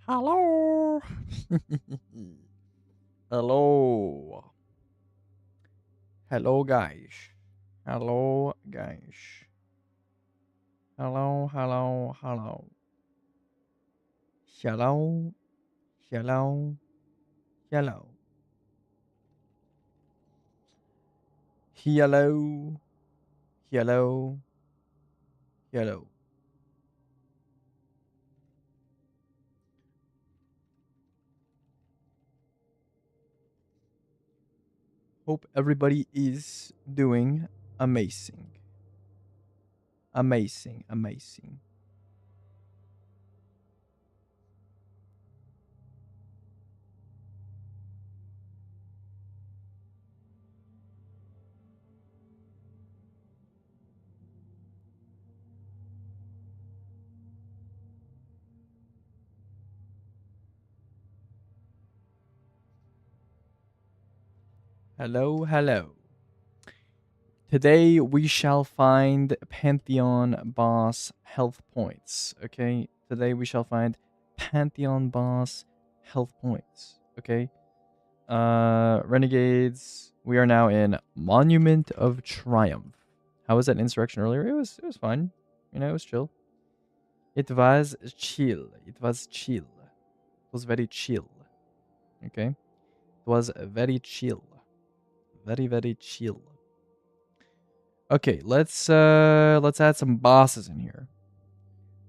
Hello. Hello. Hello, guys. Hello, guys. Hello, hello, hello. Hello, hello, hello. Hello, hello, hello. Hope everybody is doing amazing. Amazing, amazing. Hello, hello. Today we shall find Pantheon boss health points. Okay, today we shall find Pantheon boss health points. Okay, Renegades. We are now in Monument of Triumph. How was that insurrection earlier? It was fine. You know, it was chill. It was chill. It was chill. It was very chill. Okay, it was very chill. Very very chill. Okay, let's add some bosses in here.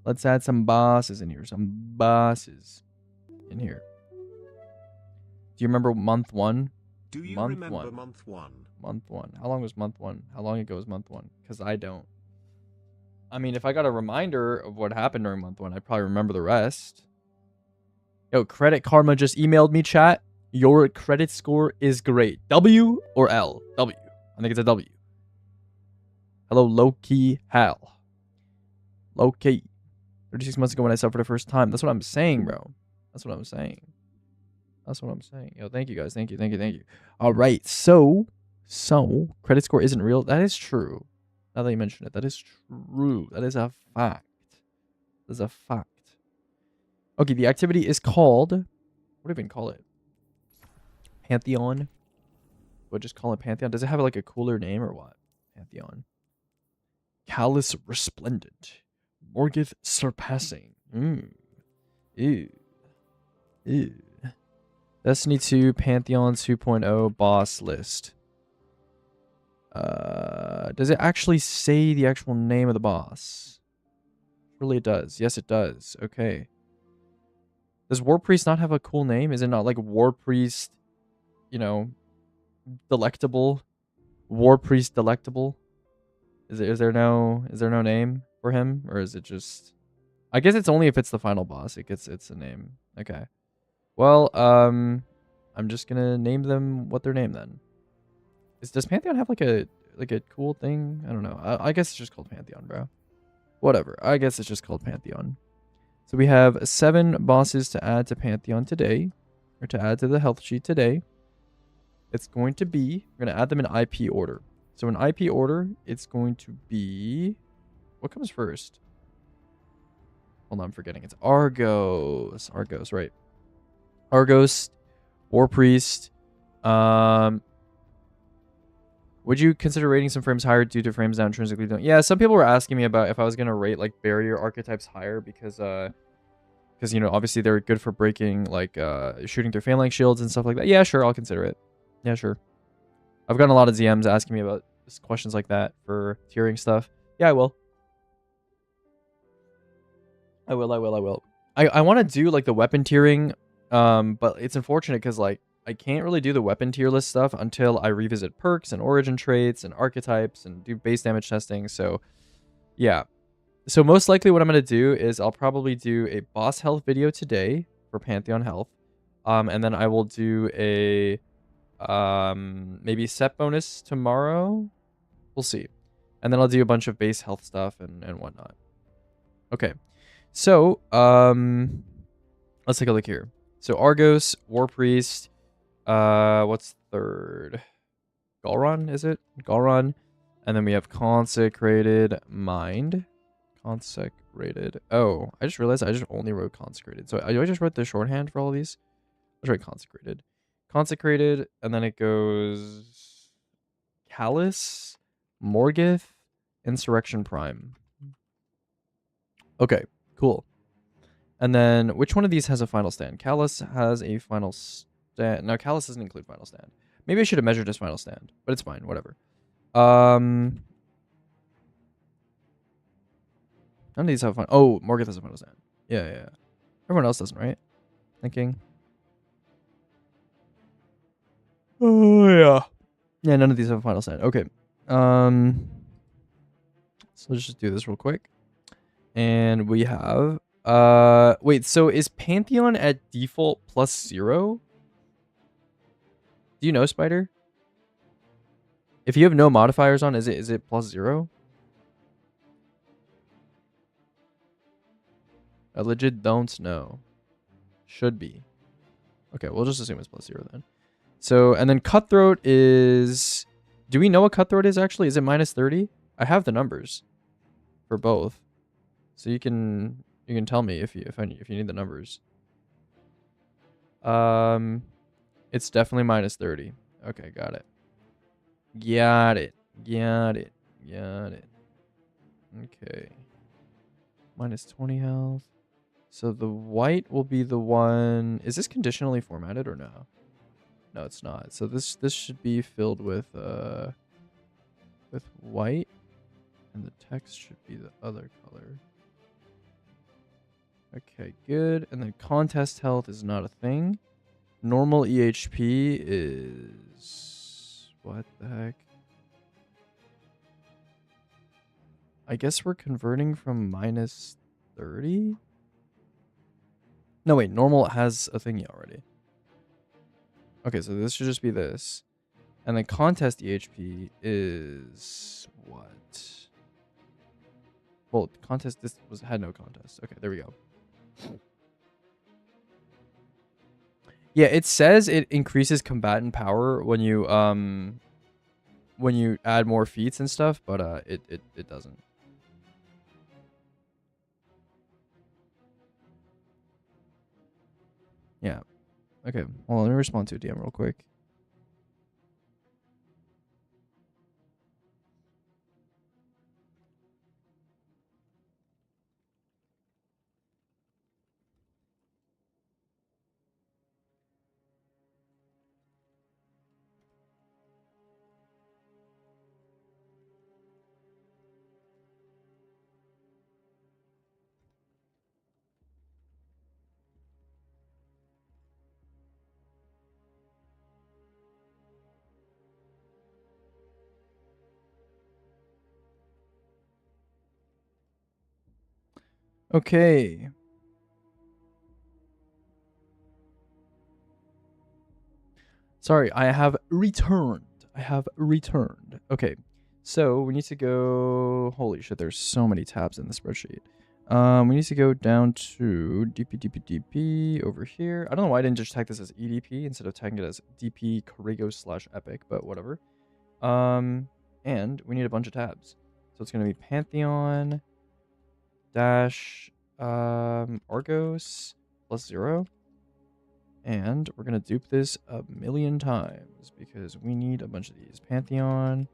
Let's add some bosses in here. Some bosses in here. Do you remember month 1? Do you remember month 1? Month 1. How long was month 1? How long ago was month 1? Because I don't. I mean, if I got a reminder of what happened during month 1, I'd probably remember the rest. Yo, Credit Karma just emailed me, chat. Your credit score is great. W or L? W. I think it's a W. Hello, Low-Key Hal. Low-Key. 36 months ago when I suffered the first time. That's what I'm saying, bro. That's what I'm saying. That's what I'm saying. Yo, thank you guys. Thank you, thank you, thank you. All right. So, credit score isn't real. That is true. Now that you mention it, that is true. That is a fact. That is a fact. Okay, the activity is called, what do we even call it? Pantheon? Would just call it Pantheon? Does it have like a cooler name or what? Pantheon. Callous Resplendent. Morgith Surpassing. Ew. Ew. Destiny 2 Pantheon 2.0 boss list. Does it actually say the actual name of the boss? Surely it does. Yes, it does. Okay. Does War Priest not have a cool name? Is it not like War Priest, you know, Delectable? War Priest Delectable? Is there no name for him, or is it just? I guess it's only if it's the final boss it gets it's a name. Okay. Well, I'm just gonna name them what they're named then. Does Pantheon have like a cool thing? I don't know. I guess it's just called Pantheon, bro. Whatever. I guess it's just called Pantheon. So we have 7 bosses to add to Pantheon today, or to add to the health sheet today. It's going to be, we're going to add them in IP order. So in IP order, it's going to be, what comes first? Hold on, I'm forgetting. It's Argos. Argos, right. Argos, War Priest. Would you consider rating some frames higher due to frames not intrinsically don't? Yeah, some people were asking me about if I was going to rate like barrier archetypes higher because you know, obviously they're good for breaking like shooting through phalanx shields and stuff like that. Yeah, sure, I'll consider it. Yeah, sure. I've gotten a lot of DMs asking me about questions like that for tiering stuff. Yeah, I will. I want to do like the weapon tiering, but it's unfortunate because like I can't really do the weapon tier list stuff until I revisit perks and origin traits and archetypes and do base damage testing. So yeah. So most likely what I'm going to do is I'll probably do a boss health video today for Pantheon health. And then I will do a maybe set bonus tomorrow. We'll see. And then I'll do a bunch of base health stuff and whatnot. Okay. So, let's take a look here. So Argos, War Priest, what's third? Galron, is it? Galron. And then we have Consecrated Mind. Consecrated. Oh, I just realized I just only wrote consecrated. So I just wrote the shorthand for all of these. Let's write consecrated. Consecrated, and then it goes Callus, Morgith, Insurrection Prime. Okay, cool. And then which one of these has a final stand? Callus has a final stand. No, Callus doesn't include final stand. Maybe I should have measured his final stand, but it's fine, whatever. None of these have a final. Oh, Morgith has a final stand. Yeah. Everyone else doesn't, right? Thinking. Oh yeah. Yeah, none of these have a final stand. Okay. So let's just do this real quick. And we have wait, so is Pantheon at default +0? Do you know, Spider? If you have no modifiers on, is it +0? I legit don't know. Should be. Okay, we'll just assume it's +0 then. So, and then Cutthroat is... Do we know what Cutthroat is actually? Is it -30? I have the numbers for both. So you can tell me if you need the numbers. It's definitely -30. Okay, got it. Got it. Okay. -20 health. So the white will be the one. Is this conditionally formatted or no? No, it's not. So this should be filled with white, and the text should be the other color. Okay, good. And then contest health is not a thing. Normal EHP is... What the heck? I guess we're converting from -30? No, wait. Normal has a thingy already. Okay, so this should just be this. And then contest EHP is... What? Well, contest... This had no contest. Okay, there we go. Yeah, it says it increases combatant power when you add more feats and stuff, but it doesn't. Yeah. Okay. Well, let me respond to a DM real quick. Okay. Sorry, I have returned. Okay. So we need to go... Holy shit, there's so many tabs in the spreadsheet. We need to go down to DP over here. I don't know why I didn't just tag this as EDP instead of tagging it as DP Corrigo/Epic, but whatever. And we need a bunch of tabs. So it's going to be Pantheon dash Argos +0. And we're going to dupe this a million times because we need a bunch of these. Pantheon,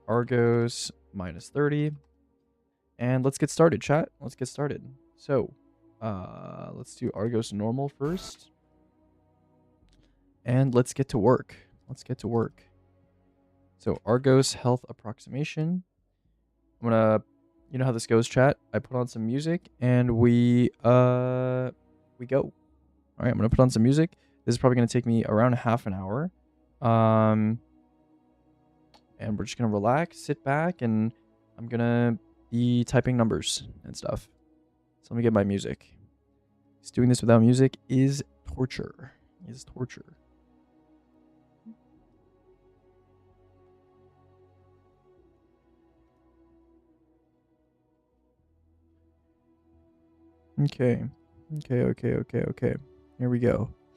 Argos, -30. And let's get started, chat. Let's get started. So, let's do Argos normal first. And let's get to work. So, Argos health approximation. I'm going to, you know how this goes, chat. I put on some music and we go. All right, I'm going to put on some music. This is probably going to take me around half an hour. And we're just going to relax, sit back, and I'm going to be typing numbers and stuff. So let me get my music. Just doing this without music is torture. Okay. Here we go.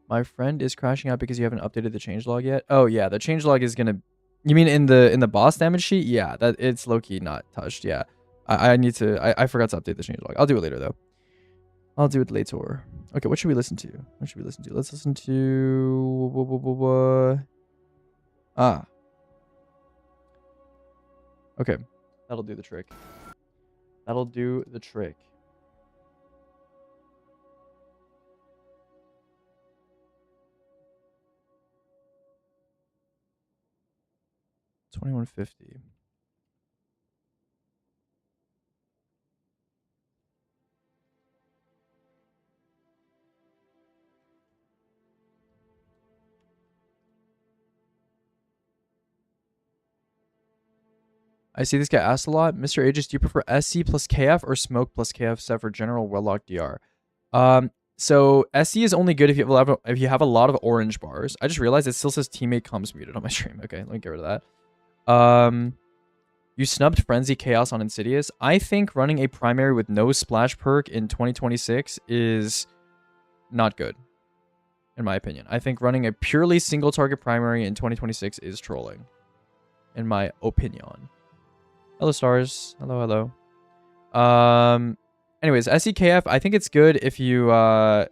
My friend is crashing out because you haven't updated the changelog yet. Oh yeah, the changelog is gonna. You mean in the boss damage sheet? Yeah, that it's low key not touched. Yeah, I need to. I forgot to update the changelog. I'll do it later though. I'll do it later. Okay, what should we listen to? What should we listen to? Let's listen to. Ah. Okay, that'll do the trick. That'll do the trick. $21.50. I see this guy asked a lot. Mr. Aegis, do you prefer SC plus KF or Smoke plus KF set for general Warlock DR? So SC is only good if you have a lot of orange bars. I just realized it still says teammate comms muted on my stream. Okay, let me get rid of that. You snubbed Frenzy Chaos on Insidious. I think running a primary with no splash perk in 2026 is not good, in my opinion. I think running a purely single target primary in 2026 is trolling, in my opinion. Hello, stars. Hello, hello. Anyways, SEKF, I think it's good if you have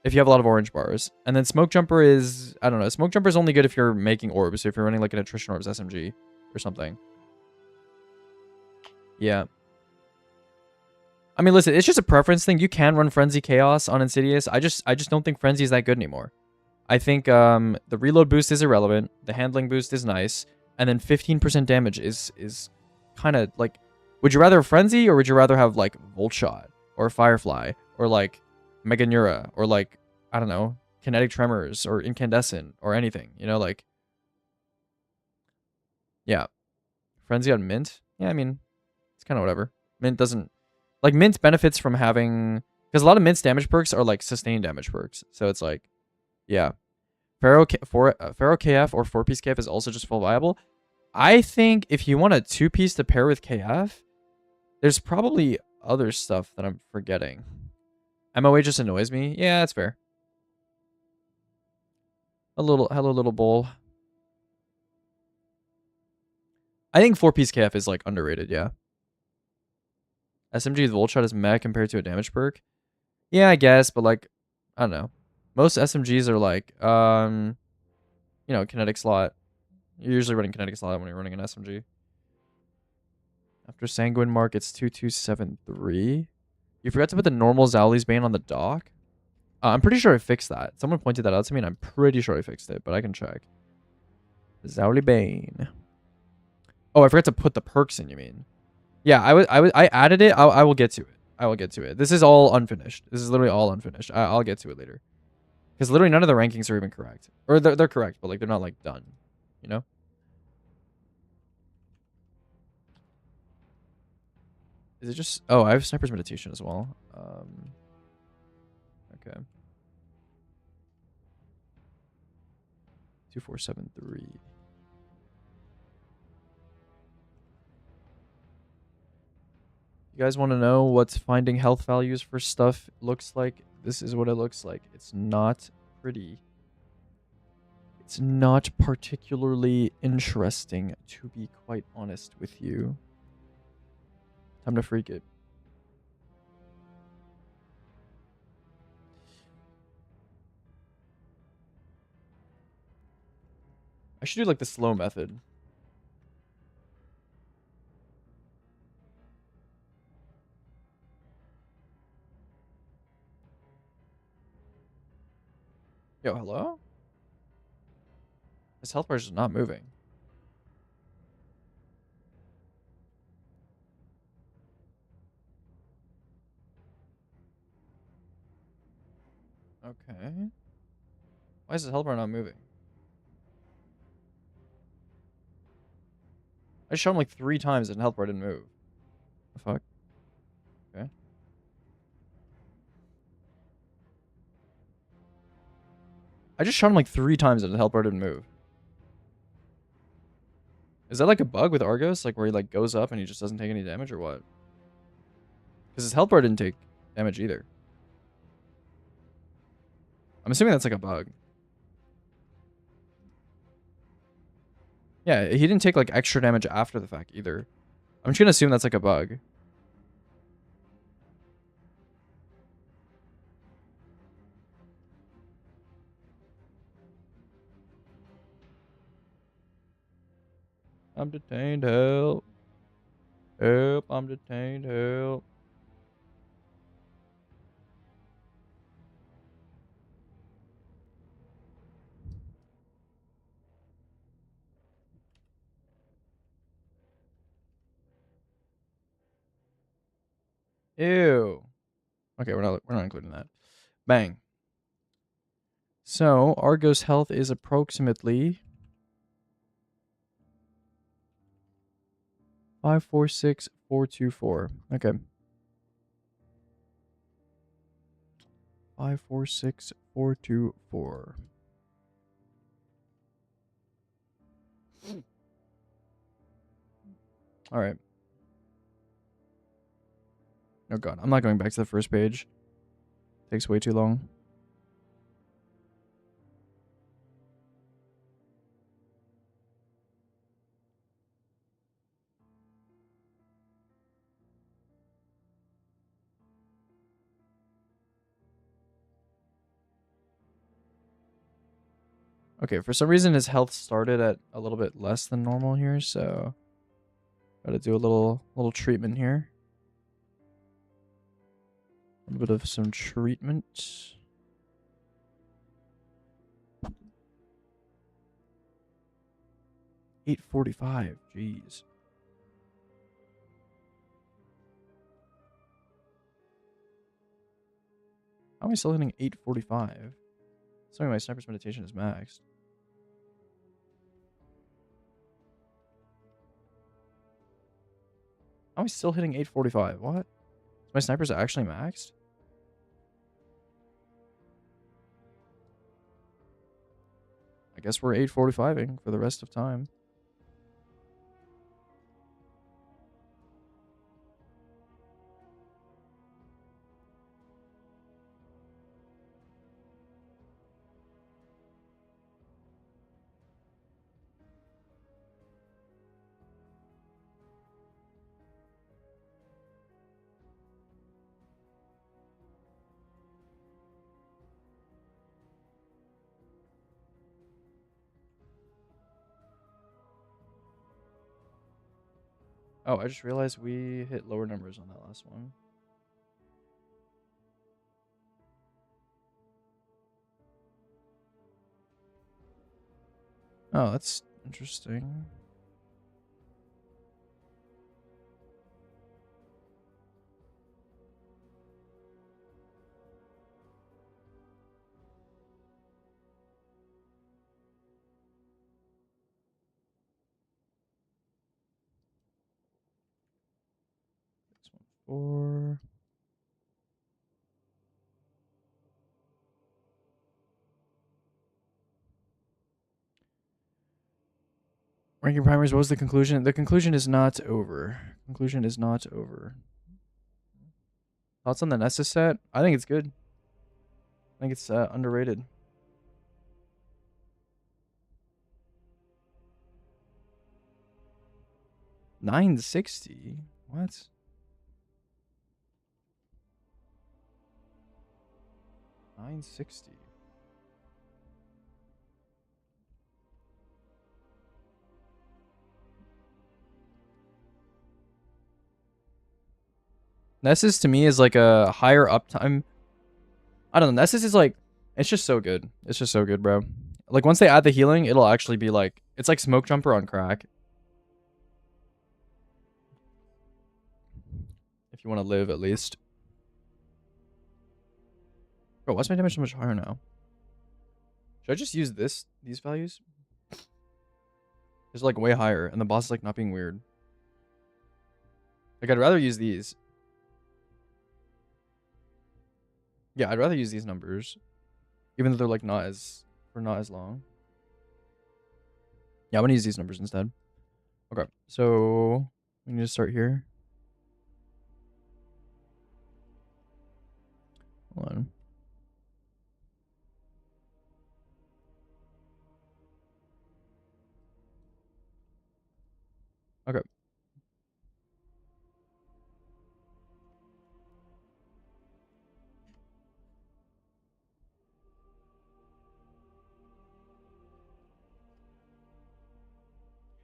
a lot of orange bars. And then Smoke Jumper is, I don't know. Smoke Jumper is only good if you're making orbs. So if you're running like an Attrition Orbs SMG or something. Yeah. I mean, listen, it's just a preference thing. You can run Frenzy Chaos on Insidious. I just don't think Frenzy is that good anymore. I think the reload boost is irrelevant. The handling boost is nice. And then 15% damage is kind of like... Would you rather have Frenzy or would you rather have like Volt Shot or Firefly or like Mega Neura or like, I don't know, Kinetic Tremors or Incandescent or anything, you know, like... Yeah. Frenzy on Mint? Yeah, I mean, it's kind of whatever. Mint doesn't... Like, Mint benefits from having... Because a lot of Mint's damage perks are like sustained damage perks. So it's like, yeah. Pharaoh KF or 4-piece KF is also just full viable. I think if you want a 2-piece to pair with KF, there's probably other stuff that I'm forgetting. MOA just annoys me. Yeah, that's fair. Hello, little bull. I think 4-piece KF is like underrated, yeah. SMG with Volt Shot is meh compared to a damage perk. Yeah, I guess, but like, I don't know. Most SMGs are like, you know, kinetic slot. You're usually running kinetic slot when you're running an SMG. After Sanguine Mark, it's 2273. You forgot to put the normal Zowli's Bane on the dock? I'm pretty sure I fixed that. Someone pointed that out to me, and I'm pretty sure I fixed it, but I can check. Zowli Bane. Oh, I forgot to put the perks in, you mean? Yeah, I added it. I will get to it. I will get to it. This is all unfinished. This is literally all unfinished. I'll get to it later. Because literally none of the rankings are even correct. Or they're correct, but like they're not like done. You know? Is it just... Oh, I have Sniper's Meditation as well. Okay. 2473. You guys want to know what finding health values for stuff looks like? This is what it looks like. It's not pretty. It's not particularly interesting, to be quite honest with you. Time to freak it. I should do like the slow method. Yo, hello? This health bar is not moving. Okay. Why is this health bar not moving? I shot him like 3 times and health bar didn't move. The fuck? Okay. I just shot him like 3 times and the health bar didn't move. Is that like a bug with Argos? Like where he like goes up and he just doesn't take any damage or what? Because his health bar didn't take damage either. I'm assuming that's like a bug. Yeah, he didn't take like extra damage after the fact either. I'm just gonna assume that's like a bug. I'm detained, help. Help, I'm detained, help. Ew. Okay, we're not including that. Bang. So Argo's health is approximately 546,424. Okay. 546,424. All right. Oh god, I'm not going back to the first page. Takes way too long. Okay, for some reason his health started at a little bit less than normal here, so gotta do a little treatment here. A little bit of some treatment. $845. Jeez. How am I still hitting 845? Sorry, my sniper's meditation is maxed. How am I still hitting 845? What? My sniper's actually maxed? I guess we're 845ing for the rest of time. Oh, I just realized we hit lower numbers on that last one. Oh, that's interesting. This one, 4. Ranking primers, what was the conclusion? The conclusion is not over. Conclusion is not over. Thoughts on the Nessus set? I think it's good. I think it's underrated. $960? What? $960. Nessus to me is like a higher uptime. I don't know. Nessus is like, it's just so good. It's just so good, bro. Like once they add the healing, it'll actually be like, it's like Smoke Jumper on crack. If you want to live at least. Bro, why's my damage so much higher now? Should I just use these values? It's like way higher, and the boss is like not being weird. Like I'd rather use these. Yeah, I'd rather use these numbers, even though they're like not as long. Yeah, I'm gonna use these numbers instead. Okay, so we need to start here. Hold on. Okay.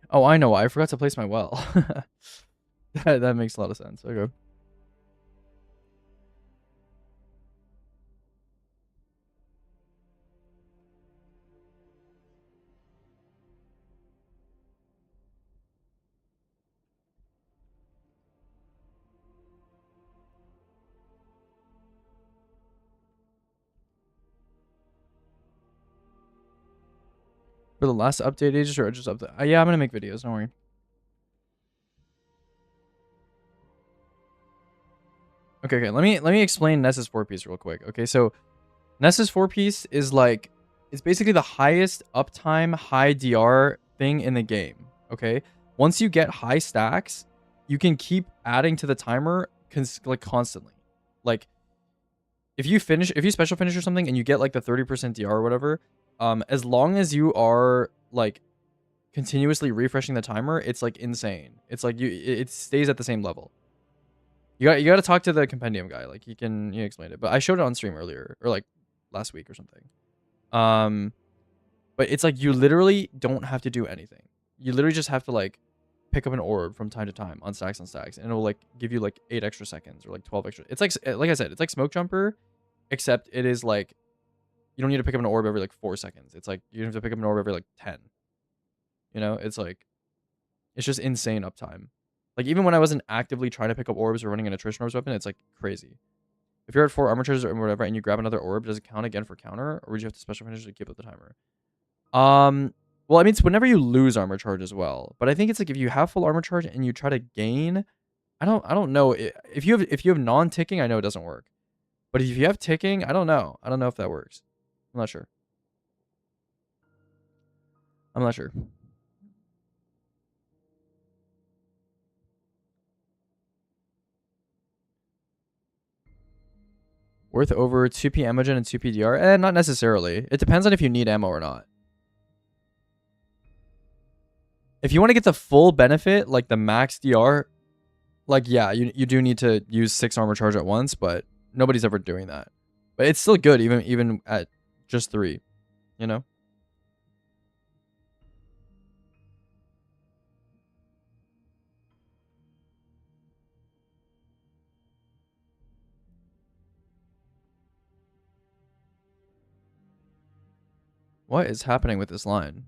Oh, I know why. I forgot to place my well. That makes a lot of sense. Okay. For the last update, Aegis or just update? Yeah, I'm gonna make videos. Don't worry. Okay. Let me explain Ness's 4-piece real quick. Okay, so Ness's 4-piece is like, it's basically the highest uptime, high DR thing in the game. Okay, once you get high stacks, you can keep adding to the timer like constantly. Like if you special finish or something and you get like the 30% DR or whatever, as long as you are like continuously refreshing the timer, it's like insane. It's like it stays at the same level. You got to talk to the compendium guy. Like he can explain it. But I showed it on stream earlier or like last week or something. But it's like you literally don't have to do anything. You literally just have to like pick up an orb from time to time on stacks, and it'll like give you like 8 extra seconds or like 12 extra. It's like I said, it's like Smoke Jumper, except it is like you don't need to pick up an orb every like 4 seconds. It's like you have to pick up an orb every like 10. It's like it's just insane uptime. Like even when I wasn't actively trying to pick up orbs or running an attrition orbs weapon, it's like crazy. If you're at 4 armor charges or whatever and you grab another orb, does it count again for counter, or would you have to special finish to keep up the timer? Well, I mean, it's whenever you lose armor charge as well. But I think it's like if you have full armor charge and you try to gain, I don't know if you have non-ticking, I know it doesn't work. But if you have ticking, I don't know. I don't know if that works. I'm not sure. I'm not sure. Worth over 2p Emogen and 2p DR? Not necessarily. It depends on if you need ammo or not. If you want to get the full benefit, like the max DR, like, yeah, you do need to use 6 armor charge at once, but nobody's ever doing that. But it's still good, even at just 3, you know? What is happening with this line?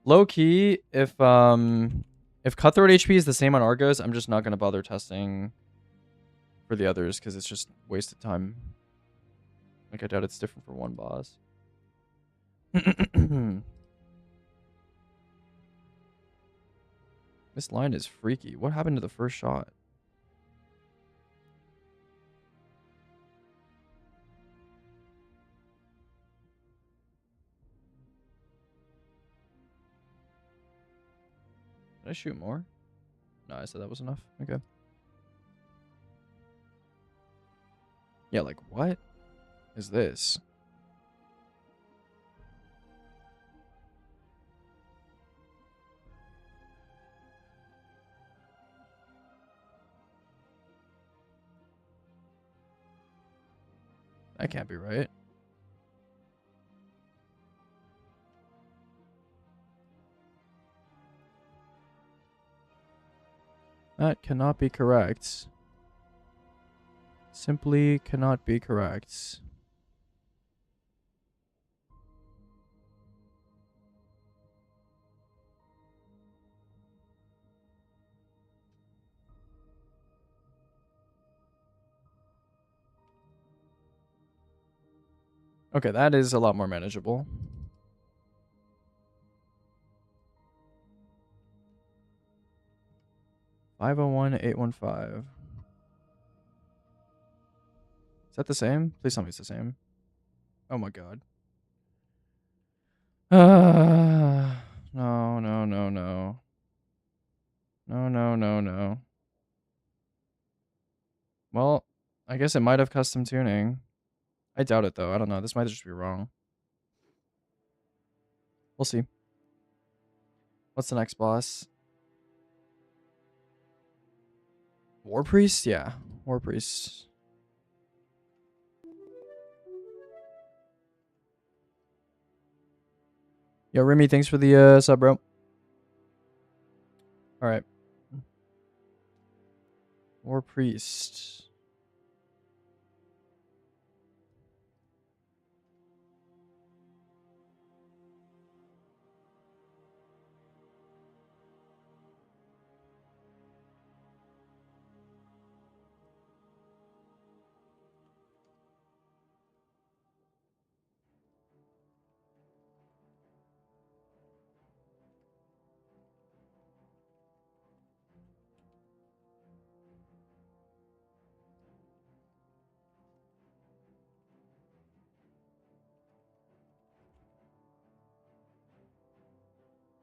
Low key, if Cutthroat HP is the same on Argos, I'm just not gonna bother testing for the others because it's just wasted time. Like I doubt it's different for one boss. This line is freaky. What happened to the first shot? Did I shoot more? No, I said that was enough. Okay. Yeah, like what is this? That can't be right. That cannot be correct. Simply cannot be correct. Okay, that is a lot more manageable. $501,815. Is that the same? Please tell me it's the same. Oh my god. No, no, no, no. No, no, no, no. Well, I guess it might have custom tuning. I doubt it, though. I don't know. This might just be wrong. We'll see. What's the next boss? War Priest? Yeah. War Priest. Yo, Remy, thanks for the sub, bro. Alright. War Priest.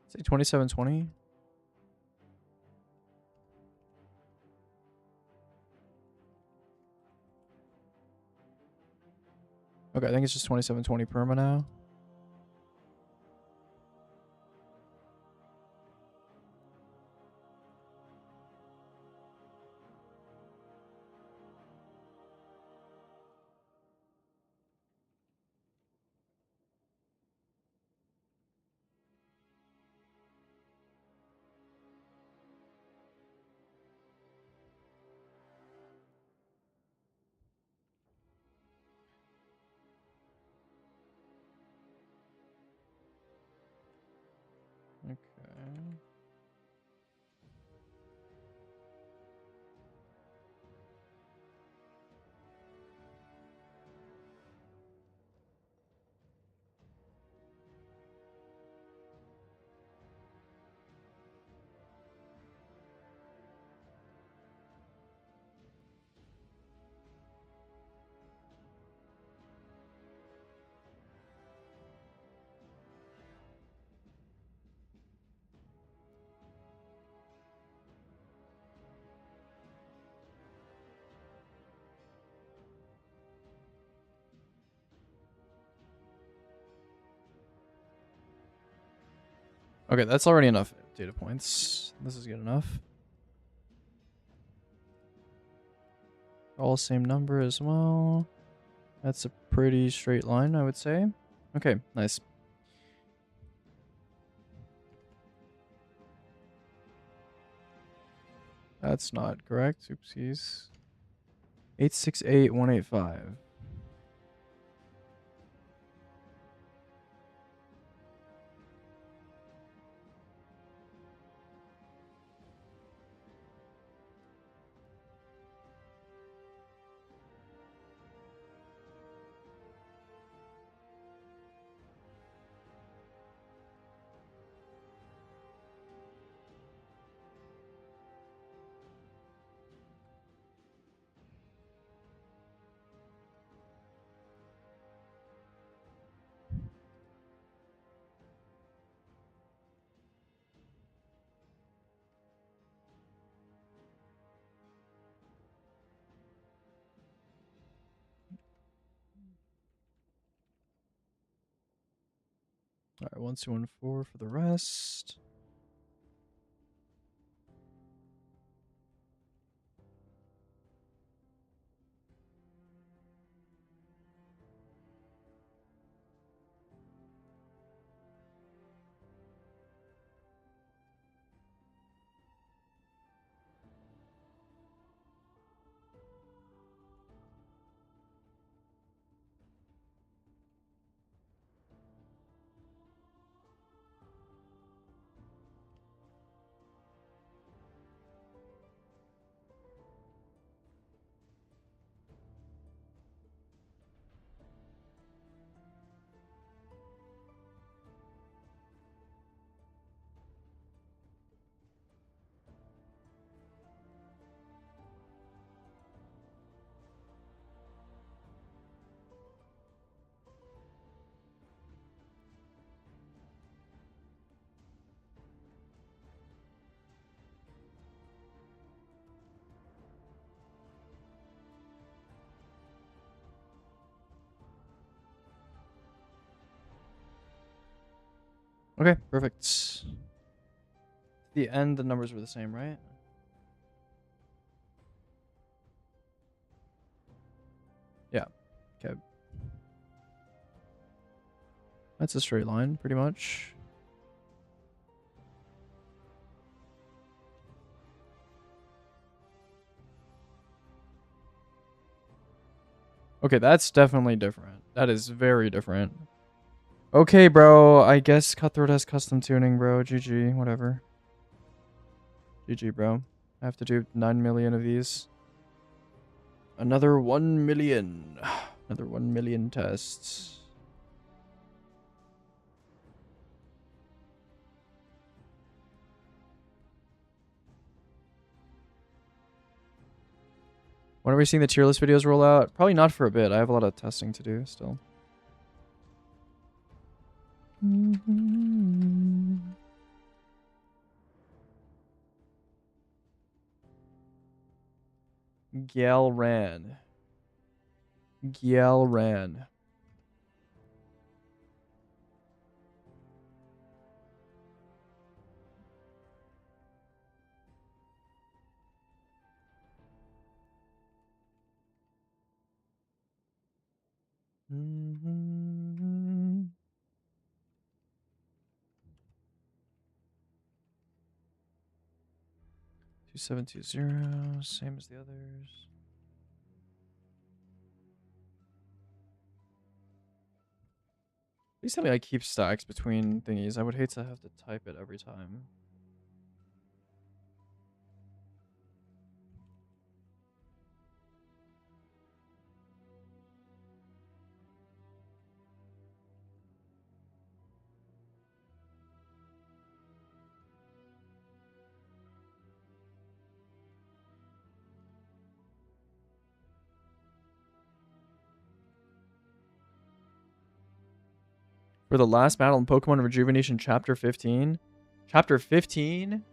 Say 2720. Okay, I think it's just 2720 perma now. Okay. Okay, that's already enough data points. This is good enough. All same number as well. That's a pretty straight line, I would say. Okay, nice. That's not correct. Oopsies. 868185. All right, 1214 for the rest. Okay, perfect. The end, the numbers were the same, right? Yeah. Okay. That's a straight line, pretty much. Okay, that's definitely different. That is very different. Okay, bro. I guess Cutthroat has custom tuning, bro. GG, whatever. GG, bro. I have to do 9 million of these. Another 1 million. Another 1 million tests. When are we seeing the tier list videos roll out? Probably not for a bit. I have a lot of testing to do still. Galran. Galran. Mm-hmm. 2720, same as the others. Please tell me I keep stacks between thingies. I would hate to have to type it every time. For the last battle in Pokemon Rejuvenation Chapter 15? Chapter 15?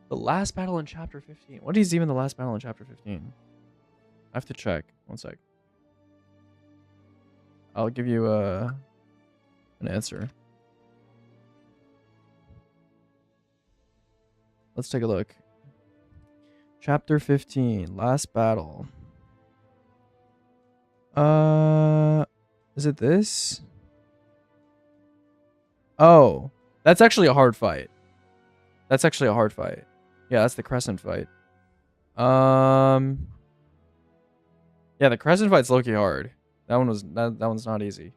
The last battle in Chapter 15. What is even the last battle in Chapter 15? I have to check. One sec. I'll give you an answer. Let's take a look. Chapter 15. Last battle. Is it this? Oh, that's actually a hard fight. That's actually a hard fight. Yeah, that's the Crescent fight. Yeah, the Crescent fight's low-key hard. That one's not easy.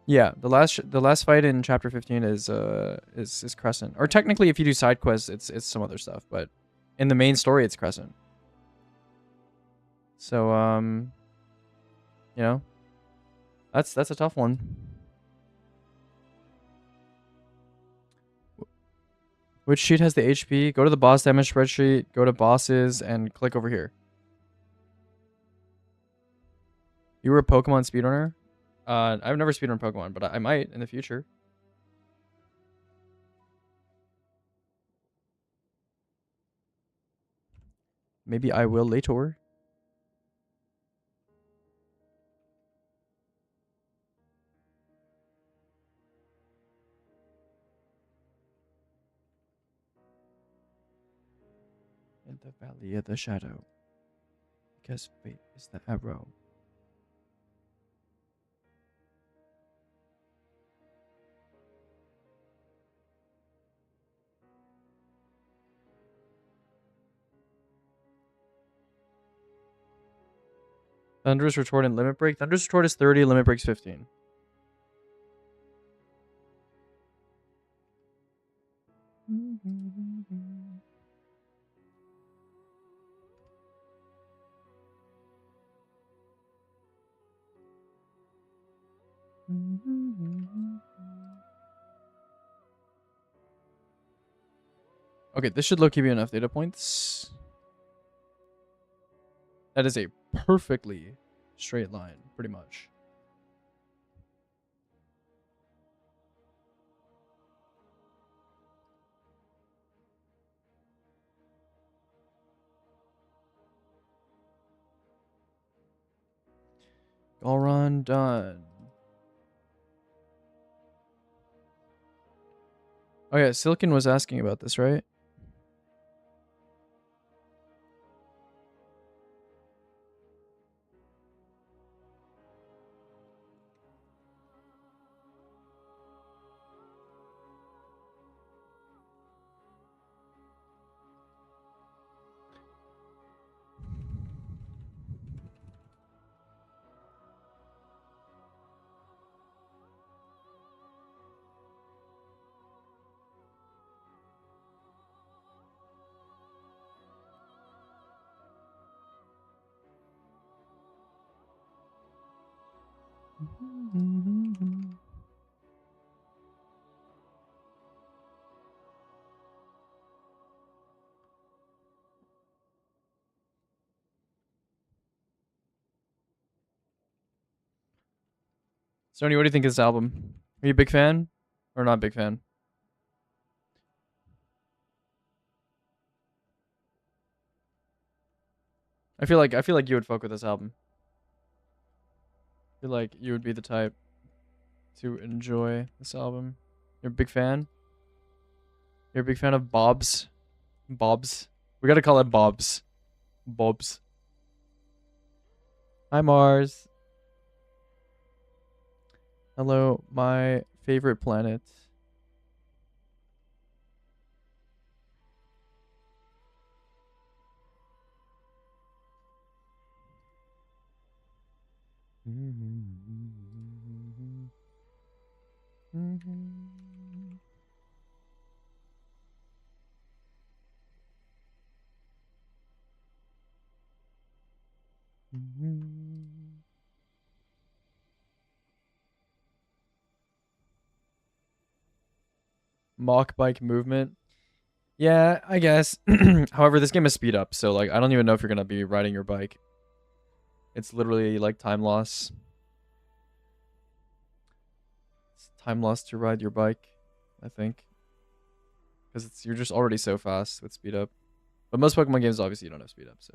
Yeah, the last fight in chapter 15 is Crescent. Or technically if you do side quests it's some other stuff, but in the main story it's Crescent. So you know, that's a tough one. Which sheet has the HP? Go to the boss damage spreadsheet, go to bosses, and click over here. You were a Pokemon speedrunner? I've never speedrun Pokemon, but I might in the future. Maybe I will later. In the valley of the shadow. Because fate is the arrow. Thunderous Retort and Limit Break. Thunderous Retort is 30, Limit Break's 15. Okay, this should low-key be enough data points. That is a perfectly straight line, pretty much. All run done. Oh yeah, Silicon was asking about this, right? Sony, what do you think of this album? Are you a big fan or not a big fan? I feel like you would fuck with this album. I feel like you would be the type to enjoy this album. You're a big fan? You're a big fan of Bob's? Bob's? We gotta call it Bob's. Bob's. Hi, Mars. Hello, my favorite planet. Mock bike movement. Yeah, I guess. However, this game is speed up, so like I don't even know if you're gonna be riding your bike. It's literally like time loss. It's time loss to ride your bike, I think. Because you're just already so fast with speed up. But most Pokemon games obviously you don't have speed up, so.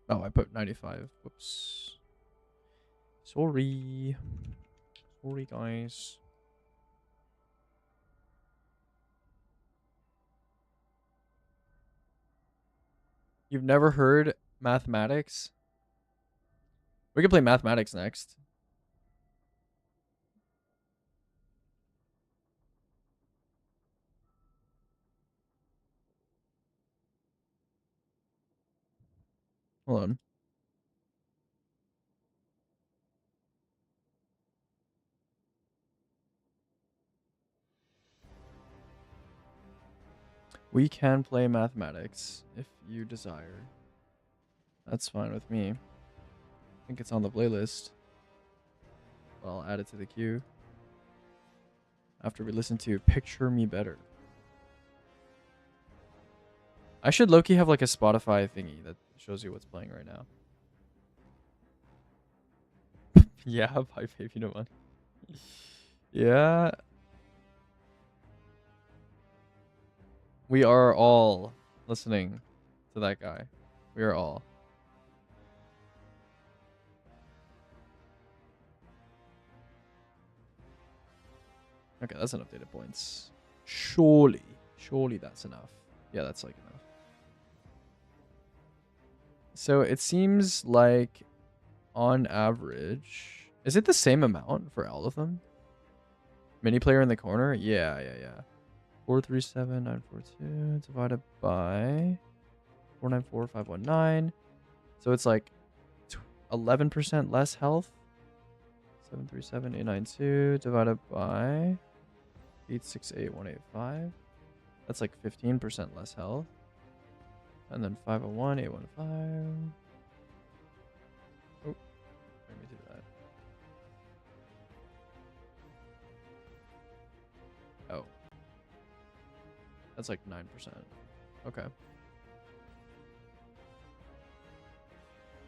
Oh, I put 95. Whoops. Sorry. Sorry, guys. You've never heard mathematics? We can play mathematics next. Hold on. We can play mathematics if you desire. That's fine with me. I think it's on the playlist. I'll add it to the queue. After we listen to Picture Me Better. I should low-key have like a Spotify thingy that shows you what's playing right now. Yeah, bye baby no one. Yeah. We are all listening to that guy. We are all. Okay, that's enough data points. Surely that's enough. Yeah, that's like enough. So it seems like on average, is it the same amount for all of them? Mini player in the corner? Yeah. 437,942 divided by 494,519. So it's like 11% less health. 737,892 divided by 868,185. That's like 15% less health. And then 501, 815. Oh, let me do that. Oh. That's like 9%. Okay.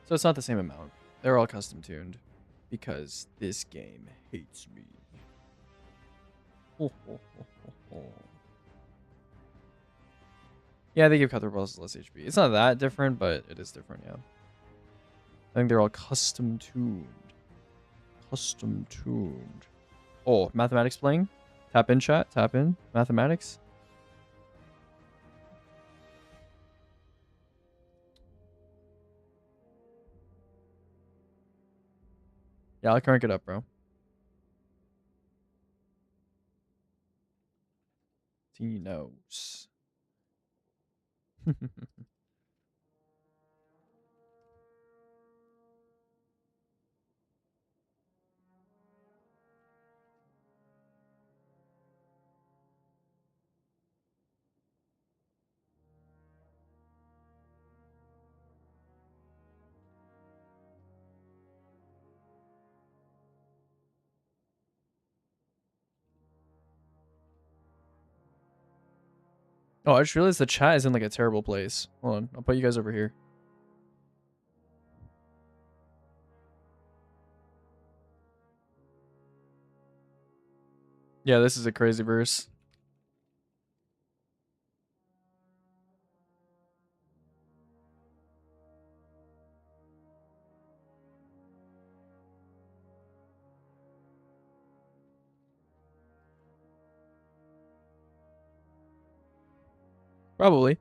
So it's not the same amount. They're all custom tuned because this game hates me. Yeah, they give cutthroat balls less HP. It's not that different, but it is different, yeah. I think they're all custom tuned. Custom tuned. Oh, mathematics playing? Tap in, chat. Tap in. Mathematics. Yeah, I'll crank it up, bro. He knows. Oh, I just realized the chat is in like a terrible place. Hold on, I'll put you guys over here. Yeah, this is a crazy verse. Probably.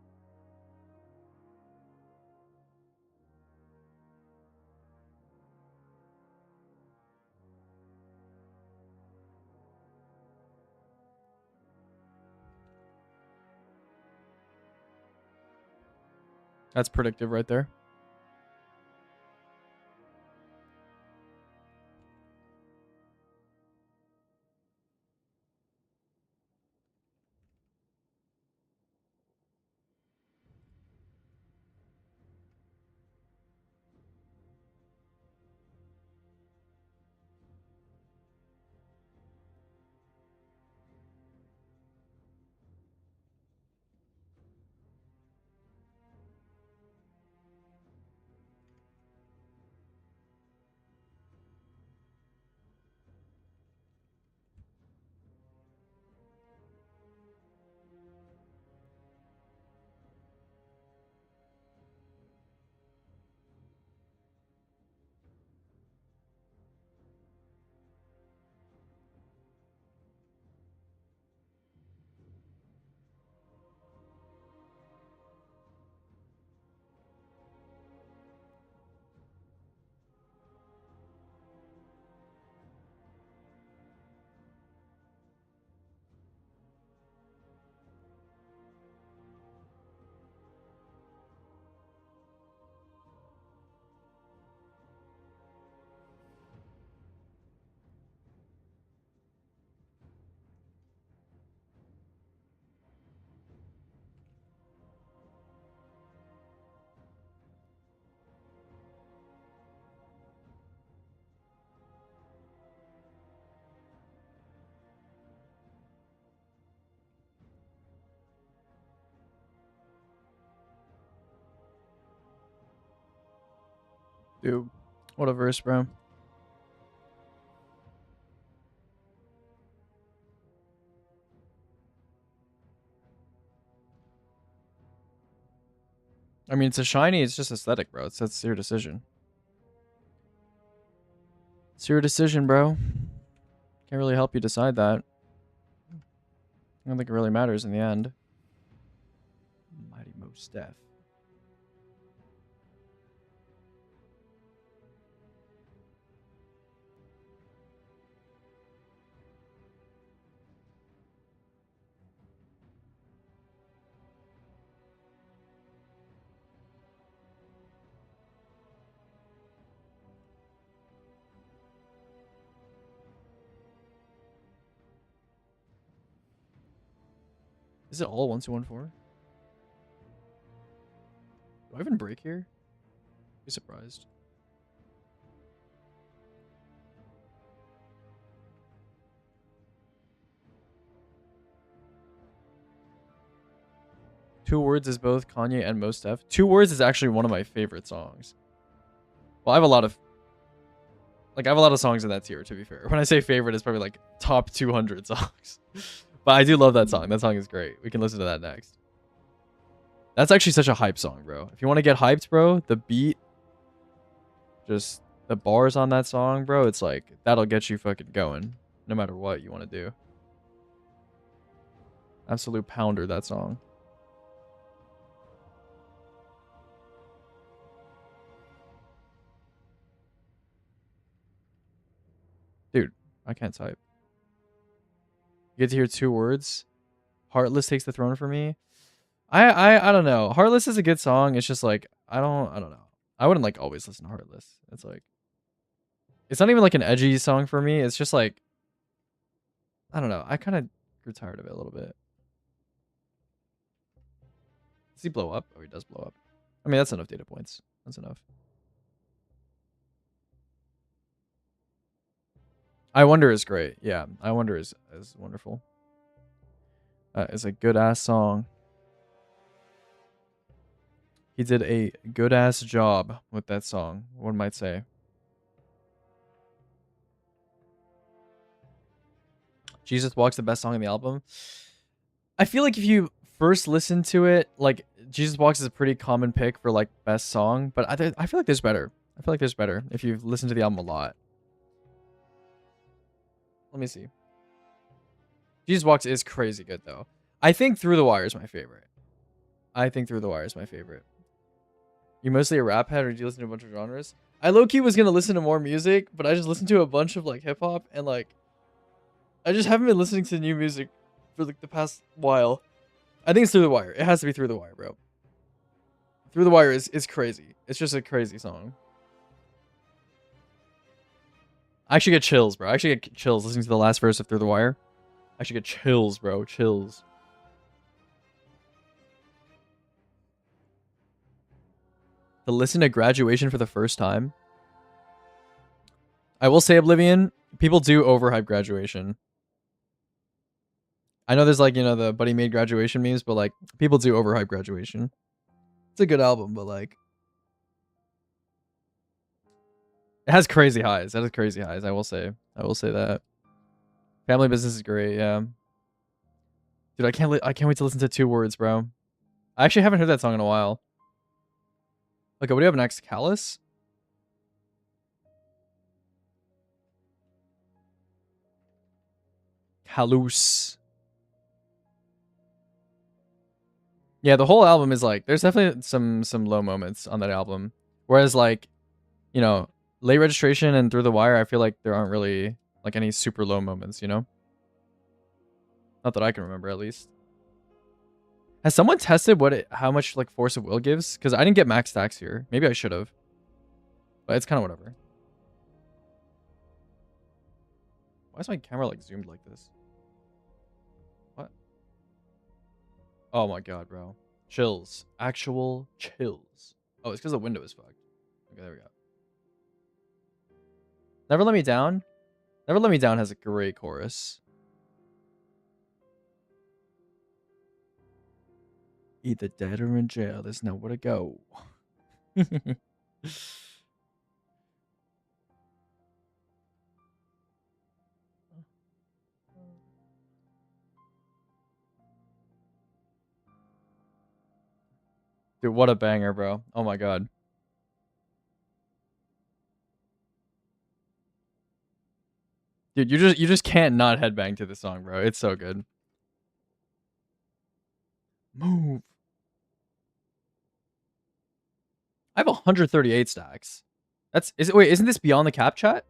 That's predictive right there. Dude, what a verse, bro. I mean, it's a shiny. It's just aesthetic, bro. That's your decision. It's your decision, bro. Can't really help you decide that. I don't think it really matters in the end. Mighty Most Def. Is it all 1214? Do I even break here? Be surprised. Two Words is both Kanye and Mos Def. Two Words is actually one of my favorite songs. Well, I have a lot of songs in that tier, to be fair. When I say favorite, it's probably like top 200 songs. But I do love that song. That song is great. We can listen to that next. That's actually such a hype song, bro. If you want to get hyped, bro, the beat, just the bars on that song, bro, it's like, that'll get you fucking going, no matter what you want to do. Absolute pounder, that song. Dude, I can't type. You get to hear Two Words. Heartless takes the throne for me. I don't know. Heartless is a good song. It's just like I don't know. I wouldn't like always listen to Heartless. It's like it's not even like an edgy song for me. It's just like I don't know. I kind of grew tired of it a little bit. Does he blow up? Oh, he does blow up. I mean, that's enough data points. That's enough. I Wonder is great. Yeah, I Wonder is wonderful. It's a good ass song. He did a good ass job with that song, one might say. Jesus Walk's the best song in the album. I feel like if you first listen to it, like Jesus Walks is a pretty common pick for like best song, but I feel like there's better. I feel like there's better if you've listened to the album a lot. Let me see. Jesus Walks is crazy good though. I think Through the Wire is my favorite. You mostly a rap head, or do you listen to a bunch of genres? I low-key was gonna listen to more music, but I just listened to a bunch of like hip-hop, and like I just haven't been listening to new music for like the past while. I think it's Through the Wire. It has to be Through the Wire, bro. Through the Wire is crazy. It's just a crazy song. I actually get chills, bro. I actually get chills listening to the last verse of Through the Wire. I actually get chills, bro. Chills. To listen to Graduation for the first time. I will say, Oblivion, people do overhype Graduation. I know there's like, you know, the Buddy Made Graduation memes, but like people do overhype Graduation. It's a good album, but like it has crazy highs. That has crazy highs, I will say. I will say that. Family Business is great, yeah. Dude, I can't wait to listen to Two Words, bro. I actually haven't heard that song in a while. Okay, what do you have next? Callus? Callus. Yeah, the whole album is like, there's definitely some low moments on that album. Whereas like, you know, Late Registration and Through the Wire, I feel like there aren't really like any super low moments, you know? Not that I can remember, at least. Has someone tested how much like Force of Will gives? Because I didn't get max stacks here. Maybe I should have. But it's kind of whatever. Why is my camera like zoomed like this? What? Oh my god, bro. Chills. Actual chills. Oh, it's because the window is fucked. Okay, there we go. Never Let Me Down. Never Let Me Down has a great chorus. Either dead or in jail. There's nowhere to go. Dude, what a banger, bro. Oh my god. Dude, you just can't not headbang to this song, bro. It's so good. Move. I have 138 stacks. Wait, isn't this beyond the cap, chat?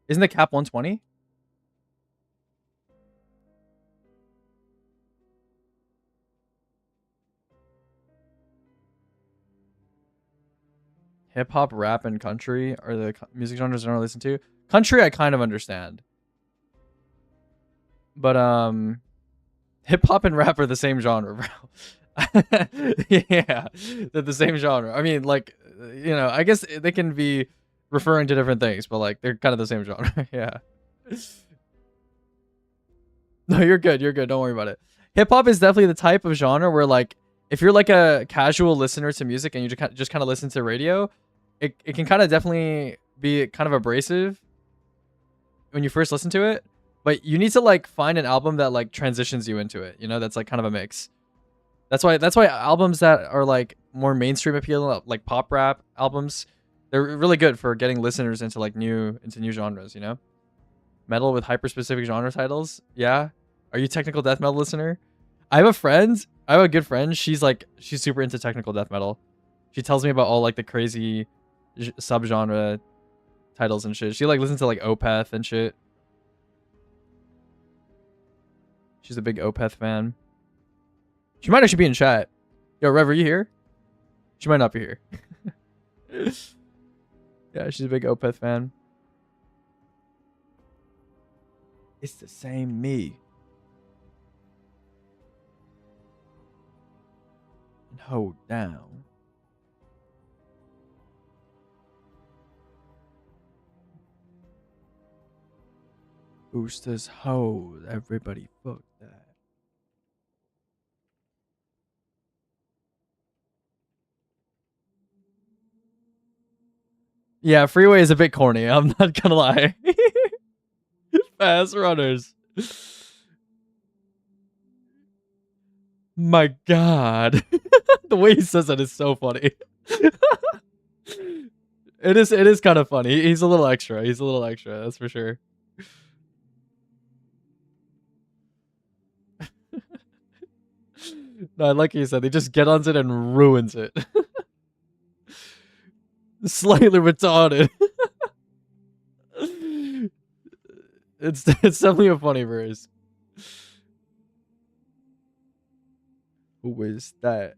Isn't the cap 120? Hip hop, rap, and country are the music genres I don't listen to. Country, I kind of understand. But hip hop and rap are the same genre, bro. Yeah, they're the same genre. I mean, like, you know, I guess they can be referring to different things, but like they're kind of the same genre. Yeah. No, you're good. You're good. Don't worry about it. Hip hop is definitely the type of genre where like if you're like a casual listener to music and you just kind of listen to radio, it can kind of definitely be kind of abrasive when you first listen to it, but you need to like find an album that like transitions you into it, you know, that's like kind of a mix. That's why albums that are like more mainstream appeal, like pop rap albums, they're really good for getting listeners into like new genres, you know? Metal with hyper specific genre titles. Yeah. Are you a technical death metal listener? I have a good friend. She's super into technical death metal. She tells me about all like the crazy subgenre titles and shit. She like listens to like Opeth and shit. She's a big Opeth fan. She might actually be in chat. Yo, Rev, are you here? She might not be here. Yeah, she's a big Opeth fan. It's the same me. And hold down. Boosters hold. Everybody fuck that. Yeah, Freeway is a bit corny. I'm not gonna lie. Fast runners. My God. The way he says that is so funny. It is kind of funny. He's a little extra. He's a little extra, that's for sure. No, like you said, they just get on it and ruins it. Slightly retarded. It's definitely a funny verse. Who is that?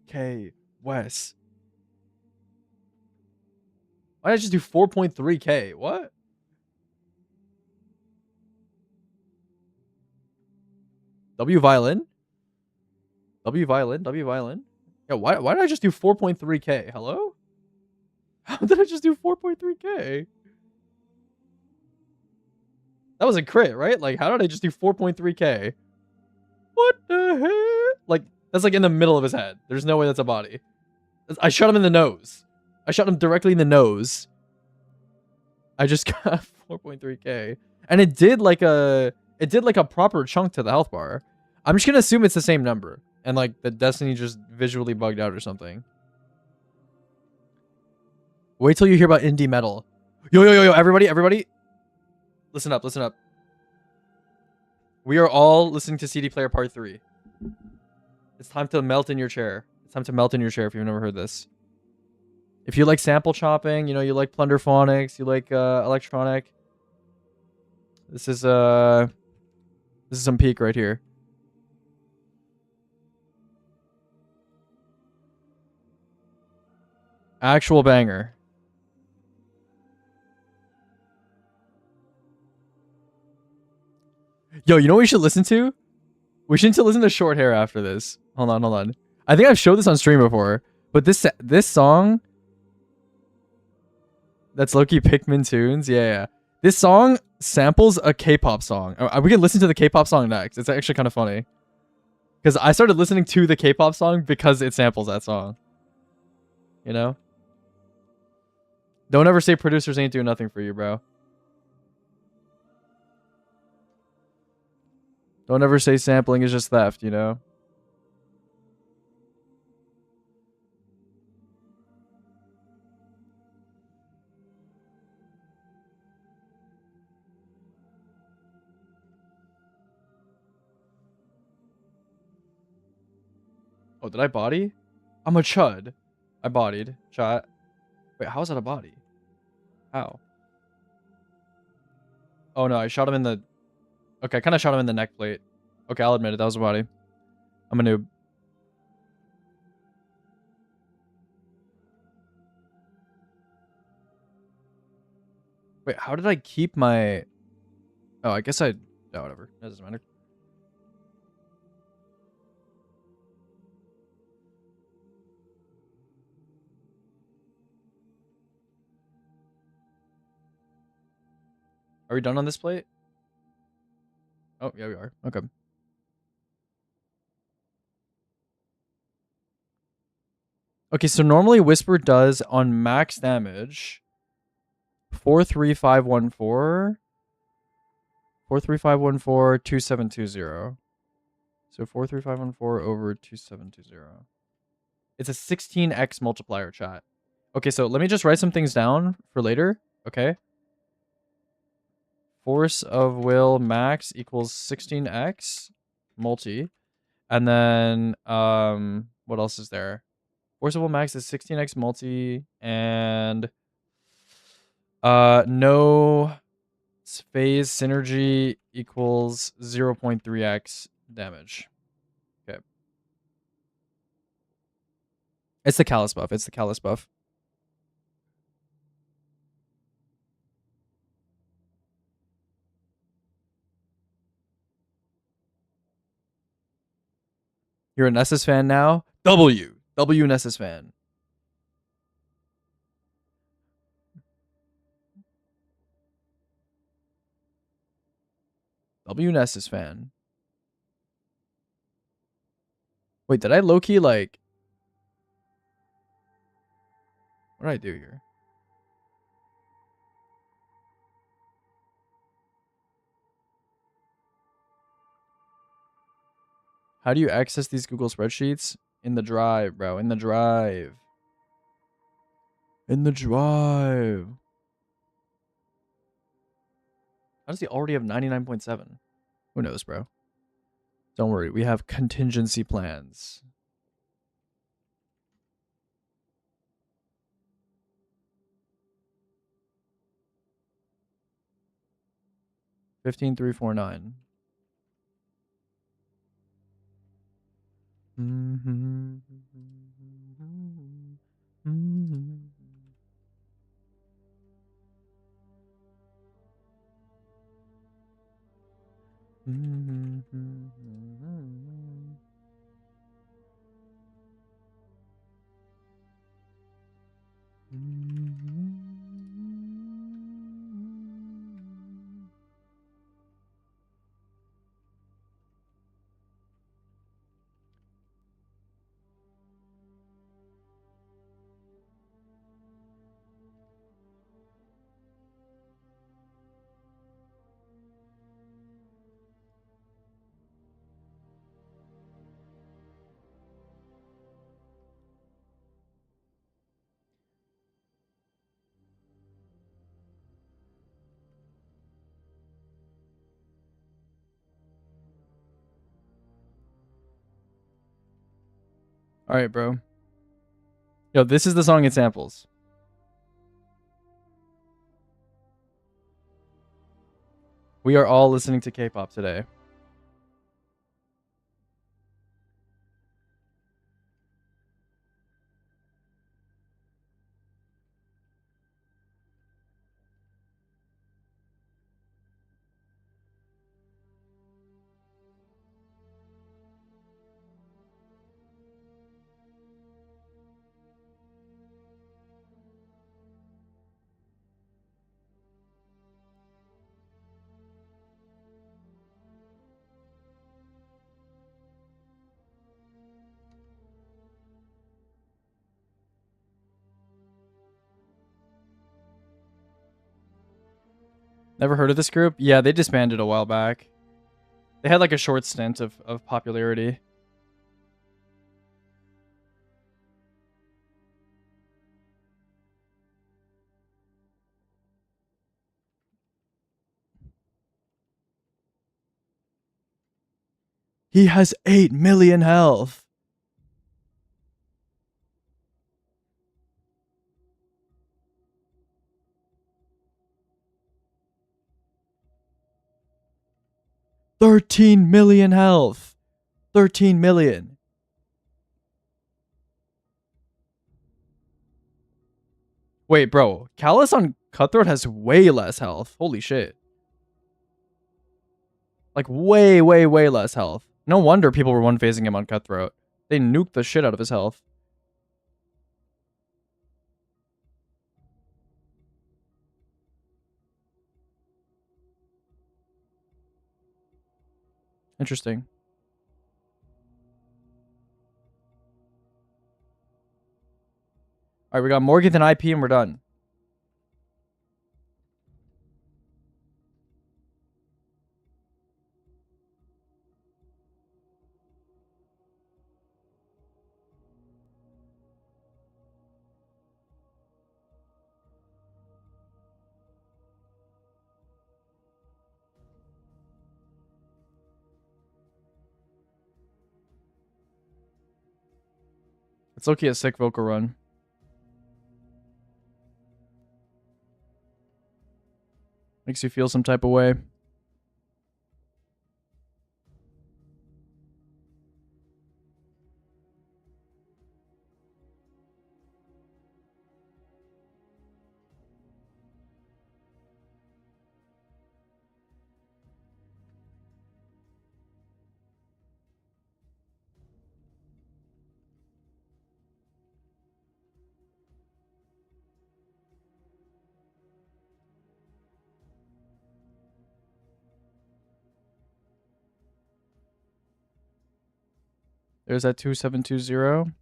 K Wes. Why did I just do 4.3K? What? W violin? W violin? W violin? Yeah, why did I just do 4.3K? Hello? How did I just do 4.3K? That was a crit, right? Like, how did I just do 4.3K? What the heck? Like, that's like in the middle of his head. There's no way that's a body. I shot him in the nose. I shot him directly in the nose. I just got 4.3K. And it did like a proper chunk to the health bar. I'm just gonna assume it's the same number. And like the Destiny just visually bugged out or something. Wait till you hear about indie metal. Yo, everybody. Listen up. We are all listening to CD Player Part 3. It's time to melt in your chair. It's time to melt in your chair if you've never heard this. If you like sample chopping, you know, you like plunderphonics, you like electronic. This is some peak right here. Actual banger. Yo, you know what we should listen to? We should listen to Short Hair after this. Hold on. I think I've showed this on stream before, but this song that's Loki Pikmin tunes. Yeah. This song samples a K-pop song. We can listen to the K-pop song next. It's actually kind of funny. Because I started listening to the K-pop song because it samples that song. You know? Don't ever say producers ain't doing nothing for you, bro. Don't ever say sampling is just theft, you know? Oh, did I body? I'm a chud. I bodied. Shot. Wait, how is that a body? How? Oh no, I shot him in the... Okay, I kind of shot him in the neck plate. Okay, I'll admit it. That was a body. I'm a noob. Wait, how did I keep my... Oh, I guess I Yeah, whatever. That doesn't matter. Are we done on this plate? Oh, yeah, we are. Okay. Okay, so normally Whisper does on max damage 43514 43514 2720. So 43514 over 2720. It's a 16x multiplier, chat. Okay, so let me just write some things down for later. Okay. Force of will max equals 16x multi. And then what else is there? Force of will max is 16x multi and no phase synergy equals 0.3x damage. Okay. It's the callus buff. It's the callus buff. You're a Nessus fan now? W Nessus fan. W Nessus fan. Wait, did I low-key, like... What did I do here? How do you access these Google spreadsheets? In the drive, bro. In the drive. In the drive. How does he already have 99.7? Who knows, bro? Don't worry. We have contingency plans. 15349. All right, bro. Yo, this is the song it samples. We are all listening to K-pop today. Never heard of this group? Yeah, they disbanded a while back. They had like a short stint of popularity. He has 8 million health. $13 million health. 13 million. Wait, bro. Callus on Cutthroat has way less health. Holy shit. Like way, way, way less health. No wonder people were one-phasing him on Cutthroat. They nuked the shit out of his health. Interesting. All right, we got Morgan and IP and we're done. It's okay a sick vocal run. Makes you feel some type of way. There's that 2720.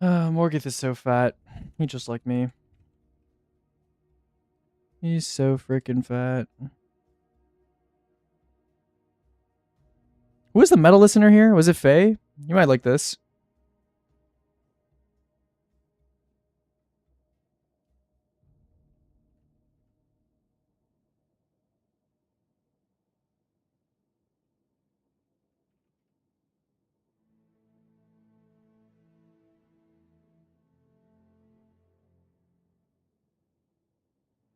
Morgith is so fat. He just like me. He's so freaking fat. Who was the metal listener here? Was it Faye? You might like this.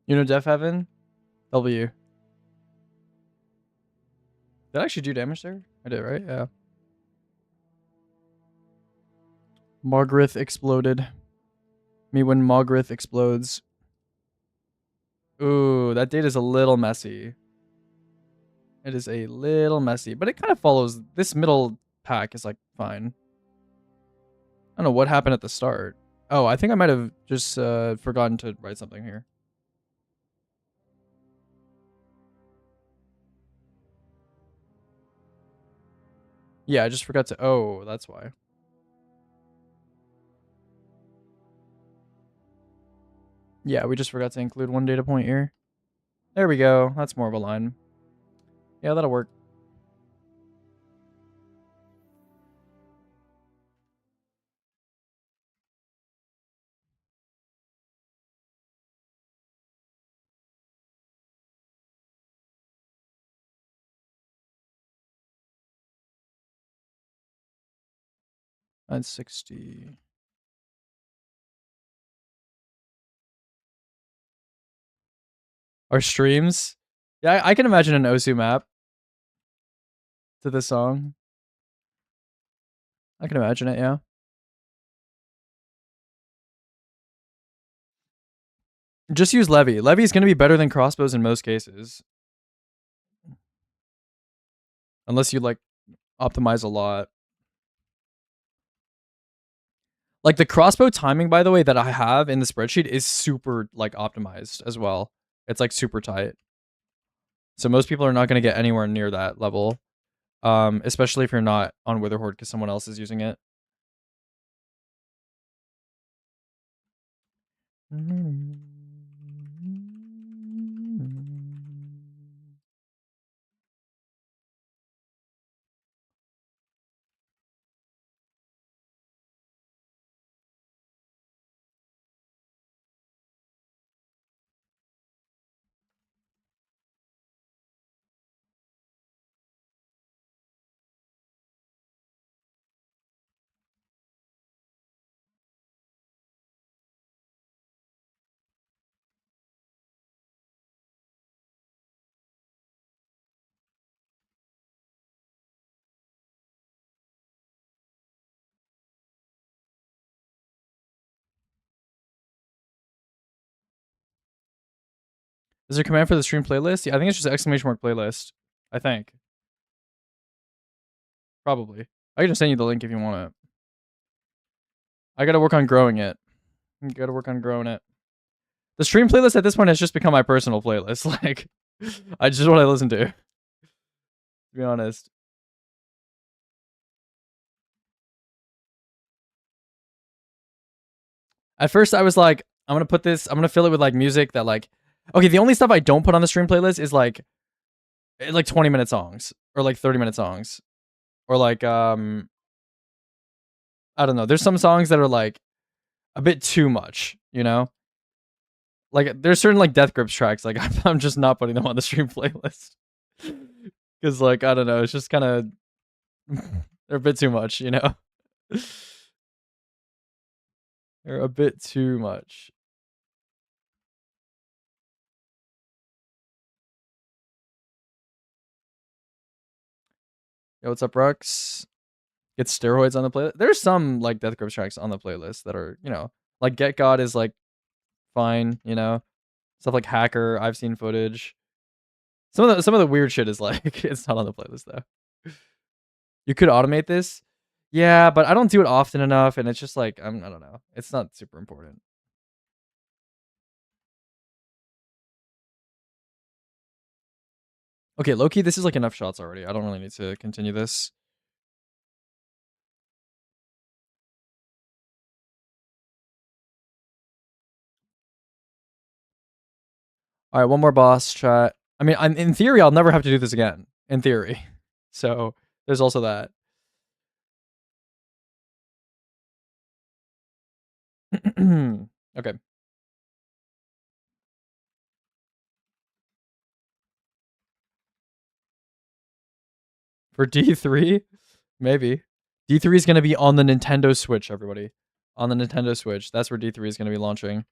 You know Def Heaven? W. Did I actually do damage there? I did, right? Yeah. Margareth exploded. Me when Margareth explodes. Ooh, that date is a little messy. It is a little messy, but it kind of follows. This middle pack is like fine. I don't know what happened at the start. Oh, I think I might have just forgotten to write something here. Yeah, I just forgot to. Oh, that's why. Yeah, we just forgot to include one data point here. There we go. That's more of a line. Yeah, that'll work. That's 60. Our streams. Yeah, I can imagine an Osu map to this song. I can imagine it, yeah. Just use Levy. Levy's going to be better than crossbows in most cases. Unless you, like, optimize a lot. Like, the crossbow timing, by the way, that I have in the spreadsheet is super, like, optimized as well. It's, like, super tight. So most people are not going to get anywhere near that level. Especially if you're not on Witherhoard because someone else is using it. Is there a command for the stream playlist? Yeah, I think it's just exclamation mark playlist. I think. Probably. I can just send you the link if you want it. I gotta work on growing it. Gotta work on growing it. The stream playlist at this point has just become my personal playlist. Like, I just what I listen to be honest. At first, I was like, I'm gonna fill it with like music that like, okay, the only stuff I don't put on the stream playlist is like 20-minute songs or like 30-minute songs or like I don't know. There's some songs that are like a bit too much, you know. Like there's certain like Death Grips tracks like I'm just not putting them on the stream playlist because like I don't know, it's just kind of they're a bit too much, you know. They're a bit too much. Yo, what's up, Rux? Get steroids on the playlist. There's some like Death Grips tracks on the playlist that are, you know, like Get God is like fine, you know. Stuff like Hacker, I've seen footage. Some of the weird shit is like it's not on the playlist though. You could automate this. Yeah, but I don't do it often enough and it's just like I don't know. It's not super important. Okay, Loki, this is like enough shots already. I don't really need to continue this. All right, one more boss chat. I mean, in theory, I'll never have to do this again. In theory. So there's also that. Okay. For D3, maybe. D3 is going to be on the Nintendo Switch, everybody. On the Nintendo Switch. That's where D3 is going to be launching.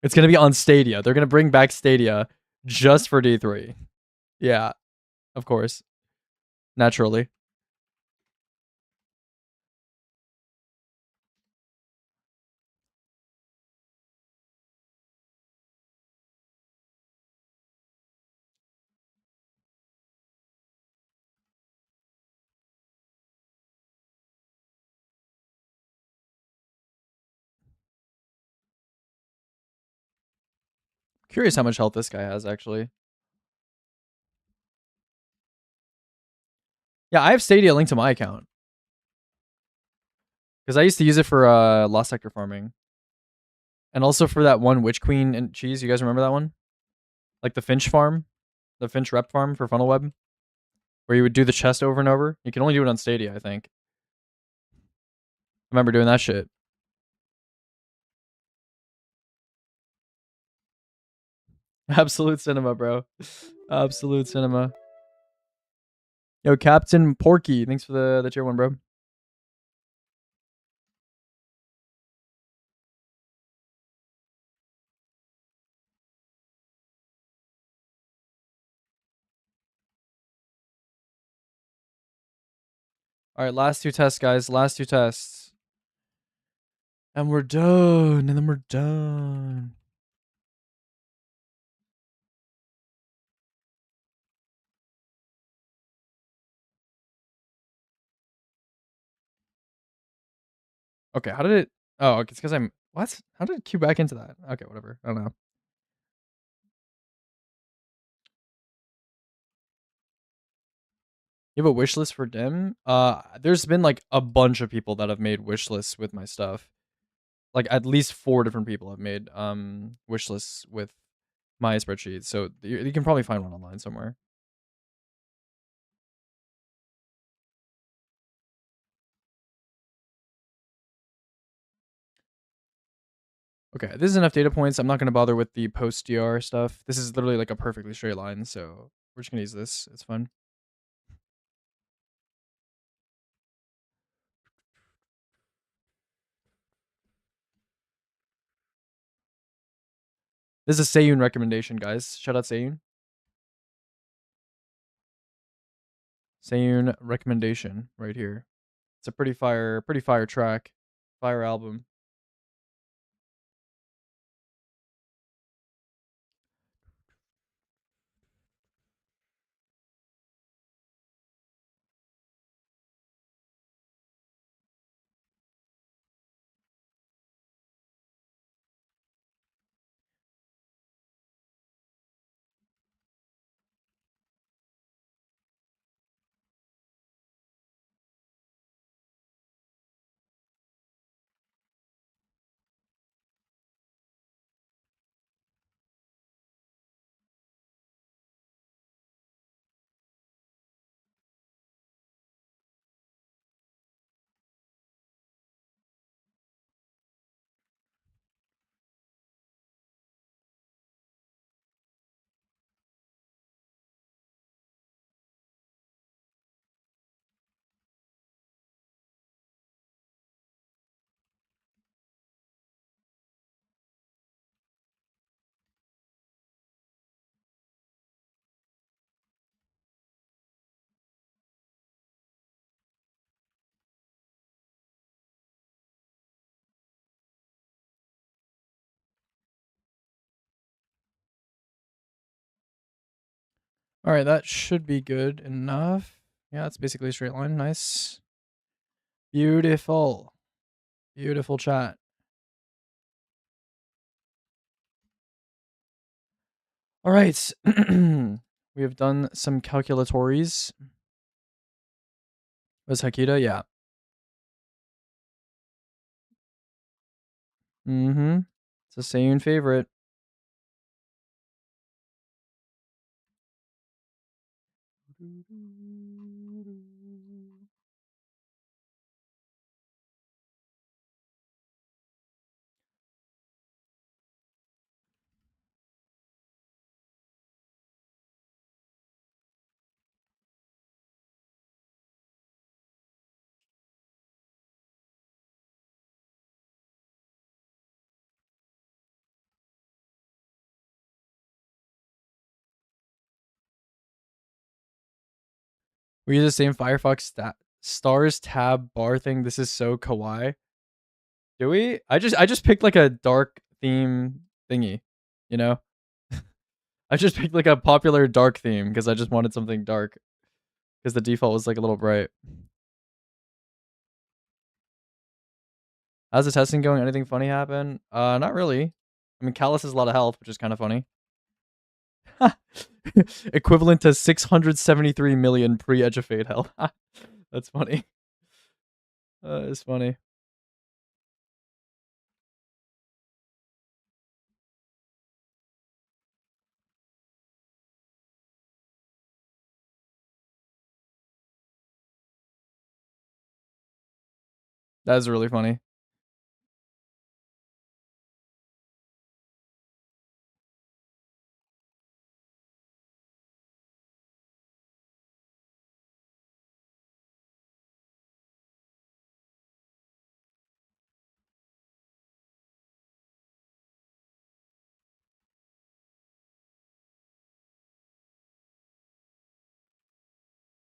It's going to be on Stadia. They're going to bring back Stadia just for D3. Yeah, of course. Naturally. Curious how much health this guy has, actually. Yeah, I have Stadia linked to my account. Because I used to use it for Lost Sector farming. And also for that one Witch Queen and cheese. You guys remember that one? Like the Finch farm? The Finch rep farm for Funnel Web? Where you would do the chest over and over? You can only do it on Stadia, I think. I remember doing that shit. Absolute cinema, bro. Absolute cinema. Yo, Captain Porky. Thanks for the tier 1, bro. All right, last two tests, guys. Last two tests. And we're done. And then we're done. Okay, how did it... Oh, it's because I'm... What? How did it queue back into that? Okay, whatever. I don't know. You have a wish list for Dim? There's been like a bunch of people that have made wish lists with my stuff. Like at least 4 different people have made wish lists with my spreadsheet. So you can probably find one online somewhere. Okay, this is enough data points. I'm not going to bother with the post DR stuff. This is literally like a perfectly straight line, so we're just going to use this. It's fun. This is a Seiyun recommendation, guys. Shout out Seiyun. Sayun recommendation right here. It's a pretty fire track, fire album. All right, that should be good enough. Yeah, it's basically a straight line. Nice. Beautiful. Beautiful chat. All right. We have done some calculatories. Was Hakita? Yeah. Mm-hmm. It's a Sayun favorite. We use the same Firefox stars tab bar thing. This is so kawaii. Do we? I just picked like a dark theme thingy, you know? I just picked like a popular dark theme because I just wanted something dark because the default was like a little bright. How's the testing going? Anything funny happen? Not really. I mean, Callus has a lot of health, which is kind of funny. Equivalent to 673 million pre-Edge of Fate health. That's funny. It's funny. That is really funny.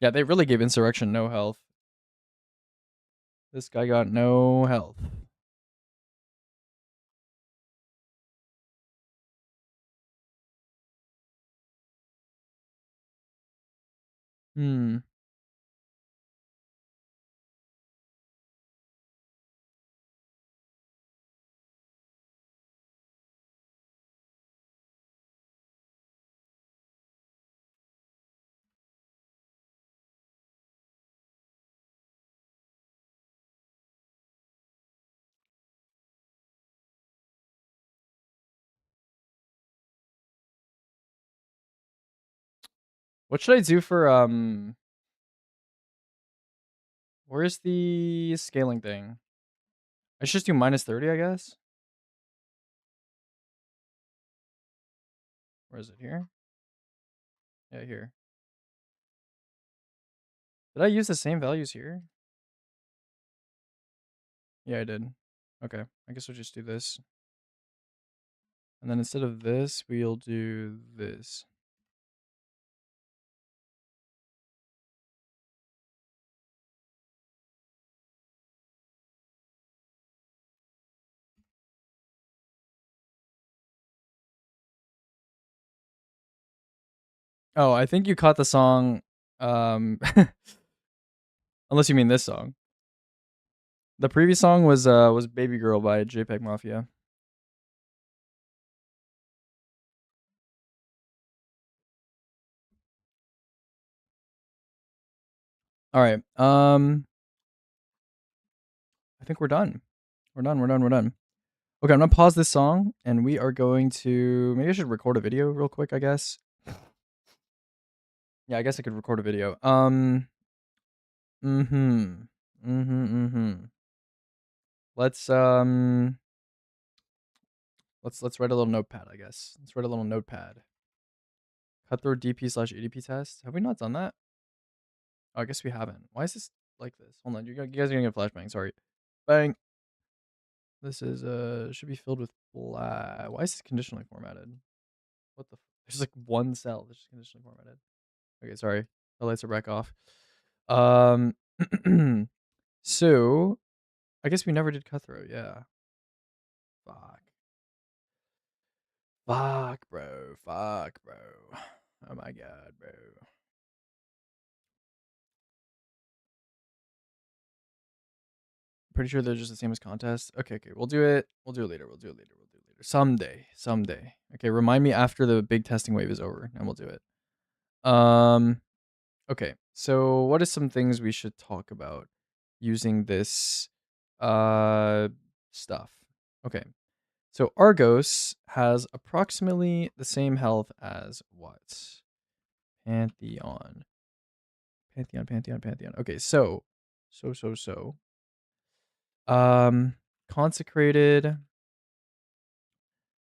Yeah, they really gave Insurrection no health. This guy got no health. Hmm. What should I do for where's the scaling thing? I should just do minus 30, I guess. Where is it here? Yeah, here. Did I use the same values here? Yeah, I did. Okay, I guess we'll just do this. And then instead of this, we'll do this. Oh, I think you caught the song. Um, unless you mean this song. The previous song was "Baby Girl" by JPEG Mafia. All right. I think we're done. We're done. We're done. We're done. Okay, I'm gonna pause this song, and we are going to. Maybe I should record a video real quick. I guess. Yeah, I guess I could record a video. Mm-hmm. Mm-hmm. Mm-hmm. Let's let's write a little notepad. I guess. Let's write a little notepad. Cutthroat DP/ADP test. Have we not done that? Oh, I guess we haven't. Why is this like this? Hold on, you guys are gonna get a flashbang. Sorry. Bang. This is should be filled with black. Why is this conditionally formatted? What the? There's like one cell that's just conditionally formatted. Okay, sorry. The lights are back off. Um, so I guess we never did cutthroat. Yeah. Fuck. Fuck, bro. Fuck, bro. Oh my god, bro. Pretty sure they're just the same as contest. Okay, okay. We'll do it. We'll do it later. We'll do it later. We'll do it later. Someday. Someday. Okay, remind me after the big testing wave is over, and we'll do it. Okay. So what are some things we should talk about using this uh stuff? Okay. So Argos has approximately the same health as what? Pantheon. Pantheon, Pantheon, Pantheon. Okay, so. Consecrated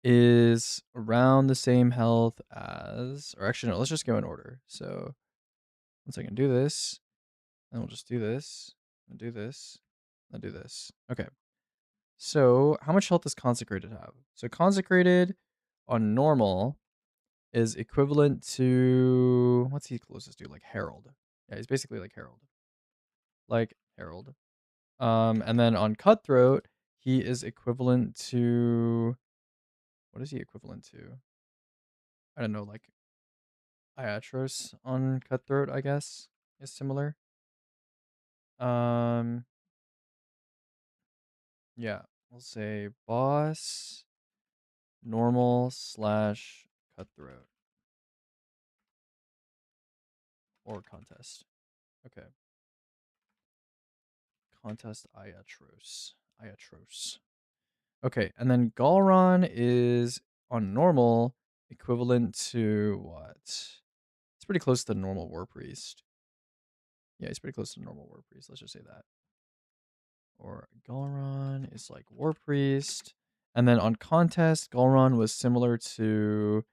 is around the same health as, or actually no, let's just go in order. So once I can do this, then we'll just do this, and do this, and do this. Okay. So how much health does consecrated have? So consecrated on normal is equivalent to, what's he closest to? Like Herald. Yeah, he's basically like Herald. Like Herald. And then on cutthroat, he is equivalent to, what is he equivalent to? I don't know, like Iatros on cutthroat, I guess, is similar. Um, yeah, we'll say boss, normal slash cutthroat, or contest. Okay, contest Iatros. Iatros. Okay, and then Galron is on normal equivalent to what? It's pretty close to normal War Priest. Yeah, he's pretty close to normal War Priest. Let's just say that. Or Galron is like War Priest. And then on contest, Galron was similar to.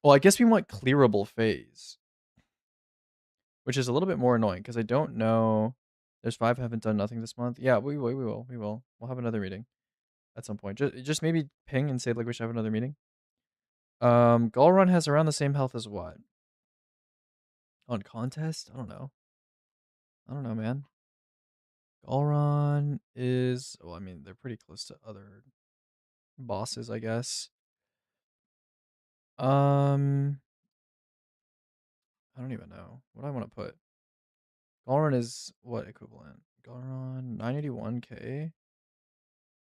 Well, I guess we want clearable phase, which is a little bit more annoying because I don't know. There's 5 haven't done nothing this month. Yeah, we will. We will. We will. We'll have another meeting at some point. Just maybe ping and say like we should have another meeting. Galron has around the same health as what? On contest? I don't know. I don't know, man. Galron is, well, I mean, they're pretty close to other bosses, I guess. Um, I don't even know. What do I want to put? Galron is what equivalent? Galron 981k.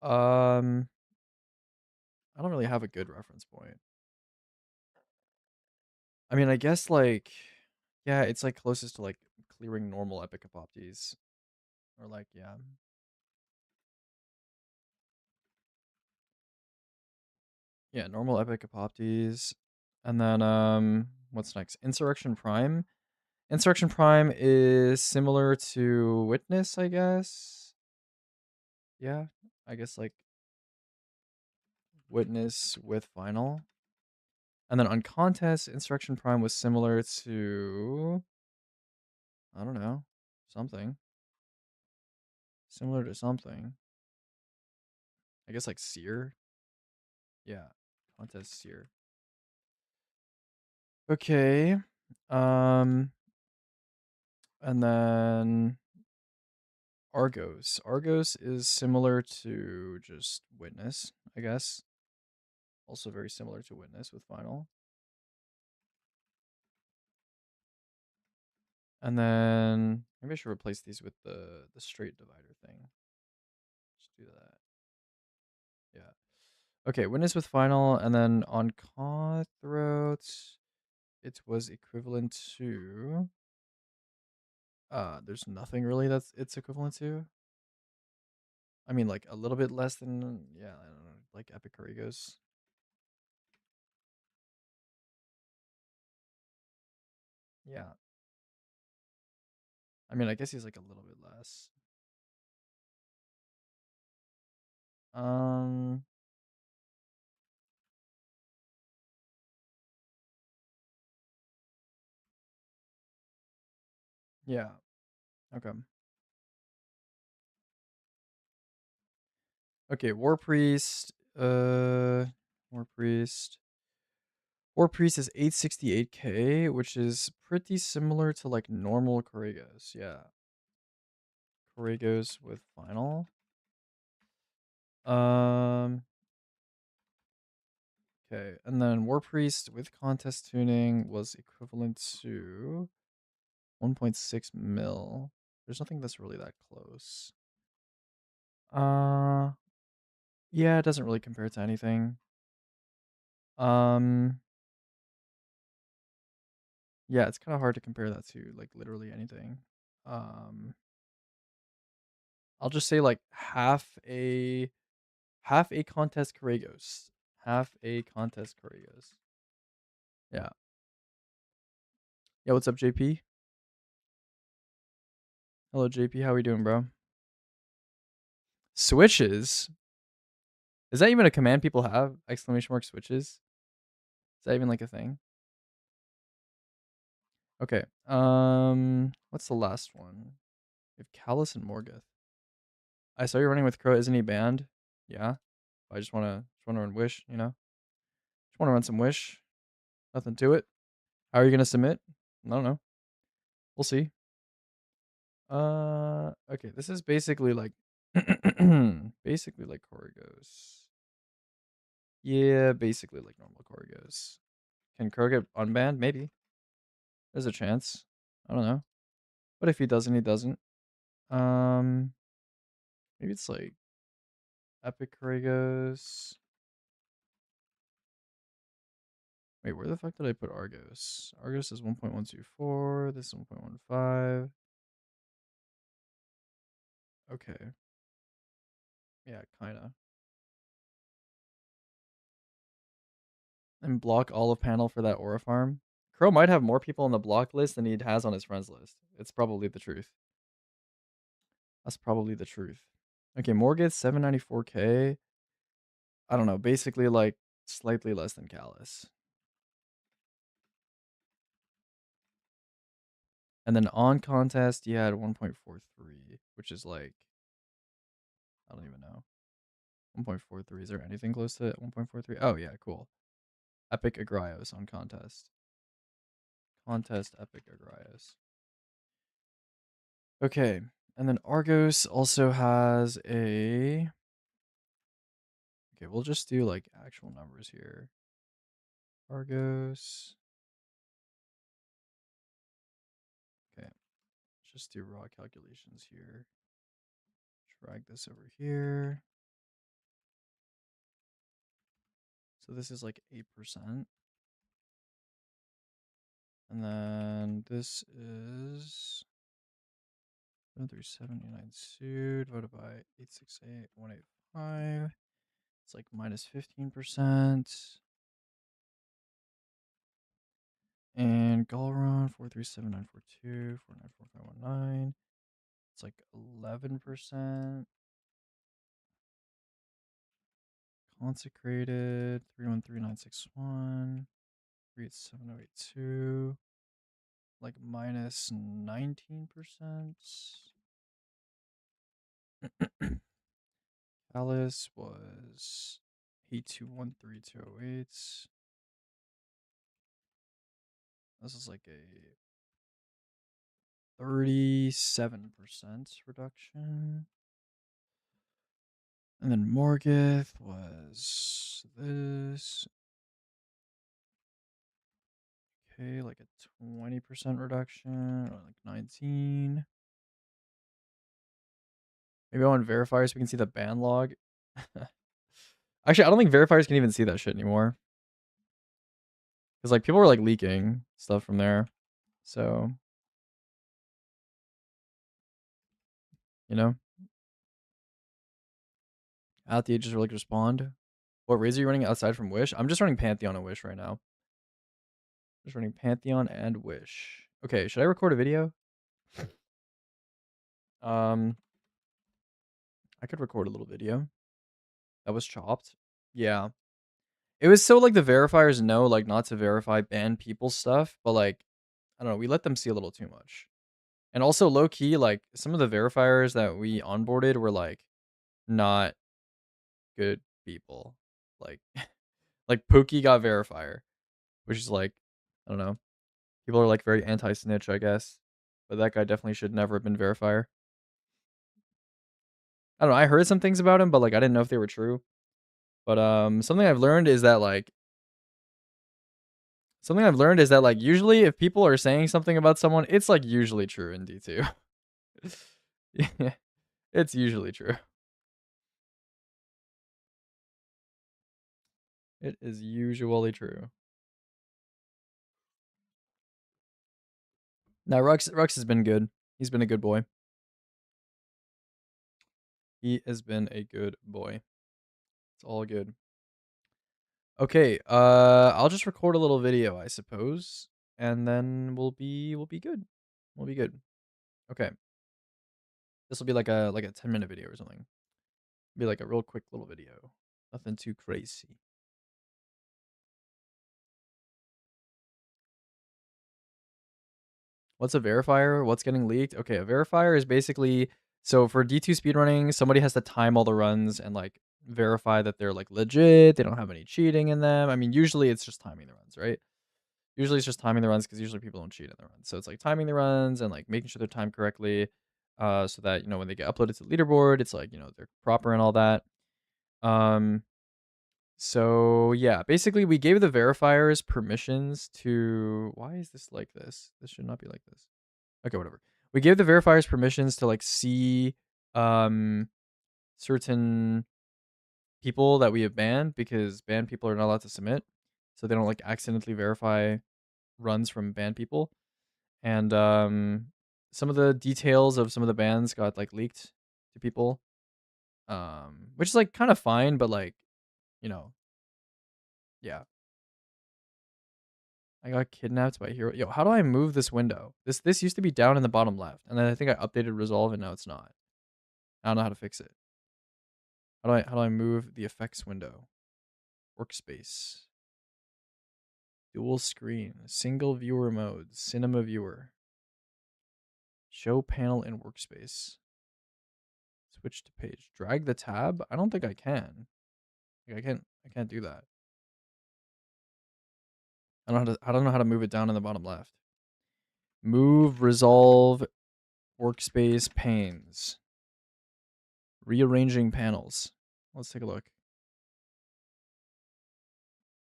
Um, I don't really have a good reference point. I mean, I guess like, yeah, it's like closest to like clearing normal epic apoptes, or like, yeah, normal epic apoptes, and then what's next? Insurrection Prime. Insurrection Prime is similar to Witness, I guess. Yeah, I guess like Witness with Final. And then on Contest, Insurrection Prime was similar to, I don't know, something. Similar to something. I guess like Seer. Yeah, Contest Seer. Okay. Um, and then Argos. Argos is similar to just Witness, I guess. Also very similar to Witness with Final. And then maybe I should replace these with the straight divider thing. Just do that. Yeah. Okay, witness with final, and then on cutthroat, it was equivalent to. There's nothing really that's it's equivalent to. I mean, like a little bit less than, yeah, I don't know, like Epic Corrigos. Yeah. I mean, I guess he's like a little bit less. Um, yeah. Okay. Okay, War Priest. War Priest. War Priest is 868k, which is pretty similar to like normal Corrigos. Yeah. Corrigos with final. Um, okay, and then War Priest with contest tuning was equivalent to 1.6 mil. There's nothing that's really that close. Uh, yeah, it doesn't really compare to anything. Um, yeah, it's kind of hard to compare that to like literally anything. Um, I'll just say like half a contest Corregos. Half a contest Corregos. Yeah. Yeah, what's up, JP? Hello, JP. How we doing, bro? Switches? Is that even a command people have? Exclamation mark switches? Is that even like a thing? Okay. What's the last one? We have Callus and Morgoth. I saw you running with Crow. Isn't he banned? Yeah. I just wanna run Wish, you know? Just wanna run some Wish. Nothing to it. How are you gonna submit? I don't know. We'll see. Okay, this is basically like basically like Corrigos. Yeah, basically like normal Corrigos. Can Crow get unbanned? Maybe. There's a chance. I don't know. But if he doesn't, he doesn't. Um Maybe it's like Epic Corrigos. Wait, where the fuck did I put Argos? Argos is 1.124. This is 1.15. Okay. Yeah, kinda. And block all of panel for that aura farm. Crow might have more people on the block list than he has on his friends list. It's probably the truth. That's probably the truth. Okay, Morgith 794k. I don't know, basically like slightly less than Callus. And then on contest, he had 1.43, which is like, I don't even know. 1.43. Is there anything close to 1.43? Oh, yeah, cool. Epic Agrios on contest. Contest Epic Agrios. Okay. And then Argos also has a. Okay, we'll just do like actual numbers here. Argos. Okay. Just do raw calculations here. Drag this over here. So this is like 8%. And then this is 73789 sued divided by 868,185. It's like minus 15%. And Galron 437,942, 494,519. It's like 11%. Consecrated 313961. 387082. Like minus 19%. Alice was 8213208. This is like a 37% reduction. And then Morgith was this. Okay, like a 20% reduction, or like 19. Maybe I want verifiers so we can see the ban log. Actually, I don't think verifiers can even see that shit anymore. Because like people were like leaking stuff from there. So, you know, at the Aegis, like respond. What raids are you running outside from Wish? I'm just running Pantheon and Wish right now. Just running Pantheon and Wish. Okay, should I record a video? I could record a little video. That was chopped. Yeah. It was so like the verifiers know like not to verify banned people stuff, but like I don't know, we let them see a little too much. And also low key, like some of the verifiers that we onboarded were like not good people. Like like Pookie got verifier, which is like I don't know. People are like very anti-snitch, I guess. But that guy definitely should never have been verifier. I don't know. I heard some things about him, but like I didn't know if they were true. But something I've learned is that like usually if people are saying something about someone, it's like usually true in D2. Yeah, it's usually true. It is usually true. Now Rux has been good. He's been a good boy. He has been a good boy. It's all good. Okay, I'll just record a little video, I suppose, and then we'll be good. We'll be good. Okay. This will be like a 10-minute video or something. Be like a real quick little video. Nothing too crazy. What's a verifier? What's getting leaked? Okay, a verifier is basically so for D2 speedrunning, somebody has to time all the runs and like verify that they're like legit, they don't have any cheating in them. I mean, usually it's just timing the runs, right? Usually it's just timing the runs because usually people don't cheat in the runs. So it's like timing the runs and like making sure they're timed correctly, so that you know when they get uploaded to the leaderboard, it's like you know they're proper and all that. Um, so yeah, basically we gave the verifiers permissions to. Why is this like this? This should not be like this. Okay, whatever. We gave the verifiers permissions to like see certain people that we have banned because banned people are not allowed to submit, so they don't like accidentally verify runs from banned people. And some of the details of some of the bans got like leaked to people, which is like kind of fine, but like you know, yeah. I got kidnapped by hero. Yo, how do I move this window? This used to be down in the bottom left, and then I think I updated resolve, and now it's not. I don't know how to fix it. How do I move the effects window? Workspace. Dual screen. Single viewer mode. Cinema viewer. Show panel in workspace. Switch to page. Drag the tab? I don't think I can. Like, I can't do that. I don't know how to move it down in the bottom left. Move resolve workspace panes. Rearranging panels. Let's take a look.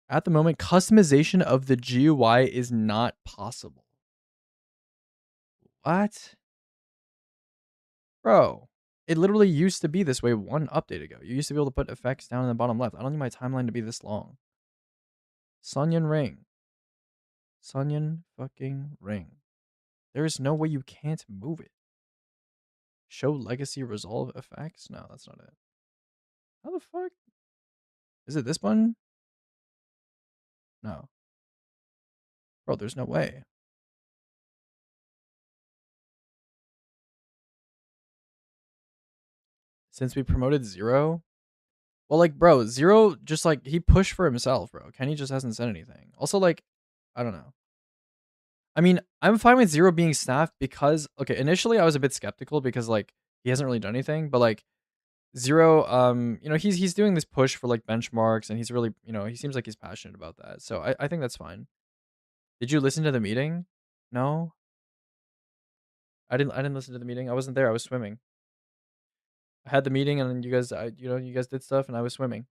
At the moment, customization of the GUI is not possible. What? Bro, it literally used to be this way one update ago. You used to be able to put effects down in the bottom left. I don't need my timeline to be this long. Sunyan Ring. Sunyan fucking Ring. There is no way you can't move it. Show legacy resolve effects? No, that's not it. How the fuck? Is it this button? No. Bro, there's no way. Since we promoted Zero? Well, like, bro, Zero just like he pushed for himself, bro. Kenny just hasn't said anything. Also, like, I don't know. I mean, I'm fine with Zero being staffed because okay, initially I was a bit skeptical because like he hasn't really done anything, but like Zero, you know, he's doing this push for like benchmarks and he's really, you know, he seems like he's passionate about that. So I think that's fine. Did you listen to the meeting? No? I didn't listen to the meeting. I wasn't there. I was swimming. I had the meeting and then you guys you guys did stuff and I was swimming.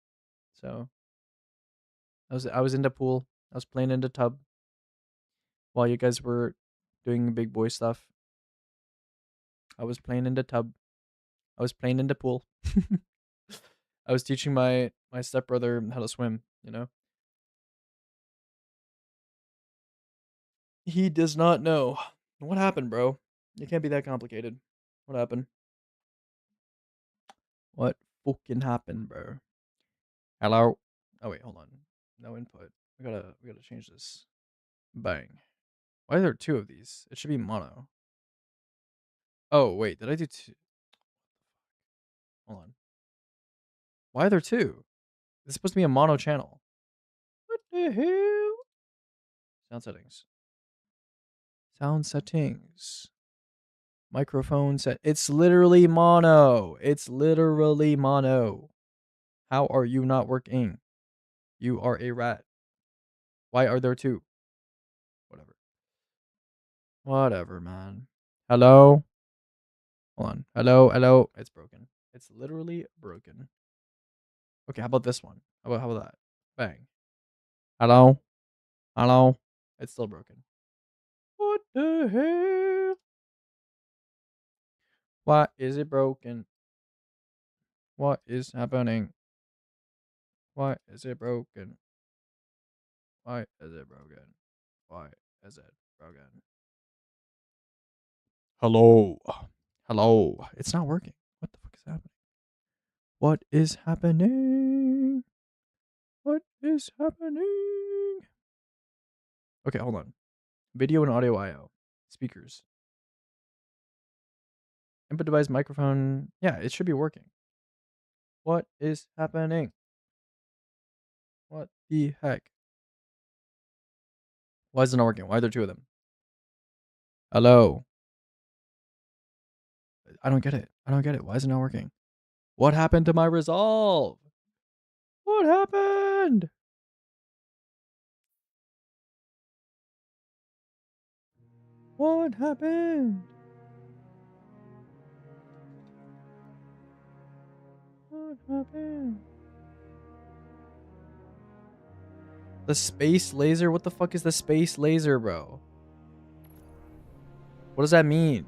So I was in the pool. I was playing in the tub. while you guys were doing big boy stuff. I was playing in the tub. I was playing in the pool. I was teaching my stepbrother how to swim, you know? He does not know. What happened, bro? It can't be that complicated. What happened? What fucking happened, bro? Hello? Oh wait, hold on. No input. We gotta change this. Bang. Why are there two of these? It should be mono. Oh wait, did I do two? Hold on. Why are there two? It's supposed to be a mono channel. What the hell? Sound settings. Sound settings. Microphone set. It's literally mono. It's literally mono. How are you not working? You are a rat. Why are there two? Whatever. Whatever, man. Hello? Hold on. Hello, hello. It's broken. It's literally broken. Okay, how about this one? How about that? Bang. Hello? Hello? It's still broken. What the hell? Why is it broken? What is happening? Why is it broken? Why is it broken? Why is it broken? Hello? Hello? It's not working. What the fuck is happening? What is happening? What is happening? Okay, hold on. Video and audio IO. Speakers. Input device, microphone. Yeah, it should be working. What is happening? What the heck? Why is it not working? Why are there two of them? Hello? I don't get it. I don't get it. Why is it not working? What happened to my resolve? What happened? What happened? What happened? The space laser? What the fuck is the space laser, bro? What does that mean?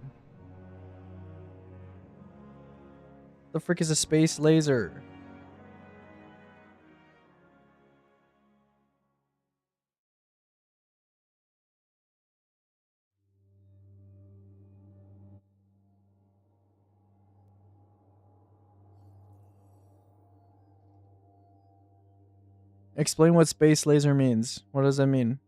The frick is a space laser? Explain what space laser means. What does that mean?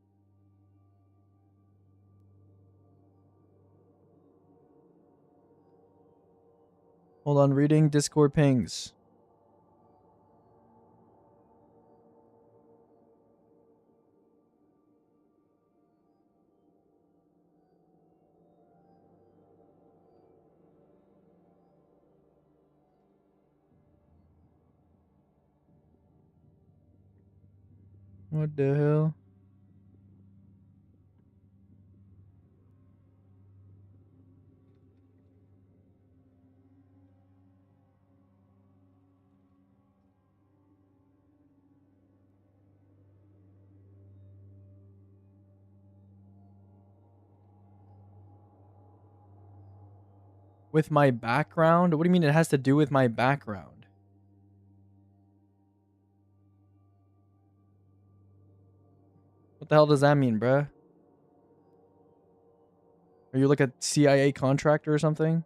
Hold on, reading Discord pings. What the hell? With my background? What do you mean it has to do with my background? What the hell does that mean, bruh? Are you like a CIA contractor or something?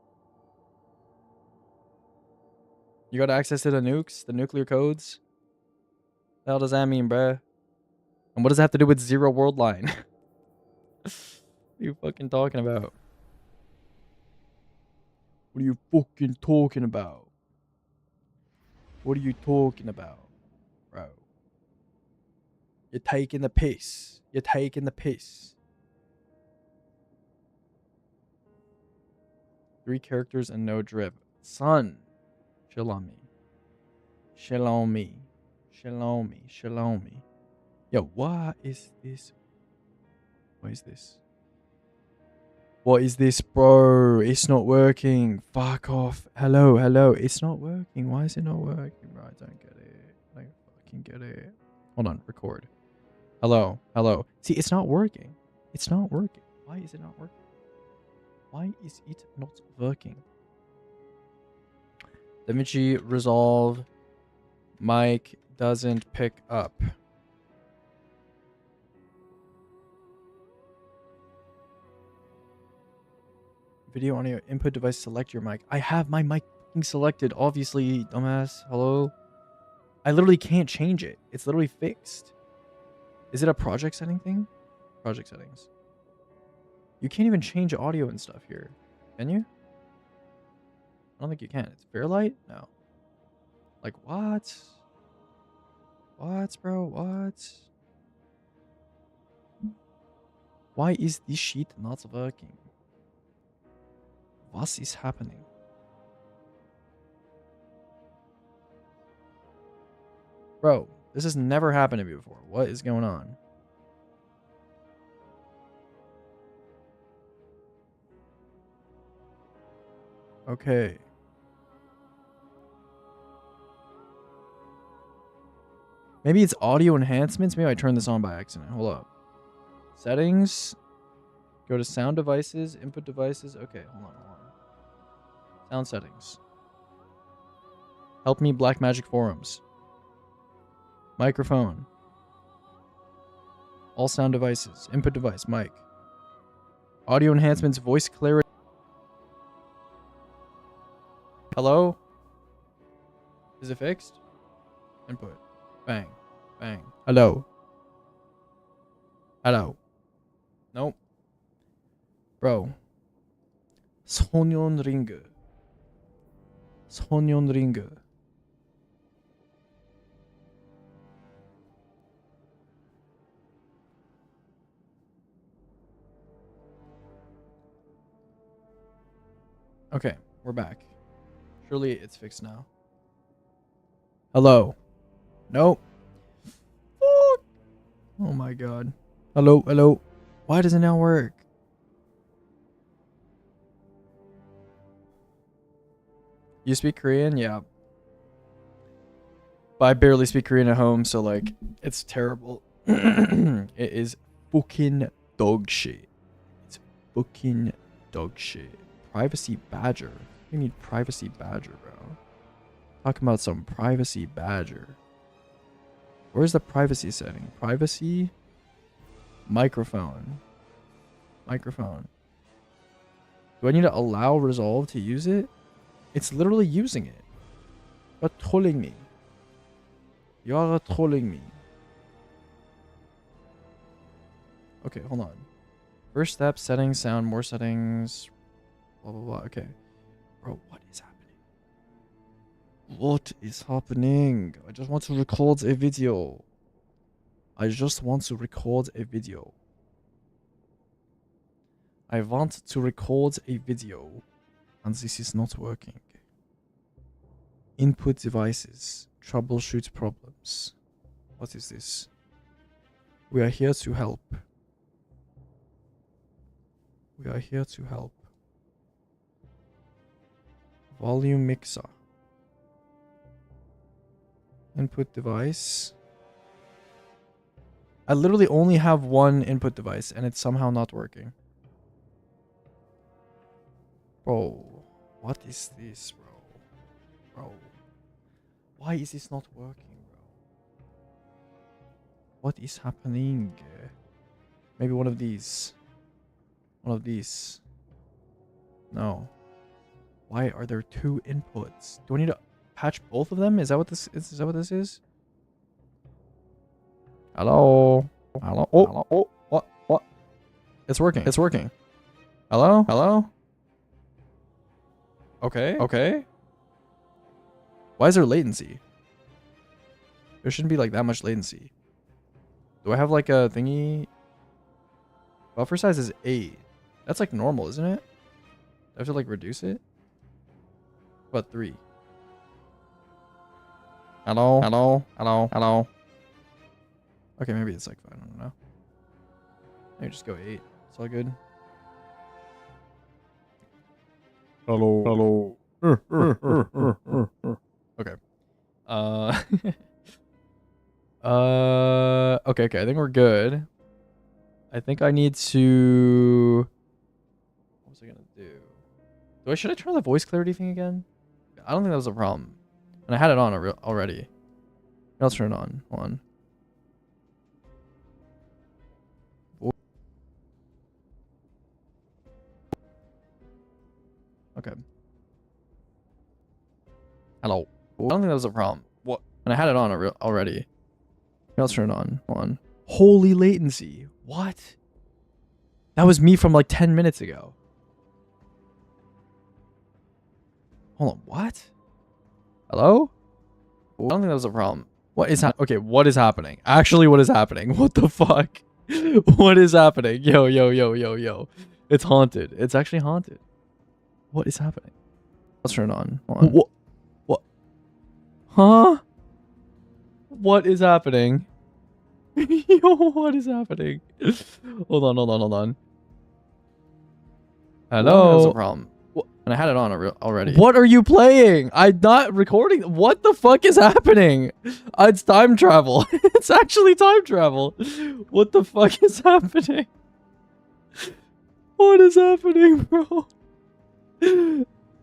You got access to the nukes? The nuclear codes? What the hell does that mean, bruh? And what does that have to do with Zero World Line? What are you fucking talking about? What are you fucking talking about? What are you talking about, bro? You're taking the piss. You're taking the piss. 3 characters and no drip. Son, chill on me. Chill on me. Chill on me. Chill on me. Yo, what is this? What is this? What is this, bro? It's not working. Fuck off. Hello, hello. It's not working. Why is it not working, bro? I don't get it. I don't fucking get it. Hold on. Record. Hello, hello. See, it's not working. It's not working. Why is it not working? Why is it not working? DaVinci Resolve. Mic doesn't pick up. Video audio input device, select your mic. I have my mic selected, obviously, dumbass. Hello? I literally can't change it. It's literally fixed. Is it a project setting thing? Project settings. You can't even change audio and stuff here. Can you? I don't think you can. It's Fairlight? No. Like, what? What, bro? What? Why is this shit not working? What is happening? Bro, this has never happened to me before. What is going on? Okay. Maybe it's audio enhancements. Maybe I turned this on by accident. Hold up. Settings. Go to sound devices, input devices. Okay, hold on. Sound settings. Help me Blackmagic forums. Microphone. All sound devices. Input device. Mic. Audio enhancements. Voice clarity. Hello? Is it fixed? Input. Bang. Bang. Hello. Hello. Nope. Bro. 소년 링그. 소년 링그. Okay, we're back. Surely it's fixed now. Hello. Nope. Fuck. Oh my god. Hello, hello. Why does it not work? You speak Korean? Yeah. But I barely speak Korean at home, so like, it's terrible. It is fucking dog shit. It's fucking dog shit. Privacy badger. You need privacy badger, bro. Talking about some privacy badger. Where's the privacy setting? Privacy? Microphone. Microphone. Do I need to allow Resolve to use it? It's literally using it. You're trolling me. You're trolling me. Okay, hold on. First step, settings, sound, more settings. Blah, blah, blah. Okay. Bro, what is happening? What is happening? I just want to record a video. I just want to record a video. I want to record a video. And this is not working. Input devices. Troubleshoot problems. What is this? We are here to help. We are here to help. Volume mixer. Input device. I literally only have one input device and it's somehow not working. Bro, what is this, bro? Bro, why is this not working, bro? What is happening? Maybe one of these. One of these. No. Why are there two inputs? Do I need to patch both of them? Is that what this is? Is that what this is? Hello? Hello? Oh, hello? Oh, what? What? It's working. It's working. Hello? Hello? Okay. Okay. Why is there latency? There shouldn't be like that much latency. Do I have like a thingy? Buffer size is 8. That's like normal, isn't it? Do I have to like reduce it? What, 3? Hello? Hello? Hello? Hello? Okay, maybe it's like 5. I don't know. Maybe just go 8. It's all good. Hello? Hello? Okay. Okay, I think we're good. I think I need to... What was I gonna do? Should I turn on the voice clarity thing again? I don't think that was a problem. And I had it on already. I'll turn it on. Hold on. Okay. Hello. I don't think that was a problem. What? And I had it on already. I'll turn it on. Hold on. Holy latency. What? That was me from like 10 minutes ago. Hold on. What? Hello? I don't think that was a problem. What is okay, what is happening? Actually, what is happening? What the fuck? What is happening? Yo, yo, yo, yo, yo. It's haunted. It's actually haunted. What is happening? Let's turn it on. Hold on. What? Huh? What is happening? Yo, what is happening? Hold on, hold on, hold on. Hello? That was a problem. And I had it on already. What are you playing? I'm not recording. What the fuck is happening? It's time travel. It's actually time travel. What the fuck is happening? What is happening, bro?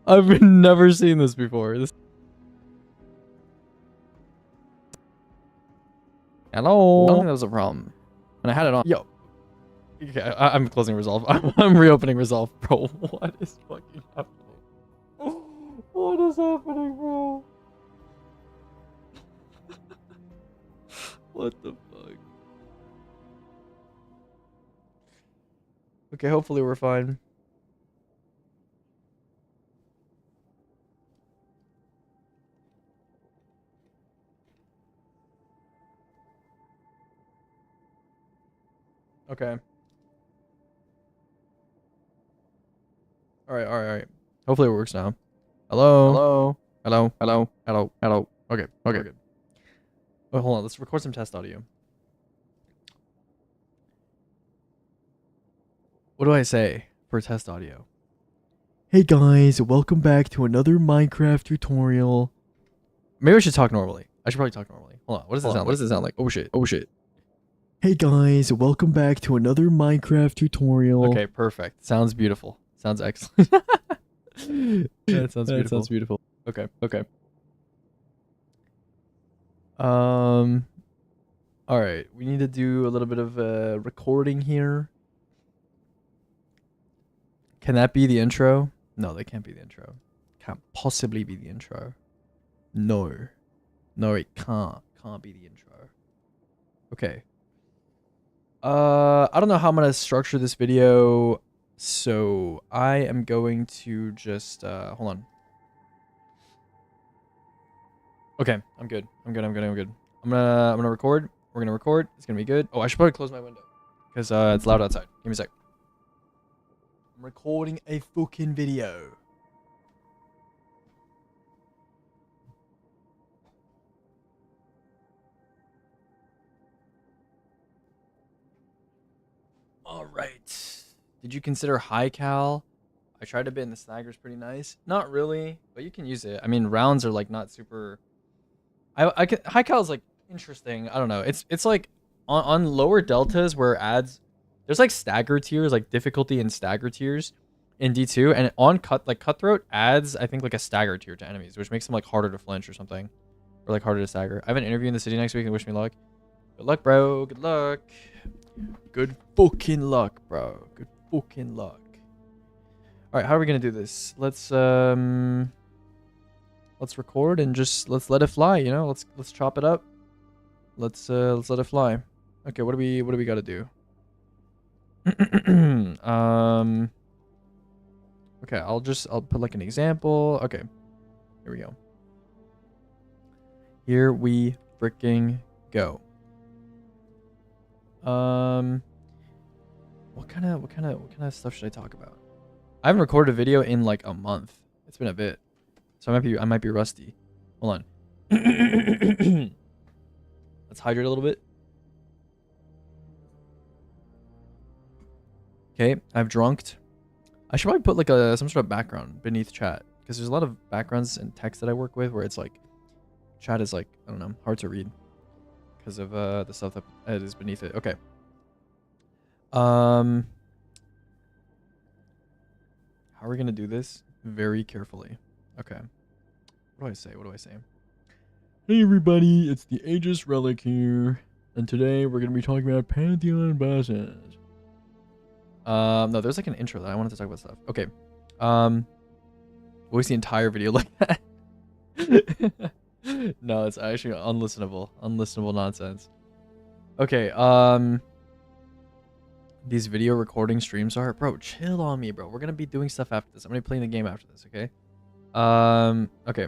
I've never seen this before. Hello? I don't think that was a problem. And I had it on. Yo. Okay, I'm closing Resolve. I'm reopening Resolve, bro. What is fucking happening? What is happening, bro? What the fuck? Okay, hopefully we're fine. Okay. All right. Hopefully it works now. Hello? Hello? Okay, good. Oh, hold on. Let's record some test audio. What do I say for test audio? Hey guys, welcome back to another Minecraft tutorial. Maybe I should talk normally. I should probably talk normally. Hold on. What does it sound like? What does it sound like? Oh shit. Hey guys, welcome back to another Minecraft tutorial. Okay, perfect. Sounds beautiful. Sounds excellent. That sounds beautiful. Okay. All right. We need to do a little bit of recording here. Can that be the intro? No, that can't be the intro. Can't possibly be the intro. No, it can't. Can't be the intro. Okay. I don't know how I'm gonna structure this video. So I am going to just hold on. Okay, I'm good. I'm gonna record. We're gonna record. It's gonna be good. Oh, I should probably close my window because it's loud outside. Give me a sec. I'm recording a fucking video. All right. Did you consider high cal? I tried a bit and the snagger's pretty nice. Not really, but you can use it. I mean, rounds are like not super. High cal is like interesting. I don't know. It's like on lower deltas where it adds. There's like stagger tiers, like difficulty and stagger tiers in D2, and on cutthroat adds I think like a stagger tier to enemies, which makes them like harder to flinch or something, or like harder to stagger. I have an interview in the city next week and wish me luck. Good luck, bro. Good luck. Good fucking luck, bro. Good fucking luck. All right, how are we gonna do this? Let's record and just let's let it fly. You know, let's chop it up. Let's let it fly. Okay, what do we gotta do? Okay, I'll put like an example. Okay, here we go. Here we freaking go. What kind of stuff should I talk about? I haven't recorded a video in like a month. It's been a bit, so I might be rusty. Hold on. Let's hydrate a little bit. Okay, I've drunked. I should probably put like some sort of background beneath chat because there's a lot of backgrounds and text that I work with where it's like chat is like, I don't know, hard to read because of the stuff that is beneath it. Okay. How are we gonna do this? Very carefully. Okay. What do I say? What do I say? Hey everybody, it's the Aegis Relic here, and today we're gonna be talking about Pantheon bosses. No, there's like an intro that I wanted to talk about stuff. Okay. Voice the entire video like that. No, it's actually unlistenable. Unlistenable nonsense. Okay, these video recording streams are, bro, chill on me, bro. We're gonna be doing stuff after this. I'm gonna be playing the game after this, okay? Okay.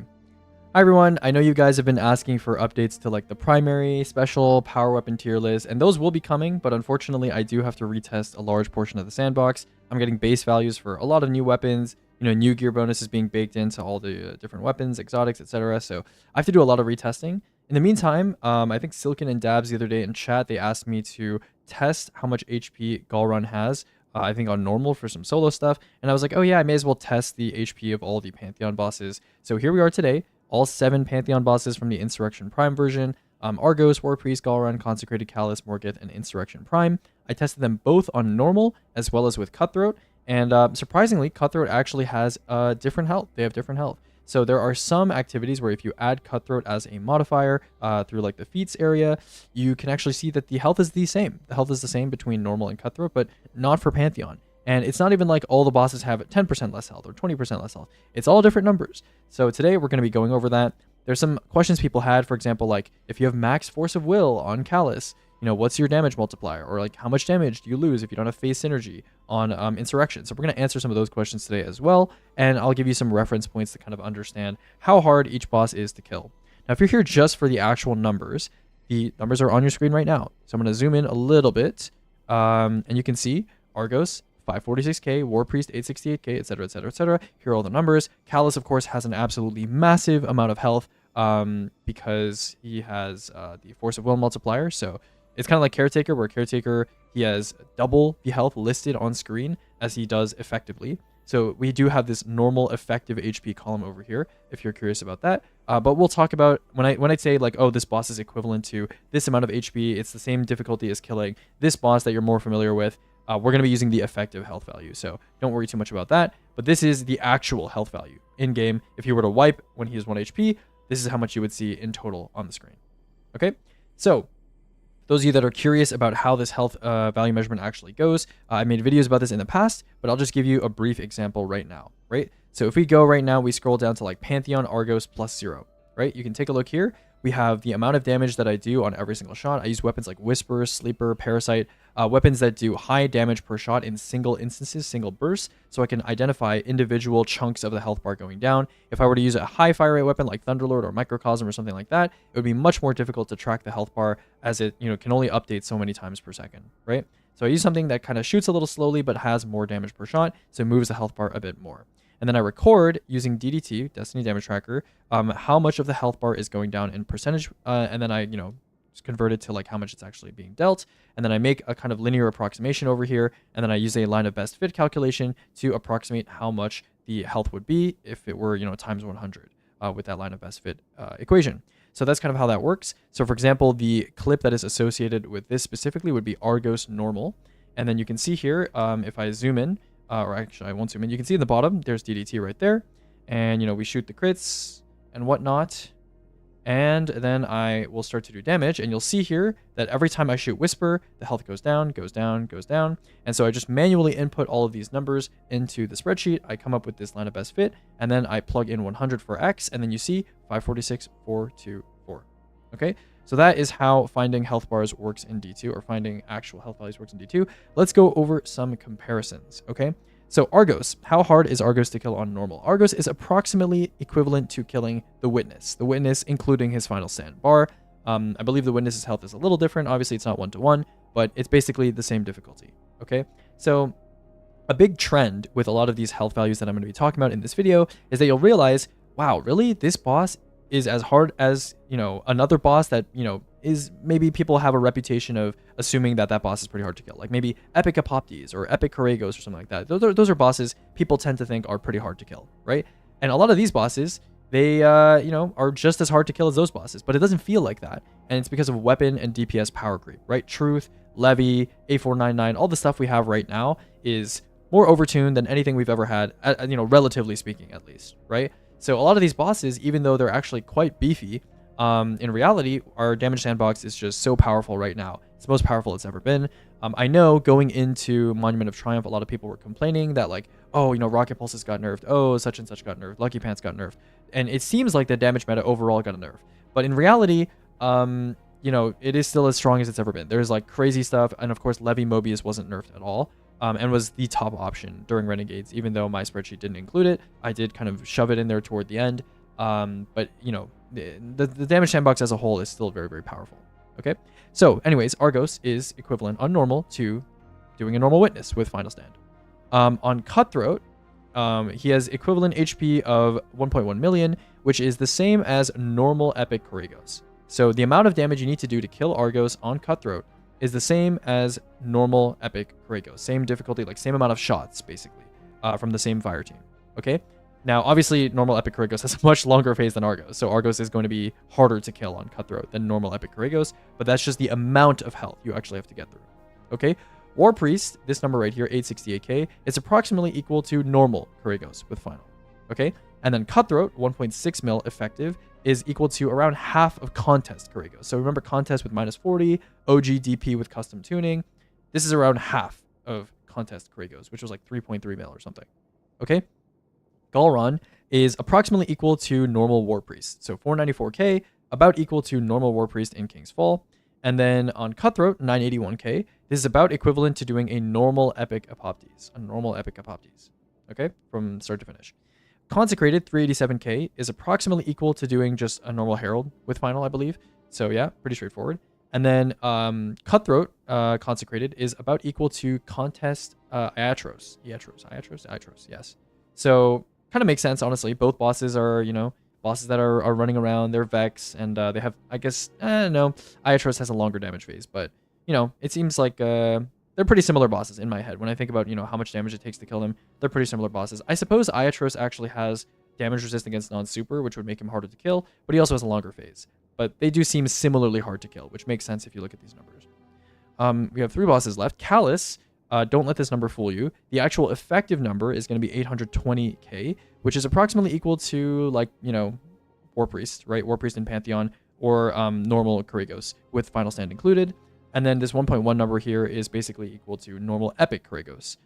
Hi everyone, I know you guys have been asking for updates to like the primary, special, power weapon tier list, and those will be coming, but unfortunately I do have to retest a large portion of the sandbox. I'm getting base values for a lot of new weapons, you know, new gear bonuses being baked into all the different weapons, exotics, etc. So I have to do a lot of retesting. In the meantime, I think Silken and Dabs the other day in chat, they asked me to test how much HP Galrun has, I think on normal for some solo stuff, and I was like, oh yeah, I may as well test the HP of all the Pantheon bosses. So here we are today. All 7 Pantheon bosses from the Insurrection Prime version, Argos, War Priest, Galrun, Consecrated Callus, Morgith, and Insurrection Prime. I tested them both on normal as well as with Cutthroat, and surprisingly, Cutthroat actually has different health. They have different health. So there are some activities where if you add Cutthroat as a modifier through like the feats area, you can actually see that the health is the same. The health is the same between normal and Cutthroat, but not for Pantheon. And it's not even like all the bosses have 10% less health or 20% less health. It's all different numbers. So today we're going to be going over that. There's some questions people had, for example, like if you have max force of will on Callus, you know, what's your damage multiplier? Or like how much damage do you lose if you don't have phase synergy on Insurrection? So we're going to answer some of those questions today as well. And I'll give you some reference points to kind of understand how hard each boss is to kill. Now, if you're here just for the actual numbers, the numbers are on your screen right now. So I'm going to zoom in a little bit. And you can see Argos, 546k, War Priest 868k, etc, etc, etc. Here are all the numbers. Callus, of course, has an absolutely massive amount of health because he has the Force of Will multiplier. So it's kind of like Caretaker, where Caretaker, he has double the health listed on screen as he does effectively. So we do have this normal effective HP column over here, if you're curious about that. But we'll talk about, when I say like, oh, this boss is equivalent to this amount of HP, it's the same difficulty as killing this boss that you're more familiar with. We're going to be using the effective health value, so don't worry too much about that. But this is the actual health value in-game. If you were to wipe when he is 1 HP, this is how much you would see in total on the screen. Okay, so those of you that are curious about how this health value measurement actually goes, I made videos about this in the past, but I'll just give you a brief example right now, right? So if we go right now, we scroll down to like Pantheon Argos +0, right? You can take a look here. We have the amount of damage that I do on every single shot. I use weapons like Whisper, Sleeper, Parasite, weapons that do high damage per shot in single instances, single bursts, so I can identify individual chunks of the health bar going down. If I were to use a high fire rate weapon like Thunderlord or Microcosm or something like that, it would be much more difficult to track the health bar as it, you know, can only update so many times per second, right? So I use something that kind of shoots a little slowly but has more damage per shot, so it moves the health bar a bit more. And then I record using DDT, Destiny Damage Tracker, how much of the health bar is going down in percentage, and then I, you know, just convert it to like how much it's actually being dealt. And then I make a kind of linear approximation over here, and then I use a line of best fit calculation to approximate how much the health would be if it were, you know, times 100 with that line of best fit equation. So that's kind of how that works. So for example, the clip that is associated with this specifically would be Argos normal. And then you can see here, if I zoom in, or actually I won't zoom in, you can see in the bottom, there's DDT right there. And, you know, we shoot the crits and whatnot. And then I will start to do damage. And you'll see here that every time I shoot Whisper, the health goes down, goes down, goes down. And so I just manually input all of these numbers into the spreadsheet. I come up with this line of best fit, and then I plug in 100 for X, and then you see 546, 424. Okay, so that is how finding health bars works in D2, or finding actual health values works in D2. Let's go over some comparisons, okay? So Argos, how hard is Argos to kill on normal? Argos is approximately equivalent to killing the Witness. The Witness, including his final stand bar. I believe the Witness's health is a little different. Obviously, it's not 1-to-1, but it's basically the same difficulty, okay? So a big trend with a lot of these health values that I'm going to be talking about in this video is that you'll realize, wow, really? This boss is as hard as, you know, another boss that, you know, is maybe people have a reputation of assuming that that boss is pretty hard to kill. Like maybe Epic Apoptes or Epic Corregos or something like that. Those are bosses people tend to think are pretty hard to kill, right? And a lot of these bosses, they, you know, are just as hard to kill as those bosses, but it doesn't feel like that. And it's because of weapon and DPS power creep, right? Truth, Levy, A499, all the stuff we have right now is more overtuned than anything we've ever had, you know, relatively speaking, at least, right? So a lot of these bosses, even though they're actually quite beefy, in reality, our damage sandbox is just so powerful right now. It's the most powerful it's ever been. I know going into Monument of Triumph, a lot of people were complaining that like, oh, you know, Rocket Pulses got nerfed. Oh, such and such got nerfed. Lucky Pants got nerfed. And it seems like the damage meta overall got a nerf. But in reality, you know, it is still as strong as it's ever been. There's like crazy stuff. And of course, Levy Mobius wasn't nerfed at all. And was the top option during Renegades, even though my spreadsheet didn't include it. I did kind of shove it in there toward the end. But, you know, the damage sandbox as a whole is still very, very powerful. Okay? So, anyways, Argos is equivalent on normal to doing a normal witness with Final Stand. On Cutthroat, he has equivalent HP of 1.1 million, which is the same as normal Epic Corregos. So, the amount of damage you need to do to kill Argos on Cutthroat is the same as normal Epic Corregos. Same difficulty, like same amount of shots, basically, from the same fire team. Okay? Now, obviously, normal Epic Corregos has a much longer phase than Argos, so Argos is going to be harder to kill on Cutthroat than normal Epic Corregos, but that's just the amount of health you actually have to get through. Okay? War Priest, this number right here, 868k, is approximately equal to normal Corregos with Final. Okay? And then Cutthroat, 1.6 mil effective, is equal to around half of Contest Corregos. So remember Contest with minus 40, OG DP with custom tuning. This is around half of Contest Corregos, which was like 3.3 mil or something. Okay? Galron is approximately equal to normal War Priest. So 494k, about equal to normal War Priest in King's Fall. And then on Cutthroat, 981k, this is about equivalent to doing a normal Epic Apoptes. A normal Epic Apoptes. Okay? From start to finish. Consecrated, 387k, is approximately equal to doing just a normal Herald with Final, I believe. So yeah, pretty straightforward. And then Cutthroat, Consecrated, is about equal to Contest Iatros. Iatros, yes. So kind of makes sense, honestly. Both bosses are, you know, bosses that are running around. They're Vex, and they have, I guess, no. Iatros has a longer damage phase, but, you know, it seems like they're pretty similar bosses in my head. When I think about, you know, how much damage it takes to kill them, they're pretty similar bosses. I suppose Iatros actually has damage resist against non-super, which would make him harder to kill, but he also has a longer phase. But they do seem similarly hard to kill, which makes sense if you look at these numbers. We have 3 bosses left. Callus, don't let this number fool you. The actual effective number is going to be 820k, which is approximately equal to, like, you know, War Priest, right? War Priest in Pantheon, or normal Corregos, with Final Stand included. And then this 1.1 number here is basically equal to normal Epic Corregos.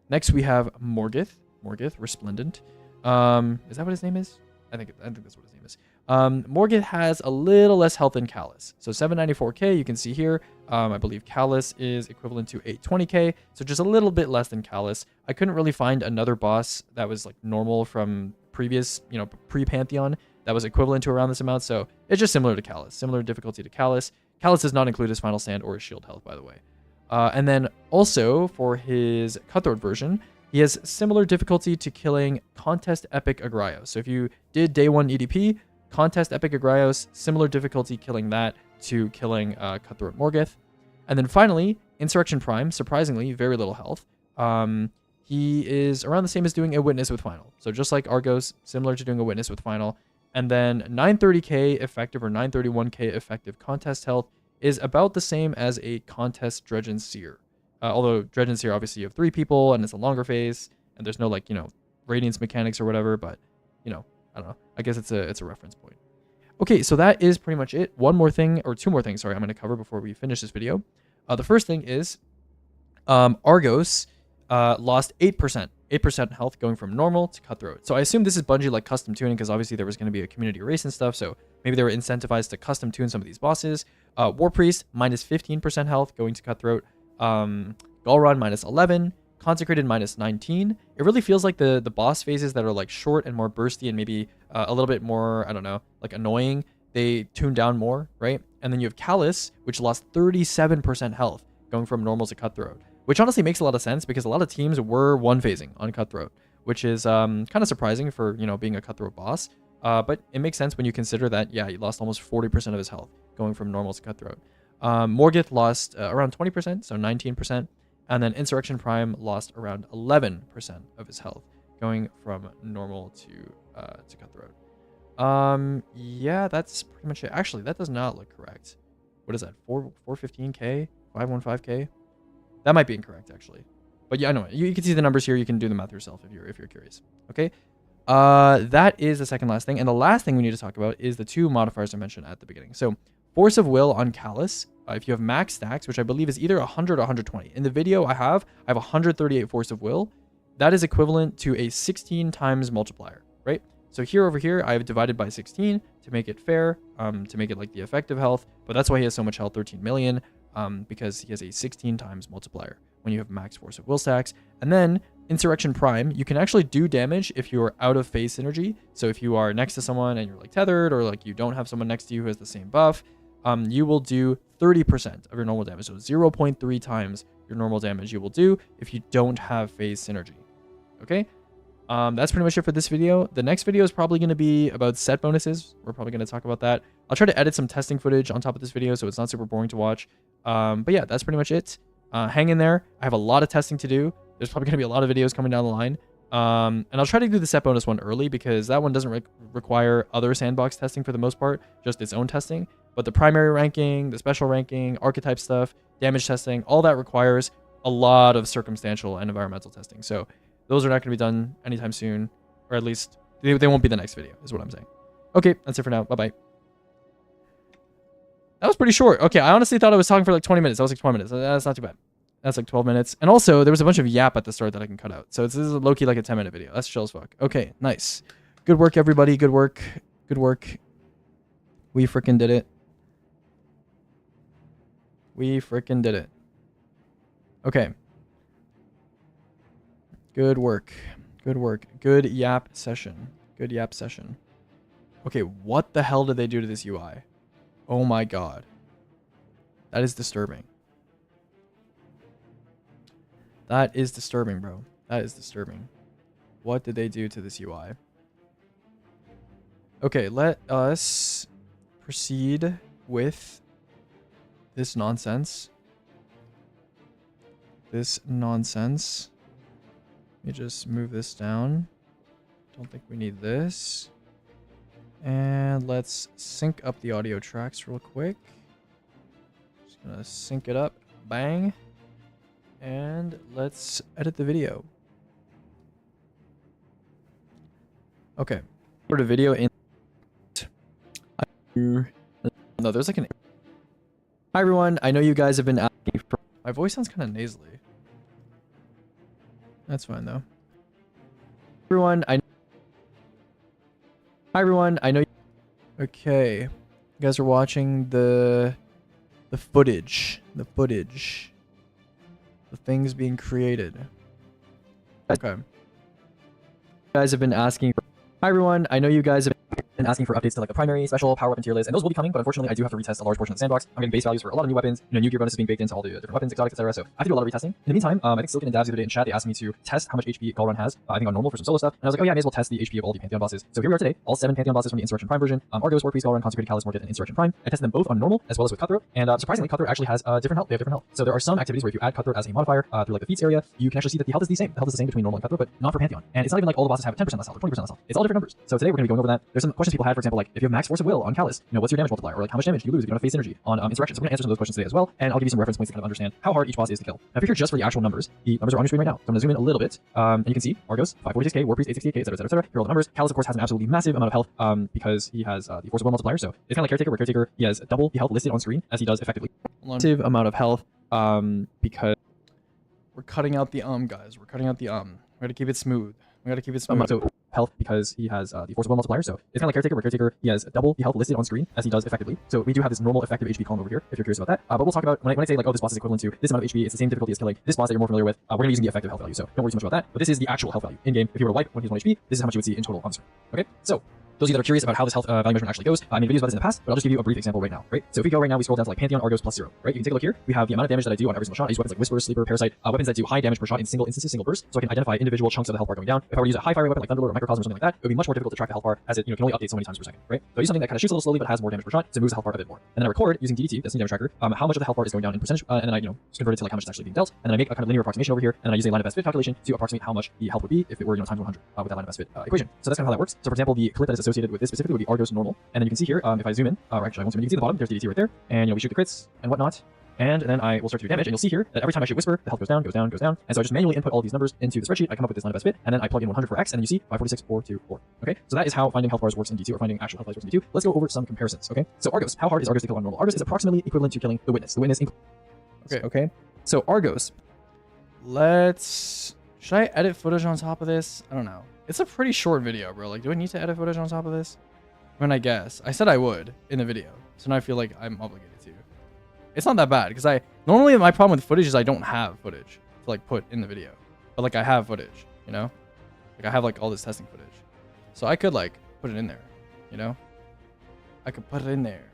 Next we have Morgith, Resplendent. Is that what his name is? I think that's what his name is. Morgith has a little less health than Callus. So 794k, you can see here. I believe Callus is equivalent to 820k, so just a little bit less than Callus. I couldn't really find another boss that was like normal from previous, you know, pre-Pantheon that was equivalent to around this amount, so it's just similar to Callus. Similar difficulty to Callus. Callus does not include his Final Stand or his shield health, by the way. And then also for his Cutthroat version, he has similar difficulty to killing Contest Epic Agraios. So if you did day 1 EDP, Contest Epic Agraios, similar difficulty killing that to killing Cutthroat Morgith. And then finally, Insurrection Prime, surprisingly, very little health. He is around the same as doing a Witness with Final. So just like Argos, similar to doing a Witness with Final. And then 930k effective or 931k effective contest health is about the same as a Contest Dredgen Seer. Although Dredgen Seer, obviously you have 3 people and it's a longer phase and there's no, like, you know, radiance mechanics or whatever, but, you know, I don't know. I guess it's a reference point. Okay, so that is pretty much it. 2 more things, sorry, I'm going to cover before we finish this video. The first thing is Argos lost 8% health going from normal to Cutthroat. So I assume this is Bungie like custom tuning because obviously there was going to be a community race and stuff. So maybe they were incentivized to custom tune some of these bosses. War Priest minus 15% health going to Cutthroat. Galron minus 11. Consecrated minus 19. It really feels like the boss phases that are like short and more bursty and maybe a little bit more, I don't know, like annoying, they tune down more, right? And then you have Callus, which lost 37% health going from normal to Cutthroat, which honestly makes a lot of sense because a lot of teams were one-phasing on Cutthroat, which is kind of surprising for, you know, being a Cutthroat boss. But it makes sense when you consider that, yeah, he lost almost 40% of his health going from normal to Cutthroat. Morgith lost around 20%, so 19%. And then Insurrection Prime lost around 11% of his health, going from normal to to cut the road. Yeah, that's pretty much it. Actually, that does not look correct. What is that? 415k, 515k. That might be incorrect actually. But yeah, I know you can see the numbers here. You can do the math yourself if you're curious. Okay. That is the second last thing, and the last thing we need to talk about is the two modifiers I mentioned at the beginning. So, force of will on Callus. If you have max stacks, which I believe is either 100 or 120. In the video I have 138 force of will. That is equivalent to a 16 times multiplier, right? So here over here, I have divided by 16 to make it fair, to make it like the effective health. But that's why he has so much health, 13 million, because he has a 16 times multiplier when you have max force of will stacks. And then Insurrection Prime, you can actually do damage if you are out of phase synergy. So if you are next to someone and you're like tethered, or like you don't have someone next to you who has the same buff, you will do 30% of your normal damage. So 0.3 times your normal damage you will do if you don't have phase synergy. Okay, that's pretty much it for this video. The next video is probably going to be about set bonuses. We're probably going to talk about that. I'll try to edit some testing footage on top of this video so it's not super boring to watch. But yeah, that's pretty much it. Hang in there. I have a lot of testing to do. There's probably going to be a lot of videos coming down the line. And I'll try to do the set bonus one early because that one doesn't require other sandbox testing for the most part, just its own testing. But the primary ranking, the special ranking, archetype stuff, damage testing, all that requires a lot of circumstantial and environmental testing. So those are not going to be done anytime soon, or at least they won't be the next video, is what I'm saying. Okay, that's it for now. Bye-bye. That was pretty short. Okay, I honestly thought I was talking for like 20 minutes. That was like 20 minutes. That's not too bad. That's like 12 minutes. And also, there was a bunch of yap at the start that I can cut out. So this is low-key like a 10-minute video. That's chill as fuck. Okay, nice. Good work, everybody. Good work. Good work. We freaking did it. We freaking did it. Okay. Good work. Good work. Good yap session. Good yap session. Okay, what the hell did they do to this UI? Oh my god. That is disturbing. That is disturbing, bro. That is disturbing. What did they do to this UI? Okay, let us proceed with this nonsense. This nonsense. Let me just move this down. Don't think we need this. And let's sync up the audio tracks real quick. Just gonna sync it up. Bang. And let's edit the video. Okay. Put a video in. No, there's like an. Hi everyone. I know you guys have been asking for. My voice sounds kind of nasally. That's fine though. Hi everyone. I know. Okay. You guys are watching the footage. The footage. The things being created. Okay. You guys have been asking. Hi everyone. I know you guys have been asking for updates to like the primary, special, power weapon tier list, and those will be coming, but unfortunately I do have to retest a large portion of the sandbox. I'm getting base values for a lot of new weapons, new gear bonuses being baked into all the different weapons, exotics, etc. So I have to do a lot of retesting. In the meantime, I think Silken and Dabs the other day in chat, they asked me to test how much HP Galrun has, I think on normal for some solo stuff, and I was like, oh yeah, I may as well test the HP of all the Pantheon bosses. So here we are today, all 7 Pantheon bosses from the Insurrection Prime version, Argos, Warpriest, Galrun, Consecrated Callus, Morgith, and Insurrection Prime. I tested them both on normal as well as with Cutthroat, and surprisingly, Cutthroat actually has different health. They have different health. So there are some activities where if you add Cutthroat as a modifier through like the feats area, you can actually see that the health is the same. The health is the same between normal and Cutthroat, but not for Pantheon. And it's not even like all the bosses have 10% less health or 20% less health. It's all different numbers. So today we're going to be going over that. There's some questions people had, for example, like if you have max force of will on Callus, what's your damage multiplier, or like how much damage do you lose if you don't have phase synergy on Insurrection. So we're going to answer some of those questions today as well, and I'll give you some reference points to kind of understand how hard each boss is to kill. Now, if you're here just for the actual numbers, the numbers are on your screen right now. So I'm going to zoom in a little bit, and you can see Argos 546k, Warpriest 868k, etc. Here are all the numbers. Callus, of course, has an absolutely massive amount of health because he has the force of will multiplier. So it's kind of like Caretaker, where Caretaker he has double the health listed on screen as he does effectively. Massive amount of health because we're cutting out the guys. We're cutting out the We got to keep it smooth. We got to keep it smooth. So health because he has the force of will multiplier. So it's kind of like Caretaker, where Caretaker he has double the health listed on screen as he does effectively. So we do have this normal effective HP column over here if you're curious about that. But we'll talk about when I say like, oh, this boss is equivalent to this amount of HP, it's the same difficulty as killing this boss that you're more familiar with. We're going to be using the effective health value, so don't worry too much about that. But this is the actual health value in game. If you were to wipe when he's 1 HP, this is how much you would see in total on the screen. Okay, so Those of you that are curious about how this health value measurement actually goes, I made videos about this in the past, but I'll just give you a brief example right now, right? So if we go right now, we scroll down to like Pantheon, Argos plus 0, right? You can take a look here. We have the amount of damage that I do on every single shot. I use weapons like Whisper, Sleeper, Parasite, weapons that do high damage per shot in single instances, single bursts, so I can identify individual chunks of the health bar going down. If I were to use a high fire weapon like Thunderlord or Microcosm or something like that, it would be much more difficult to track the health bar as it can only update so many times per second, right? So I use something that kind of shoots a little slowly but has more damage per shot, so it moves the health bar a bit more. And then I record using DDT, Destiny Damage Tracker, how much of the health bar is going down in percentage, and then I just convert it to like how much is actually being dealt, and then I make a kind of linear approximation over here, and then I use a line of best fit calculation to approximate how much the health would be if it were times 100 with that line of best fit equation. So that's kind of how that works. So for example, the clip that is associated with this specifically would be Argos normal, and then you can see here if I zoom in, or actually I won't zoom in, you can see the bottom, there's DDT right there, and we shoot the crits and whatnot. And then I will start to do damage, and you'll see here that every time I shoot Whisper, the health goes down, goes down, goes down. And so I just manually input all these numbers into the spreadsheet. I come up with this line of best fit, and then I plug in 100 for X, and then you see 546, 4, 2, 4. Okay, so that is how finding health bars works in D2, or finding actual health bars works in D2. Let's go over some comparisons, okay? So Argos, how hard is Argos to kill on normal? Argos is approximately equivalent to killing the Witness. The Witness okay. So Argos. Should I edit footage on top of this? I don't know. It's a pretty short video, bro. Like, do I need to edit footage on top of this? I mean, I guess. I said I would in the video, so now I feel like I'm obligated to. It's not that bad, because normally my problem with footage is I don't have footage to like put in the video. But like I have footage, you know? Like I have like all this testing footage. So I could like put it in there, you know? I could put it in there.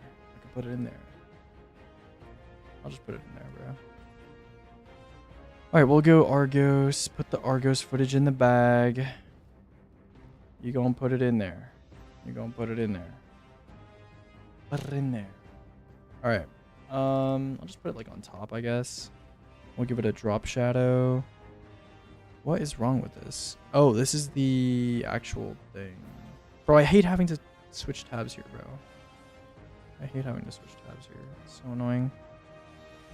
I'll just put it in there, bro. Alright, we'll go Argos. Put the Argos footage in the bag. You gonna put it in there. Put it in there. Alright. I'll just put it like on top, I guess. We'll give it a drop shadow. What is wrong with this? Oh, this is the actual thing. Bro, I hate having to switch tabs here, bro. It's so annoying.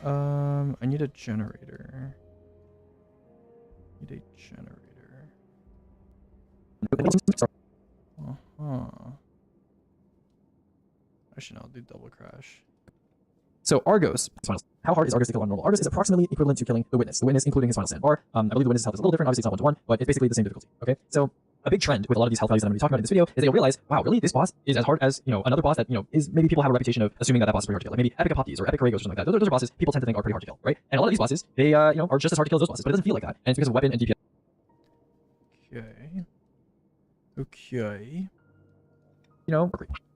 I need a generator. Actually, no, I'll do double crash. So Argos, how hard is Argos to kill on normal? Argos is approximately equivalent to killing the Witness. The Witness, including his final stand bar. I believe the Witness' health is a little different. Obviously, it's not 1-to-1, but it's basically the same difficulty. Okay, so a big trend with a lot of these health values that I'm going to be talking about in this video is that you'll realize, wow, really, this boss is as hard as another boss that is maybe people have a reputation of assuming that boss is pretty hard to kill, like maybe Epic Apoptes or Epic Regos or something like that. Those are bosses people tend to think are pretty hard to kill, right? And a lot of these bosses, they are just as hard to kill as those bosses, but it doesn't feel like that, and it's because of weapon and DPS. Okay.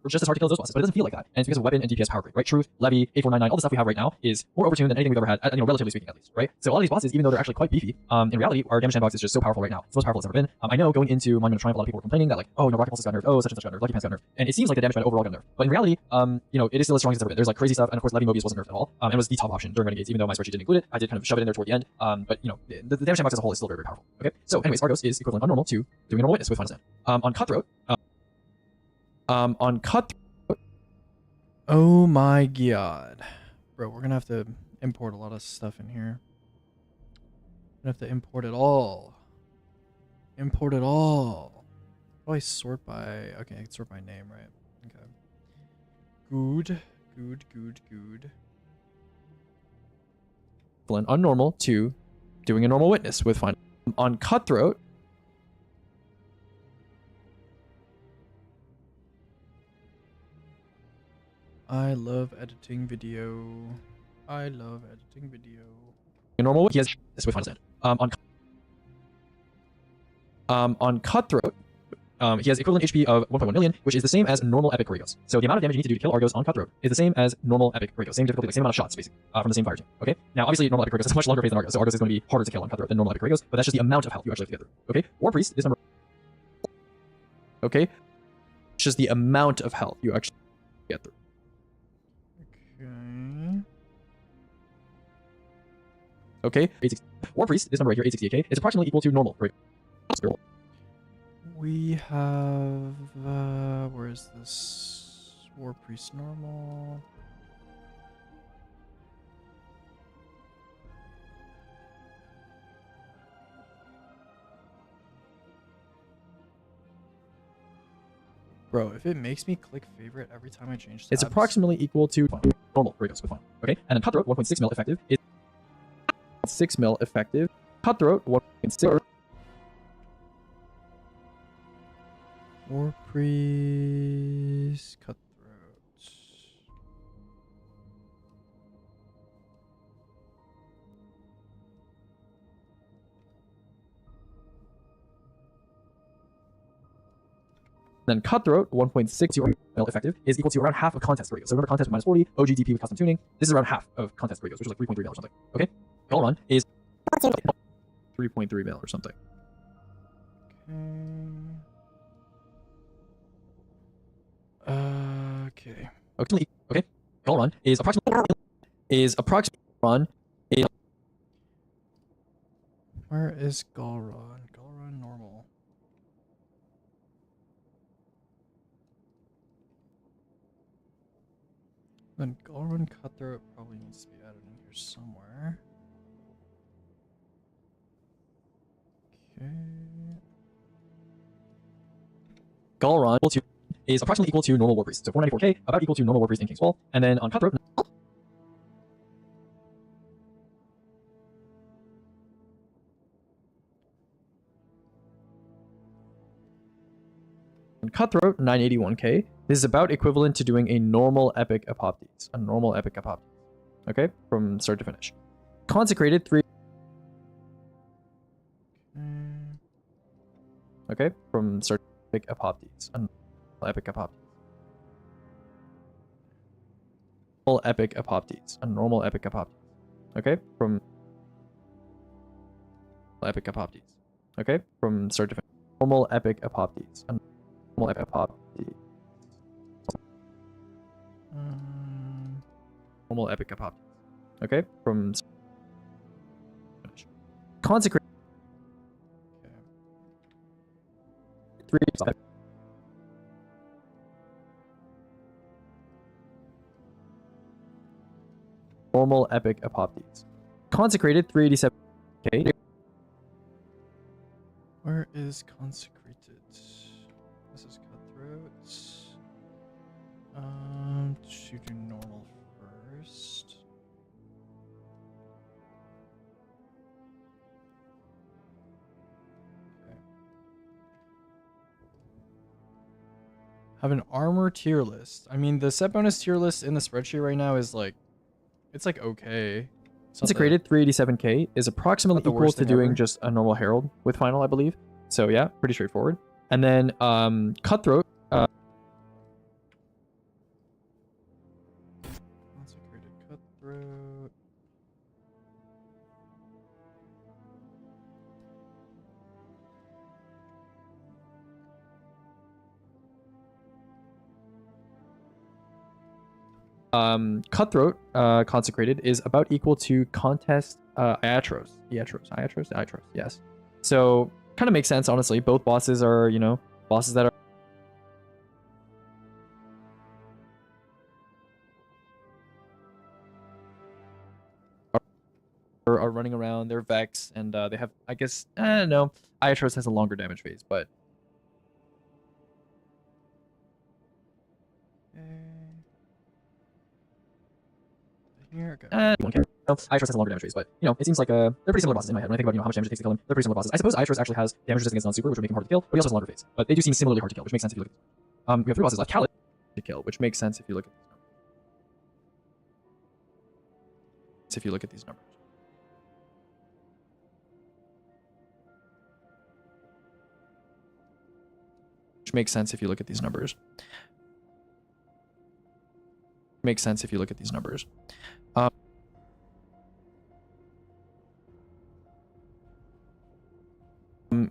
We're just as hard to kill as those bosses, but it doesn't feel like that. And it's because of weapon and DPS power creep, right? Truth, Levy, A499, all the stuff we have right now is more overtuned than anything we've ever had, relatively speaking at least, right? So a lot of these bosses, even though they're actually quite beefy, in reality, our damage sandbox is just so powerful right now. It's the most powerful it's ever been. I know going into Monument of Triumph, a lot of people were complaining that like, oh, Rocket Pulse got nerfed, oh, such and such got nerfed, Lucky Pants got nerfed. And it seems like the damage band overall got nerfed. But in reality, it is still as strong as it's ever been. There's like crazy stuff, and of course Levy Mobius wasn't nerfed at all. And it was the top option during Renegades, even though my spreadsheet didn't include it. I did kind of shove it in there toward the end. But the damage sandbox as a whole is still very, very powerful. Okay? So anyways, Argos is equivalent on normal to doing a normal witness with final stand. On Cutthroat, oh my god. Bro, we're gonna have to import a lot of stuff in here. We're gonna have to import it all. How do I sort by... Okay, I can sort by name, right? Okay. Good. On normal to doing a normal witness with final. On Cutthroat, I love editing video. Normal, he has this with final stand. On Cutthroat, he has equivalent HP of 1.1 million, which is the same as normal Epic Regos. So the amount of damage you need to do to kill Argos on Cutthroat is the same as normal Epic Regos. Same difficulty, like same amount of shots, basically, from the same fire team. Okay? Now, obviously, normal Epic Regos has a much longer phase than Argos, so Argos is going to be harder to kill on Cutthroat than normal Epic Regos, but that's just the amount of health you actually have to get through. Okay? War Priest, this number... Okay? It's just the amount of health you actually get through. Okay? War Priest, this number right here, 868k, is approximately equal to normal. Right? We have... where is this? War Priest normal. Bro, if it makes me click favorite every time I change tabs... It's approximately equal to normal Regos with final. Okay? And then Cutthroat, 1.6 mil effective, is 6 mil effective. Cutthroat, 1.6... War Priest, Cutthroat. Then Cutthroat, 1.60 effective, is equal to around half of contest Courageous. So remember contest with minus 40, OGDP with custom tuning. This is around half of contest Courageous, which is like 3.3 mil or something. Okay? Gall Run is 3.3 mil or something. Okay. Okay. Gall Run is approximately run. Where is Galrun? Galrun normal. Then Galrun Cutthroat probably needs to be added in here somewhere. Okay. Gall Run is approximately equal to normal War Priest. So 494k, about equal to normal War Priest in King's Fall. And then on Cutthroat, Cutthroat, 981k. This is about equivalent to doing a normal epic Apoptes. A normal epic Apoptes. Okay? From start to finish. Consecrated, 3. Okay? From start to epic Apoptes. A normal epic Apoptes. Normal epic Apoptes. A normal epic Apoptes. Okay? From epic Apoptes. Okay? From start to finish. Normal epic Apoptes. Normal epic Apoptes. Normal epic Apoptes. Okay? From finish. Consecrate. Okay. 3. Normal epic Apoptes. Consecrated, 387k. Where is consecrated? This is Cutthroat. Should do normal first. Okay. Have an armor tier list. I mean, the set bonus tier list in the spreadsheet right now is like, it's like okay. Consecrated, 387k is approximately equal to doing just a normal Herald with final, I believe. So yeah, pretty straightforward. And then Cutthroat. Consecrated Cutthroat. Cutthroat consecrated is about equal to contest Iatros, yes. So kind of makes sense, honestly. Both bosses are, you know, bosses that are running around. They're Vex, and they have, I guess, no, Iatros has a longer damage phase, but here, okay. Iatros has a longer damage phase, but you know, it seems like they're pretty similar bosses in my head. When I think about, you know, how much damage it takes to kill them, they're pretty similar bosses. I suppose Iatros actually has damage resistance against non-super, which would make him hard to kill, but he also has a longer phase. But they do seem similarly hard to kill, which makes sense if you look at we have 3 bosses left. Callus To kill, which makes sense if you look at these numbers. Which makes sense if you look at these numbers. Makes sense if you look at these numbers.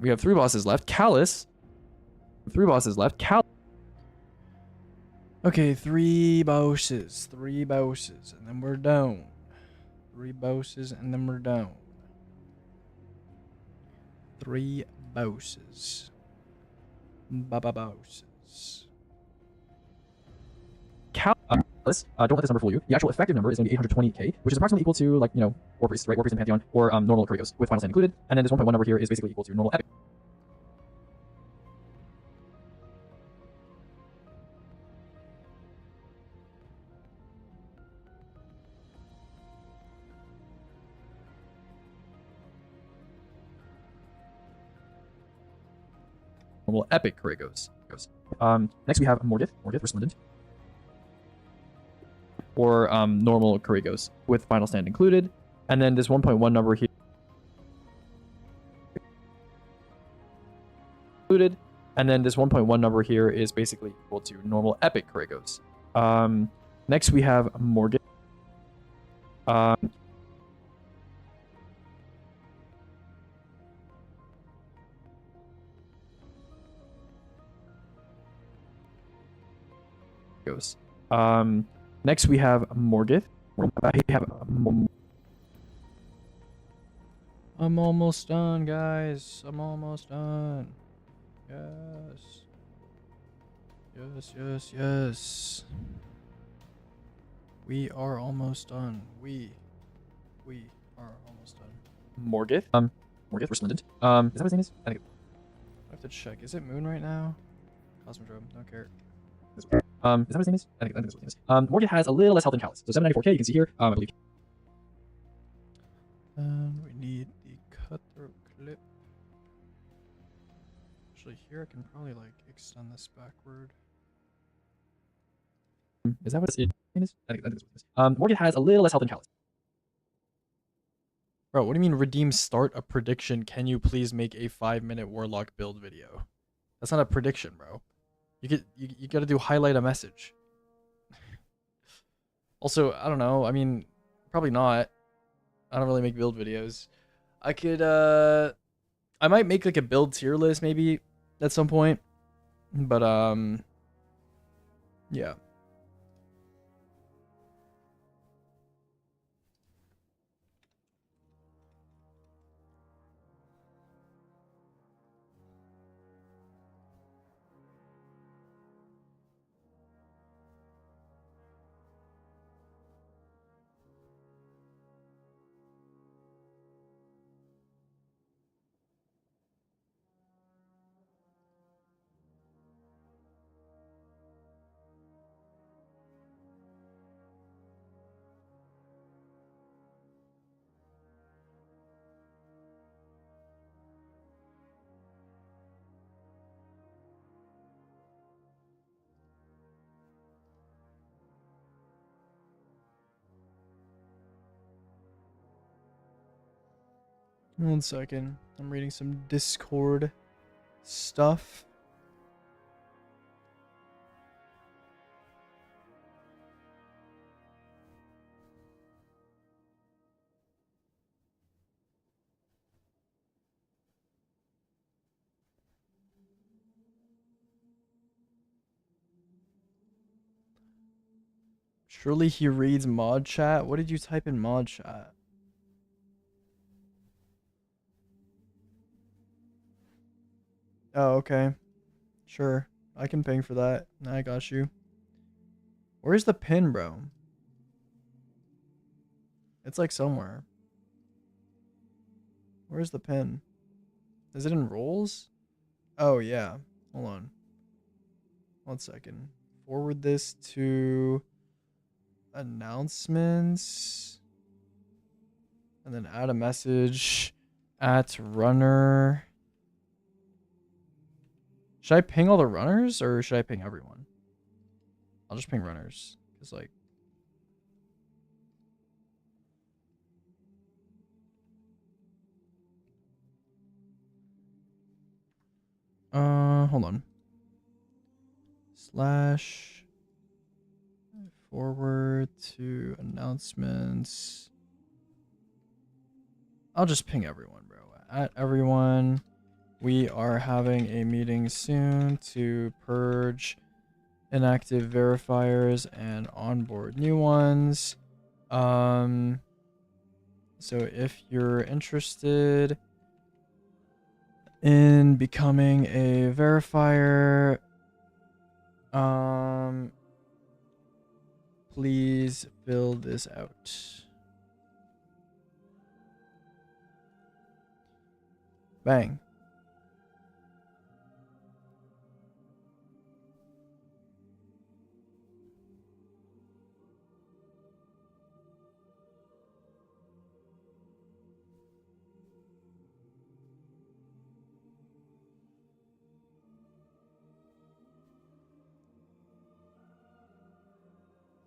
We have 3 bosses left. Callus. 3 bosses left. Okay, 3 bosses. 3 bosses. And then we're down. 3 bosses and then we're down. 3 bosses. Bosses. Callus, don't let this number fool you. The actual effective number is going to be 820k, which is approximately equal to, like, you know, War Priest, right? War Priest and Pantheon, or normal Courageous with final stand included. And then this 1.1 number here is basically equal to normal epic. Normal epic Courageous. Next we have Morgith Resplendent. Or normal Courageous with final stand included. And then this 1.1 number here included. And then this 1.1 number here is basically equal to normal epic Kragos. Next we have Morgan. Next we have Morgith. I'm almost done, guys. I'm almost done. Yes. Yes, yes, yes. We are almost done. We are almost done. Morgith. Morgith Resplendent. Is that what his name is? I think I have to check. Is it Moon right now? Cosmodrome. Don't care. is that what his name is? I think that's what his name is. Morgith has a little less health than Callus. So 794k, you can see here. I believe. And we need the cutthroat clip. Actually, here I can probably like extend this backward. Is that what his name is? I think that's what his name is. Morgith has a little less health than Callus. Bro, what do you mean redeem start a prediction? Can you please make a 5-minute warlock build video? That's not a prediction, bro. You gotta do highlight a message. Also, I don't know. I mean, probably not. I don't really make build videos. I could I might make like a build tier list maybe at some point. But yeah. One second. I'm reading some Discord stuff. Surely he reads mod chat. What did you type in mod chat? Oh, okay. Sure. I can ping for that. I got you. Where's the pin, bro? It's like somewhere. Where's the pin? Is it in roles? Oh, yeah. Hold on. 1 second. Forward this to announcements. And then add a message at runner. Should I ping all the runners or should I ping everyone? I'll just ping runners. Because, like, hold on. Slash forward to announcements. I'll just ping everyone, bro. At everyone, we are having a meeting soon to purge inactive verifiers and onboard new ones. So if you're interested in becoming a verifier, please fill this out. Bang.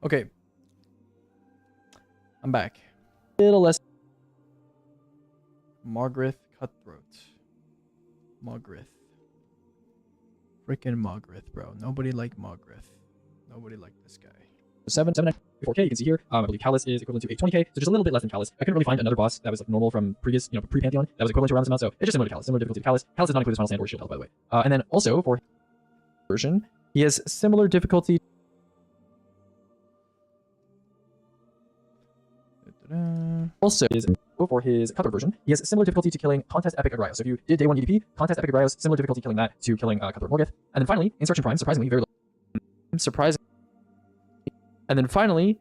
Okay. I'm back. A little less. Margaret Cutthroat. Margaret. Freaking Mogrith, bro. Nobody liked Mogrith. Nobody liked this guy. 4K, you can see here, I believe Callus is equivalent to a 20K, so just a little bit less than Callus. I couldn't really find another boss that was like normal from previous, pre-Pantheon, that was equivalent to around this amount, so it's just similar to Callus, similar difficulty to Callus. Callus does not include his final stand or shield health, by the way. And then also for version, he has similar difficulty. Also, for his Cutthroat version, he has similar difficulty to killing Contest Epic Agrios. So if you did day 1 EDP, Contest Epic Agrios, similar difficulty killing that to killing Cutthroat Morgoth. And then finally, Insurrection Prime, surprisingly, very low. And then finally,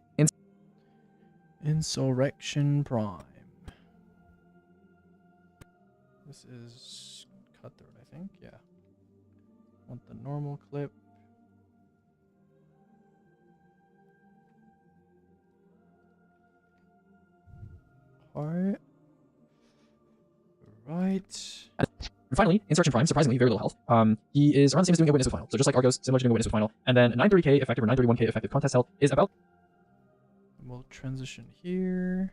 Insurrection Prime. This is Cutthroat, I think. Yeah. Want the normal clip. Alright. Right. And finally, Insurrection Prime, surprisingly, very little health. He is around the same as doing a Witness with Final. So just like Argos, similar to doing a Witness with Final. And then 930k effective or 931k effective contest health is about. We'll transition here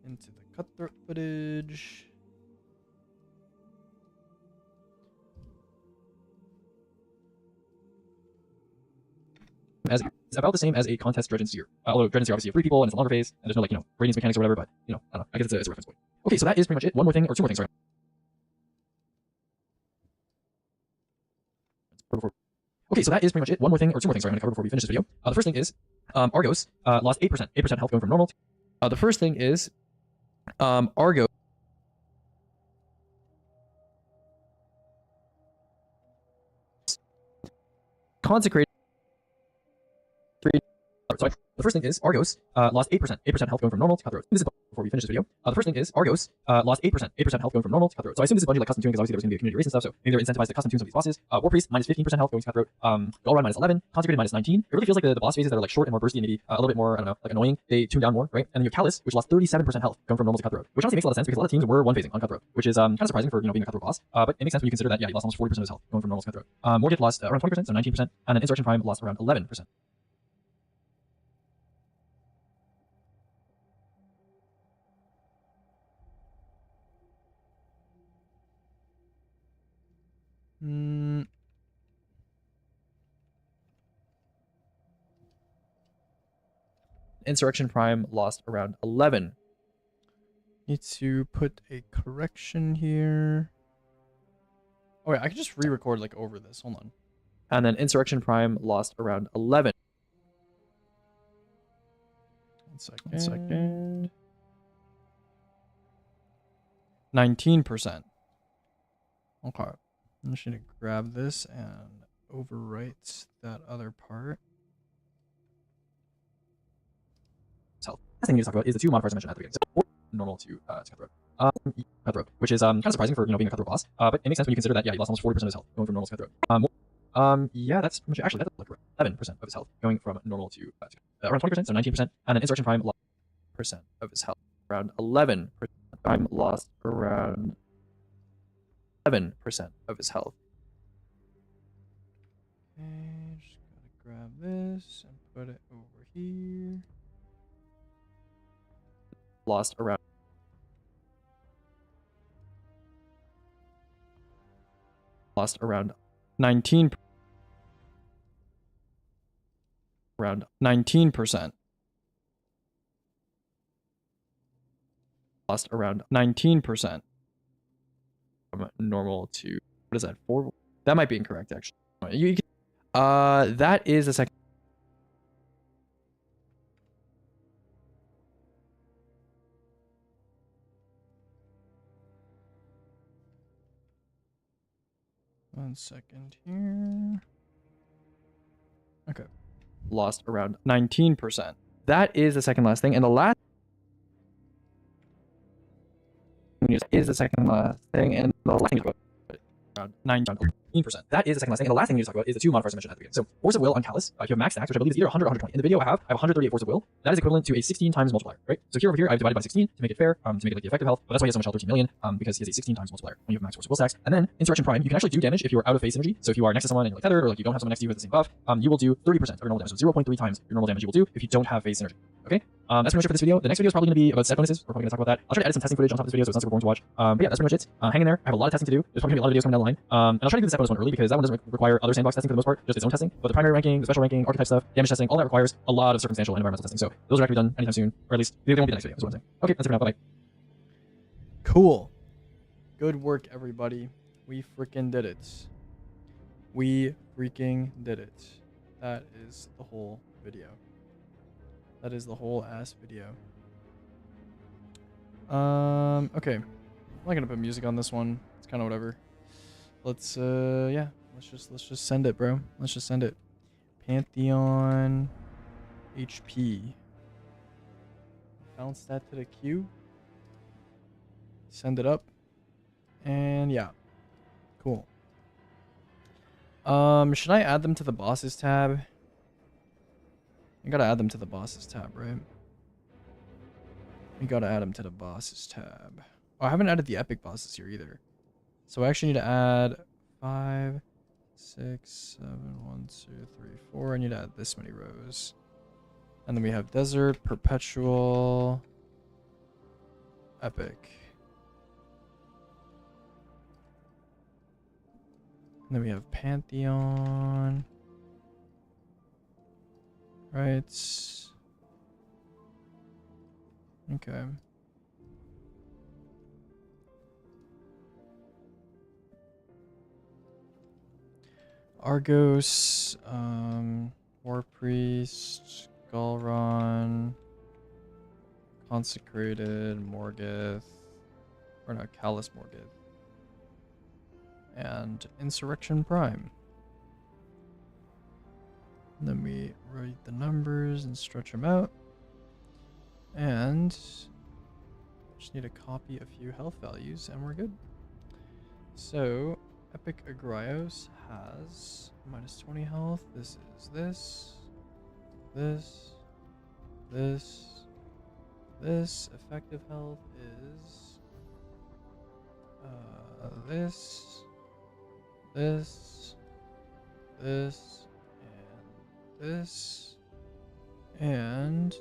into the Cutthroat footage. As it's about the same as a contest Dredgen Seer. Although Dredgen Seer obviously have 3 people and it's a longer phase, and there's no radiance mechanics or whatever, but I don't know. I guess it's a reference point. Okay, so that is pretty much it. One more thing, or 2 more things, sorry. Okay, so that is pretty much it. One more thing, or 2 more things, sorry, I'm gonna cover before we finish this video. The first thing is, Argos lost 8% health going from normal. The first thing is, Argos consecrated. Sorry. The first thing is Argos lost 8% health going from normal to Cutthroat. This is before we finish this video. The first thing is Argos lost 8% health going from normal to Cutthroat. So I assume this is Bungie like custom tuning because obviously there's gonna be a community race and stuff. So maybe they're incentivized to custom tune some of these bosses. War Priest minus 15% health going to Cutthroat. Galrun minus 11. Consecrated minus 19. It really feels like the boss phases that are like short and more bursty and maybe a little bit more, I don't know, like annoying. They tune down more, right? And then you have Callus, which lost 37% health going from normal to Cutthroat, which honestly makes a lot of sense because a lot of teams were one phasing on Cutthroat, which is kind of surprising for being a Cutthroat boss. But it makes sense when you consider that he lost almost 40% of his health going from normal to Cutthroat. Morgoth lost around 20%, so 19%, and then Insurrection Prime lost around 11%. Insurrection Prime lost around 11. Need to put a correction here. Oh wait, I can just re-record like over this. Hold on. And then Insurrection Prime lost around 11. 1 second. 19%. Okay. I'm just gonna grab this and overwrite that other part. So, last thing we need to talk about is the 2 modifiers I mentioned at the beginning. So, normal to Cutthroat. Cutthroat, which is kind of surprising for being a Cutthroat boss. But it makes sense when you consider that he lost almost 40% of his health going from normal to Cutthroat. Yeah, that's pretty much actually that's like 11% of his health going from normal to around 20%, so 19%, and then Insurrection Prime lost percent of his health around 11%. Prime lost around 11% of his health. Okay, just gotta grab this and put it over here. Lost around 19%. Around 19%. Lost around 19%. From normal to, what is that, 4? That might be incorrect, actually. You can, that is a second. One second here. Okay. Lost around 19%. That is the second last thing. And the last is the second last thing. And the last thing around 19%. That is the second last thing. And the last thing we need to talk about is the 2 modifiers I mentioned at the beginning. So Force of Will on Callus, if you have max stacks, which I believe is either 100 or 120. In the video I have 138 Force of Will. That is equivalent to a 16 times multiplier, right? So here over here I've divided by 16 to make it fair, to make it like the effective health. But that's why he has so much health, 13 million, because he has a 16 times multiplier when you have max Force of Will stacks. And then Insurrection Prime, you can actually do damage if you are out of phase synergy. So if you are next to someone and you're like tethered, or like you don't have someone next to you with the same buff, you will do 30% of your normal damage. So 0.3 times your normal damage you will do if you don't have phase synergy. Okay? That's pretty much it for this video. The next video is probably going to be about set bonuses. We're probably going to talk about that. I'll try to edit some testing footage on top of this video so it's not super boring to watch. But yeah, that's pretty much it. Hang in there. I have a lot of testing to do. There's probably going to be a lot of videos coming down the line. And I'll try to do this bonus one early because that one doesn't require other sandbox testing for the most part, just its own testing. But the primary ranking, the special ranking, archetype stuff, damage testing, all that requires a lot of circumstantial and environmental testing. So those are not going to be done anytime soon, or at least they won't be the next video, is what I'm saying. Okay, that's it for now. Bye-bye. Cool. Good work, everybody. We freaking did it. We freaking did it. That is the whole video. That is the whole ass video. Okay. I'm not gonna put music on this one. It's kind of whatever. Let's yeah. Let's just send it, bro. Let's just send it. Pantheon HP. Bounce that to the queue. Send it up. And yeah. Cool. Should I add them to the bosses tab? I gotta add them to the bosses tab, right? We gotta add them to the bosses tab. Oh, I haven't added the epic bosses here either. So I actually need to add 5, 6, 7, 1, 2, 3, 4. I need to add this many rows. And then we have desert, perpetual, epic. And then we have Pantheon. Right. Okay. Argos, War Priest, Galron, Consecrated, Morgith, or not, Callous Morgith, and Insurrection Prime. And then we write the numbers and stretch them out. And just need to copy a few health values and we're good. So Epic Agrios has minus 20 health. This is this. Effective health is this, and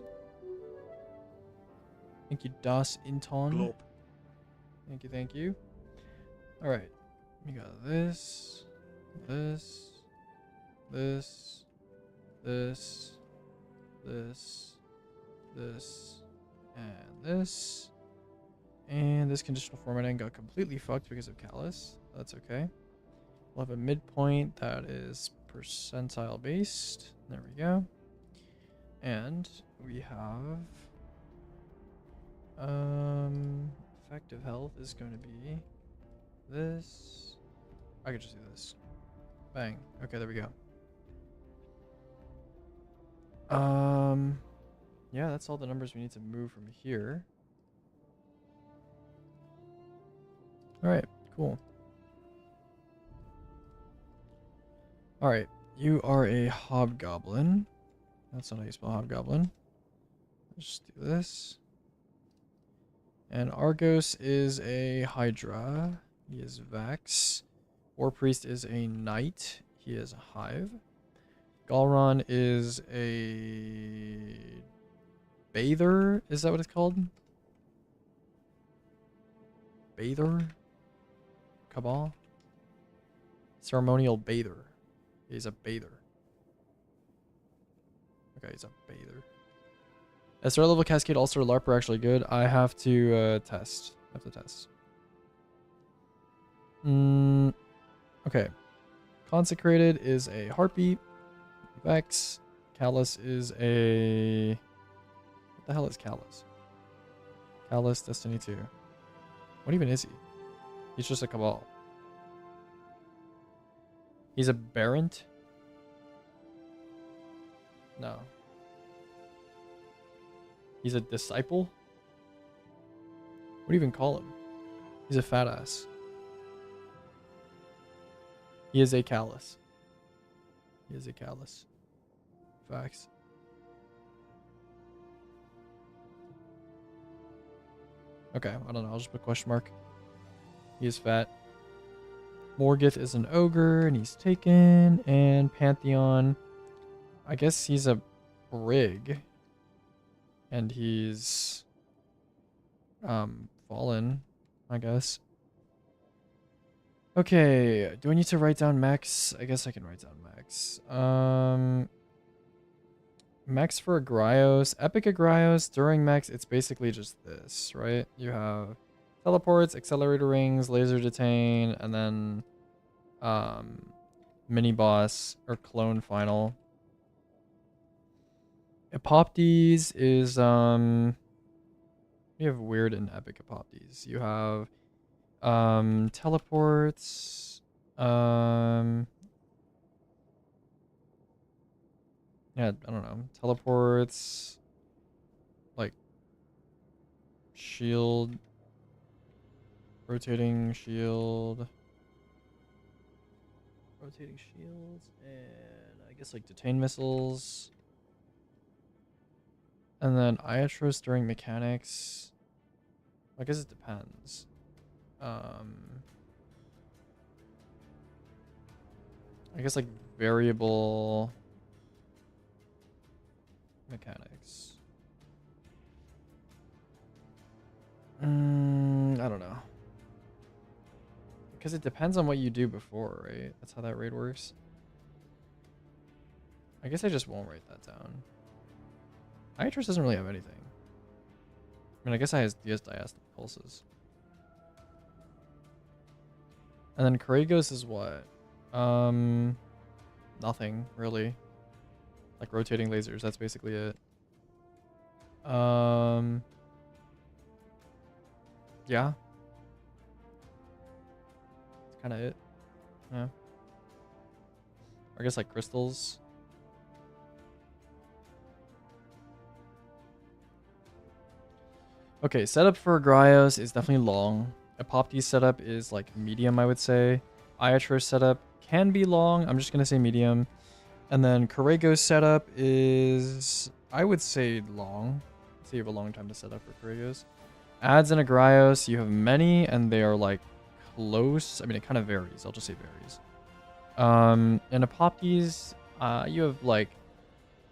thank you, Das Inton. Glop. Thank you. All right, we got this, and this. And this conditional formatting got completely fucked because of Callus. That's okay. We'll have a midpoint that is percentile based. There we go. And we have effective health is going to be this. I could just do this. Bang. Okay, there we go. Yeah, that's all the numbers we need to move from here. All right, cool. All right, you are a hobgoblin. That's not how you spell hobgoblin. Let's just do this. And Argos is a Hydra. He is Vex. War Priest is a Knight. He is a Hive. Galron is a Bather. Is that what it's called? Bather? Cabal? Ceremonial Bather. He's a Bather. Okay, he's a Bather. SR level Cascade All-Star LARP are actually good. I have to test. Okay. Consecrated is a Harpy. Vex. Callus is a... What the hell is Callus? Callus, Destiny 2. What even is he? He's just a Cabal. He's a Barent? No. He's a Disciple? What do you even call him? He's a fat ass. He is a Callus. Facts. Okay, I don't know. I'll just put question mark. He is fat. Morgith is an ogre, and he's taken. And Pantheon, I guess he's a brig. And he's fallen, I guess. Okay, do I need to write down max? I guess I can write down max. Max for Agrios. Epic Agrios, during max, it's basically just this, right? You have teleports, accelerator rings, laser detain, and then mini boss or clone final. Epoptes is you have weird and epic Epoptes. You have teleports, yeah, I don't know. Teleports, like shield, rotating shields, and I guess like detain missiles. And then Iatros during mechanics. I guess it depends. I guess like variable mechanics. I don't know. Because it depends on what you do before, right? That's how that raid works. I guess I just won't write that down. Iatros doesn't really have anything. I mean, I guess I has diastolic pulses. And then Koragos is what? Nothing, really. Like rotating lasers, that's basically it. Yeah. That's kind of it. Yeah. I guess like crystals. Okay, setup for Gryos is definitely long. Epoptes setup is like medium, I would say. Iatros setup can be long. I'm just going to say medium. And then Koragos setup is, I would say, long. So you have a long time to set up for Koragos. Ads and Agrios, you have many, and they are like close. I mean, it kind of varies. I'll just say varies. And Epoptes, you have like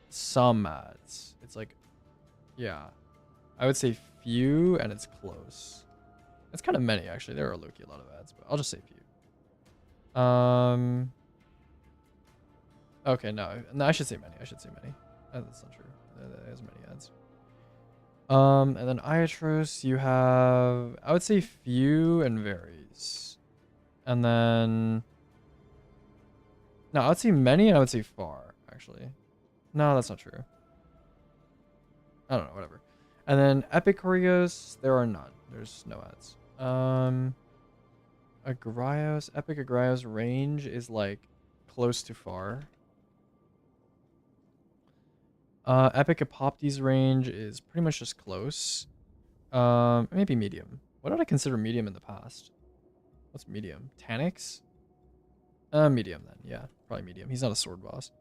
some ads. It's like, yeah, I would say few, and it's close. It's kind of many, actually. There are low-key a lot of ads, but I'll just say few. Okay, no, I should say many. That's not true. There's many ads. And then Iatros, you have, I would say few and varies. And then, no, I would say many and I would say far, actually. No, that's not true. I don't know, whatever. And then Epic Choreos, there are none. There's no ads. Agrios, Epic Agrios range is like close to far. Epic Epoptes range is pretty much just close. Maybe medium. What did I consider medium in the past? What's medium? Tanix? Medium then. Yeah, probably medium. He's not a sword boss.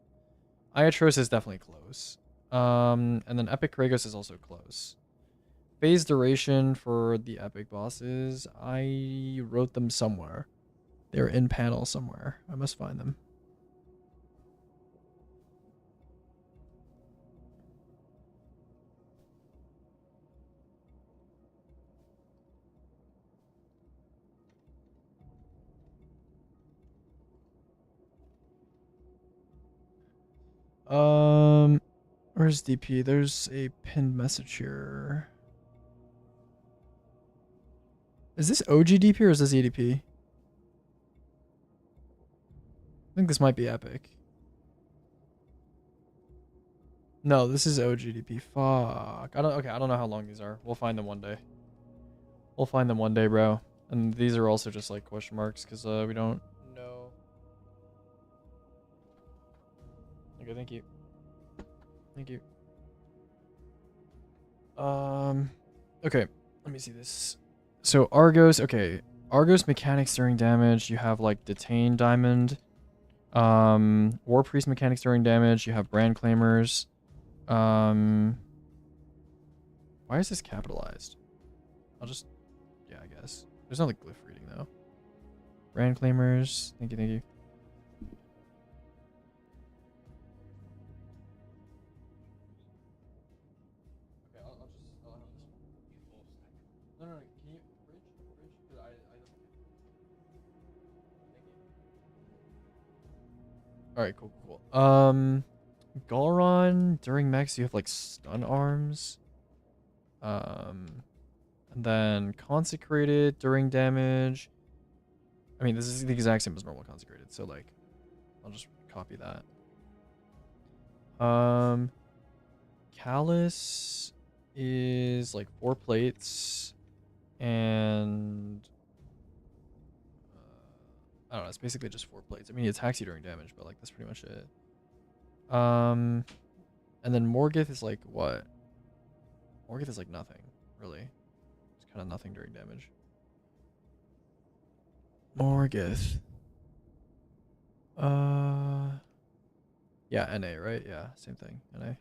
Iatros is definitely close. And then Epic Kragos is also close. Phase duration for the epic bosses, I wrote them somewhere. They're in panel somewhere. I must find them. Where's DP? There's a pinned message here. Is this OG DP or is this EDP? I think this might be epic. No, this is OG DP. Fuck. I don't know how long these are. We'll find them one day. We'll find them one day, bro. And these are also just like question marks because we don't know. Okay, thank you. Thank you. Okay, let me see this. So Argos, okay. Argos mechanics during damage, you have like Detain Diamond. War Priest mechanics during damage, you have Brand Claimers. Why is this capitalized? I'll just, yeah, I guess. There's no like glyph reading though. Brand Claimers, thank you, thank you. No, can you bridge? Because I don't. Alright, cool. Galron, during max you have like stun arms. And then consecrated during damage. I mean, this is the exact same as normal consecrated, so like I'll just copy that. Callus is like 4 plates, and I don't know, it's basically just 4 plates. I mean, he attacks you during damage, but like that's pretty much it. And then Morgith is like what? Morgith is like nothing, really. It's kind of nothing during damage. Morgith. Yeah, NA, right? Yeah, same thing, NA.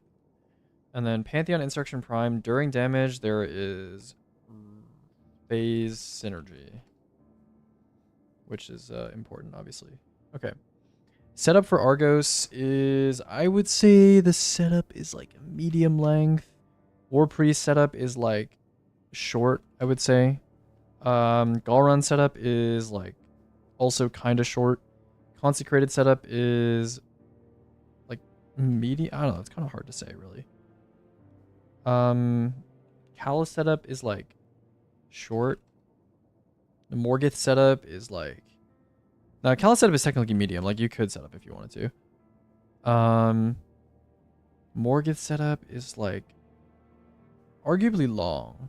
And then Pantheon Insurrection Prime, during damage, there is phase synergy, which is important, obviously. Okay. Setup for Argos is, I would say the setup is like medium length. War Priest setup is like short, I would say. Galron setup is like also kind of short. Consecrated setup is like medium. I don't know. It's kind of hard to say, really. Callus setup is like short. The Morgith setup is like. Now, Callus setup is technically medium. Like you could set up if you wanted to. Morgith setup is like arguably long.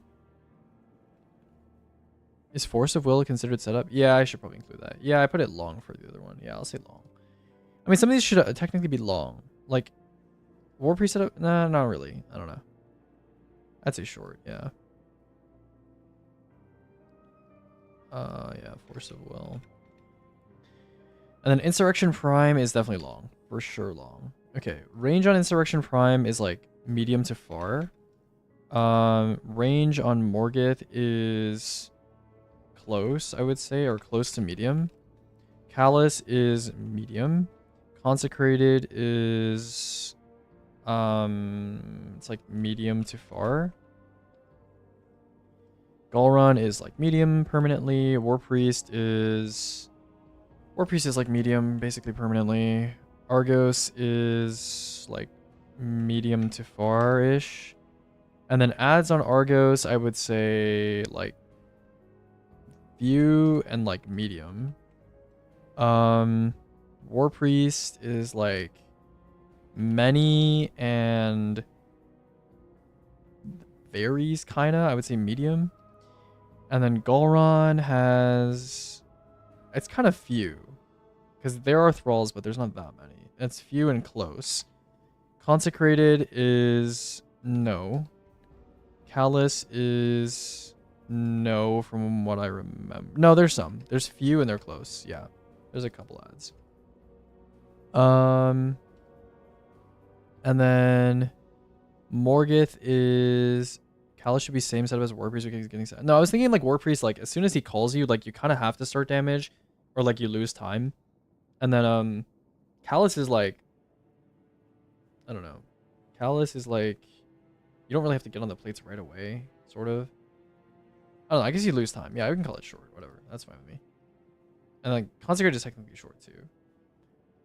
Is Force of Will considered setup? Yeah, I should probably include that. Yeah, I put it long for the other one. Yeah, I'll say long. I mean, some of these should technically be long. Like, War Priest setup? Nah, not really. I don't know. I'd say short, yeah. Yeah, Force of Will. And then Insurrection Prime is definitely long. For sure long. Okay, range on Insurrection Prime is like medium to far. Range on Morgith is close, I would say, or close to medium. Callus is medium. Consecrated is it's like medium to far. Galron is like medium permanently. War Priest is like medium basically permanently. Argos is like medium to far-ish. And then adds on Argos, I would say like few and like medium. War Priest is like many and varies kinda, I would say medium. And then Galron has, it's kind of few, because there are thralls, but there's not that many. It's few and close. Consecrated is no. Callus is no from what I remember. No, there's some. There's few and they're close. Yeah, there's a couple ads. And then Morgith is, Callus should be same setup as War Priest because he's getting set. No, I was thinking like War Priest, like as soon as he calls you, like you kind of have to start damage or like you lose time. And then Callus is like, I don't know. Callus is like, you don't really have to get on the plates right away, sort of. I don't know, I guess you lose time. Yeah, we can call it short, whatever. That's fine with me. And like Consecrated is technically short too.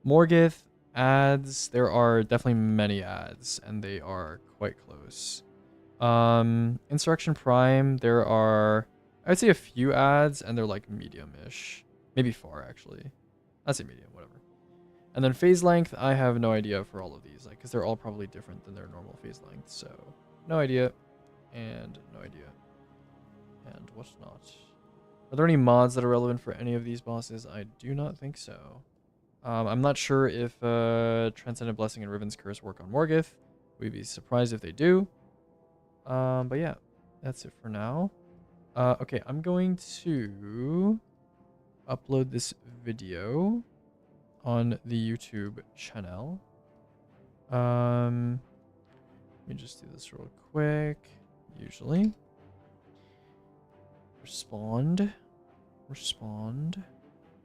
Morgith ads, there are definitely many ads and they are quite close. Insurrection Prime, there are, I'd say a few ads and they're like medium-ish. Maybe far actually. I'd say medium, whatever. And then phase length, I have no idea for all of these, like, because they're all probably different than their normal phase length. So, no idea, and no idea, and what's not. Are there any mods that are relevant for any of these bosses? I do not think so. I'm not sure if Transcendent Blessing and Riven's Curse work on Morgith. We'd be surprised if they do. But yeah, that's it for now. Okay, I'm going to upload this video on the YouTube channel. Let me just do this real quick. Usually. Respond.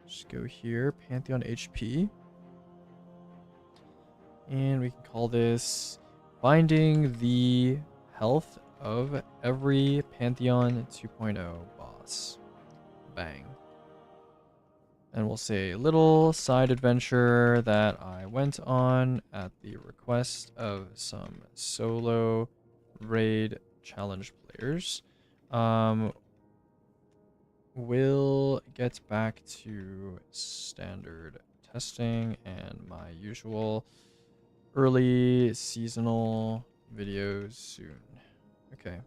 Just go here, Pantheon HP. And we can call this Finding the Health of Every Pantheon 2.0 Boss. Bang. And we'll say a little side adventure that I went on at the request of some solo raid challenge players. We'll get back to standard testing and my usual early seasonal videos soon. Okay.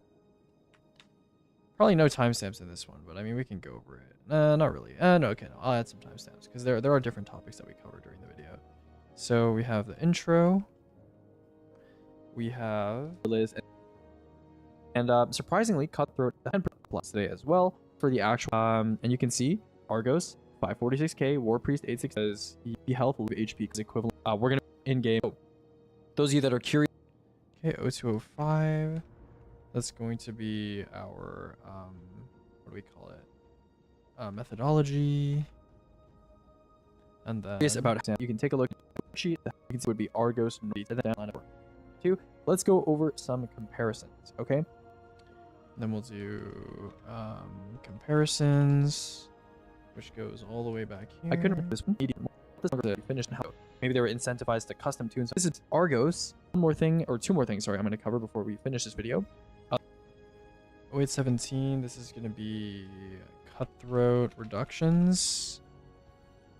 Probably no timestamps in this one, but I mean, we can go over it. Not really. No, okay, no, I'll add some timestamps because there are different topics that we cover during the video. So we have the intro. We have Liz, and surprisingly, Cutthroat 10% plus today as well for the actual. And you can see Argos 546k, War Priest 86 as the health HP is equivalent. We're gonna in game. Oh, those of you that are curious. Okay, 0205. That's going to be our what do we call it? Methodology. And then about you can take a look at the sheet. You can see it would be Argos down 2. Let's go over some comparisons, okay? Then we'll do comparisons, which goes all the way back here. I couldn't remember this one. This finished how maybe they were incentivized to custom tune. So this is Argos. One more thing, or two more things, sorry, I'm going to cover before we finish this video. 0817, this is going to be Cutthroat reductions.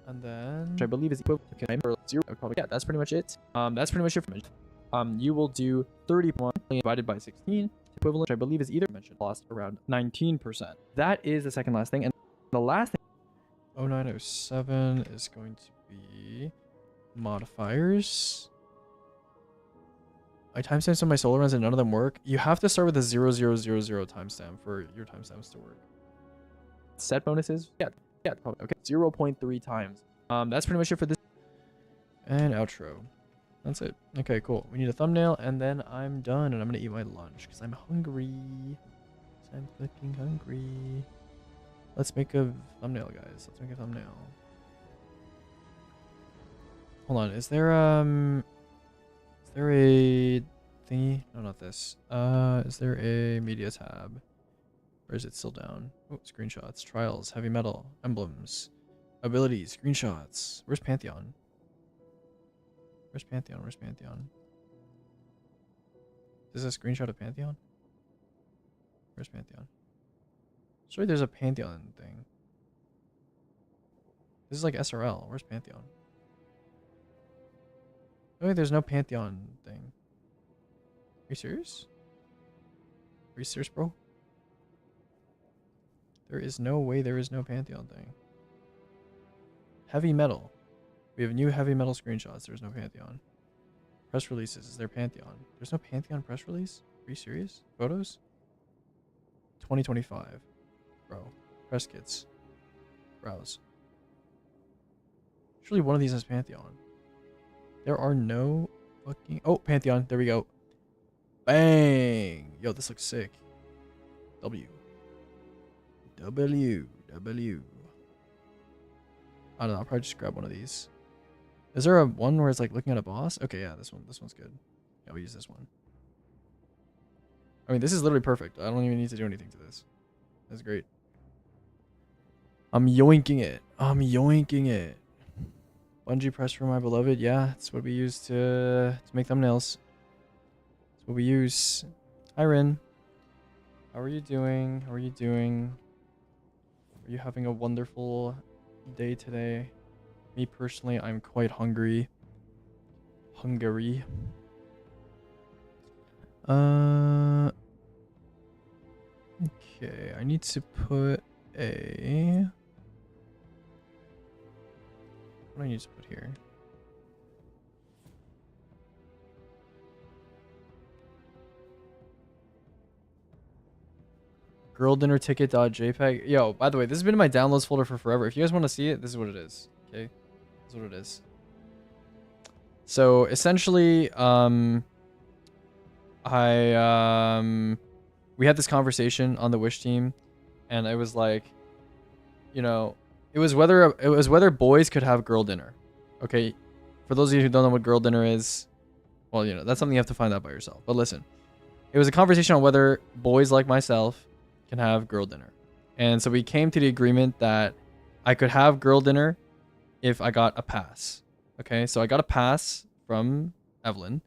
And then, which I believe is equivalent to 0. Yeah, that's pretty much it. That's pretty much it for me. You will do 31 divided by 16, equivalent, which I believe is either mentioned, lost around 19%. That is the second last thing. And the last thing, 0907 is going to be modifiers. I timestamps on my solar runs and none of them work. You have to start with a 0000 timestamp for your timestamps to work. Set bonuses? Yeah, probably. Okay, 0.3 times. That's pretty much it for this. And outro. That's it. Okay, cool. We need a thumbnail, and then I'm done, and I'm gonna eat my lunch because I'm hungry. I'm fucking hungry. Let's make a thumbnail, guys. Let's make a thumbnail. Hold on. Is there a thingy? No, not this. Is there a media tab? Or is it still down? Oh, screenshots, trials, heavy metal, emblems, abilities, screenshots. Where's Pantheon? Where's Pantheon? Where's Pantheon? Is this a screenshot of Pantheon? Where's Pantheon? Sorry, there's a Pantheon thing. This is like SRL. Where's Pantheon? Oh, wait, there's no Pantheon thing. Are you serious? Are you serious, bro? There is no way there is no Pantheon thing. Heavy metal. We have new heavy metal screenshots. There's no Pantheon. Press releases. Is there Pantheon? There's no Pantheon press release? Are you serious? Photos? 2025. Bro. Press kits. Browse. Surely one of these has Pantheon. There are no fucking... Oh, Pantheon. There we go. Bang! Yo, this looks sick. W. I don't know, I'll probably just grab one of these. Is there a one where it's like looking at a boss? Okay, yeah, this one's good. Yeah, we'll use this one. I mean, this is literally perfect. I don't even need to do anything to this. That's great. I'm yoinking it. I'm yoinking it. Bungee press for my beloved. Yeah, that's what we use to make thumbnails. That's what we use. Hi, Rin. How are you doing? How are you doing? Are you having a wonderful day today? Me personally, I'm quite hungry. Okay, I need to put a... What do I need to put here? Girl dinner ticket.jpg. Yo, by the way, this has been in my downloads folder for forever. If you guys want to see it, this is what it is. Okay, this is what it is. So essentially, we had this conversation on the Wish team, and I was like, you know, it was whether boys could have girl dinner. Okay, for those of you who don't know what girl dinner is, well, you know, that's something you have to find out by yourself. But listen, it was a conversation on whether boys like myself can have girl dinner. And so we came to the agreement that I could have girl dinner if I got a pass. Okay, so I got a pass from Evelyn.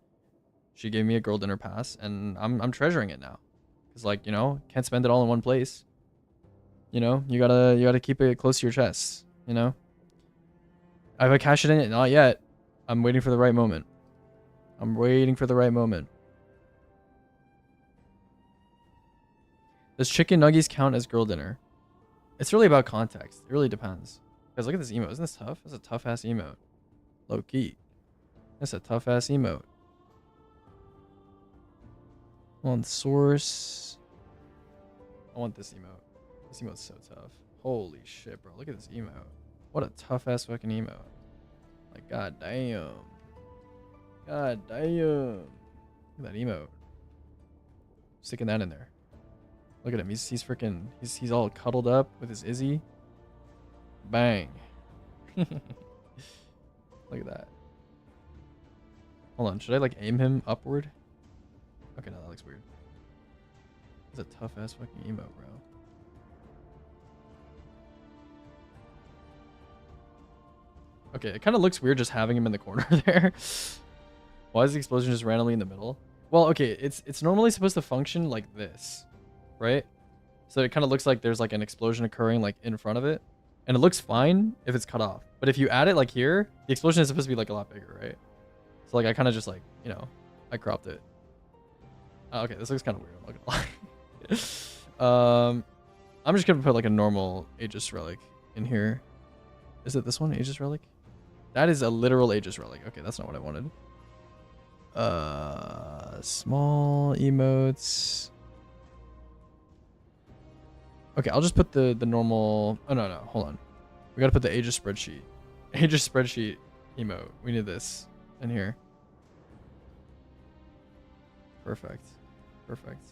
She gave me a girl dinner pass, and I'm treasuring it now. Cause like, you know, can't spend it all in one place. You know, you gotta keep it close to your chest. You know. Have I cashed it in? Not yet. I'm waiting for the right moment. I'm waiting for the right moment. Does chicken nuggies count as girl dinner? It's really about context. It really depends. Guys, look at this emote. Isn't this tough? That's a tough ass emote. Low key. That's a tough ass emote. I want source. I want this emote. This emote's so tough. Holy shit, bro. Look at this emote. What a tough ass fucking emote. Like, god damn. God damn. Look at that emote. Sticking that in there. Look at him. He's freaking. He's all cuddled up with his Izzy. Bang. Look at that. Hold on. Should I like aim him upward? Okay, no, that looks weird. That's a tough ass fucking emote, bro. Okay, it kind of looks weird just having him in the corner there. Why is the explosion just randomly in the middle? Well, okay, it's normally supposed to function like this, right? So it kind of looks like there's like an explosion occurring like in front of it. And it looks fine if it's cut off. But if you add it like here, the explosion is supposed to be like a lot bigger, right? So like I kind of just like, you know, I cropped it. Okay, this looks kind of weird. I'm not gonna lie. I'm just gonna put like a normal Aegis relic in here. Is it this one, Aegis relic? That is a literal Aegis relic. Okay, that's not what I wanted. Small emotes. Okay, I'll just put the normal. Oh no, hold on. We gotta put the Aegis spreadsheet. Aegis spreadsheet emote. We need this in here. Perfect. Perfect.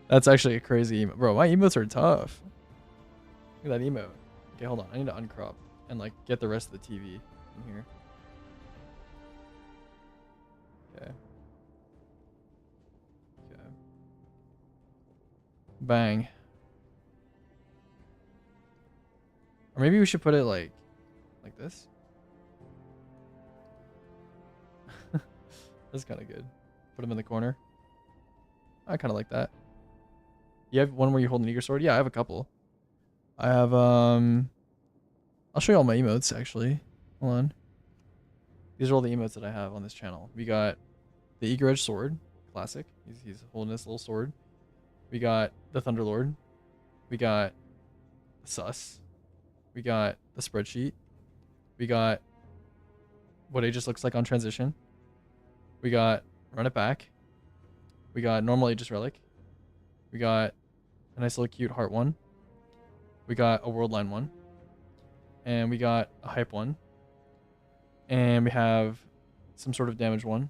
That's actually a crazy emote. Bro, my emotes are tough. Look at that emote. Okay, hold on. I need to uncrop and like get the rest of the TV in here. Okay. Okay. Bang. Or maybe we should put it like this. That's kind of good. Put him in the corner. I kind of like that. You have one where you hold an eager sword? Yeah, I have a couple. I have, I'll show you all my emotes, actually. Hold on. These are all the emotes that I have on this channel. We got the Eager Edge Sword. Classic. He's holding this little sword. We got the Thunderlord. We got Sus. We got the Spreadsheet. We got what it just looks like on transition. We got Run It Back. We got normal Aegis Relic. We got a nice little cute heart one. We got a world line one. And we got a hype one. And we have some sort of damage one.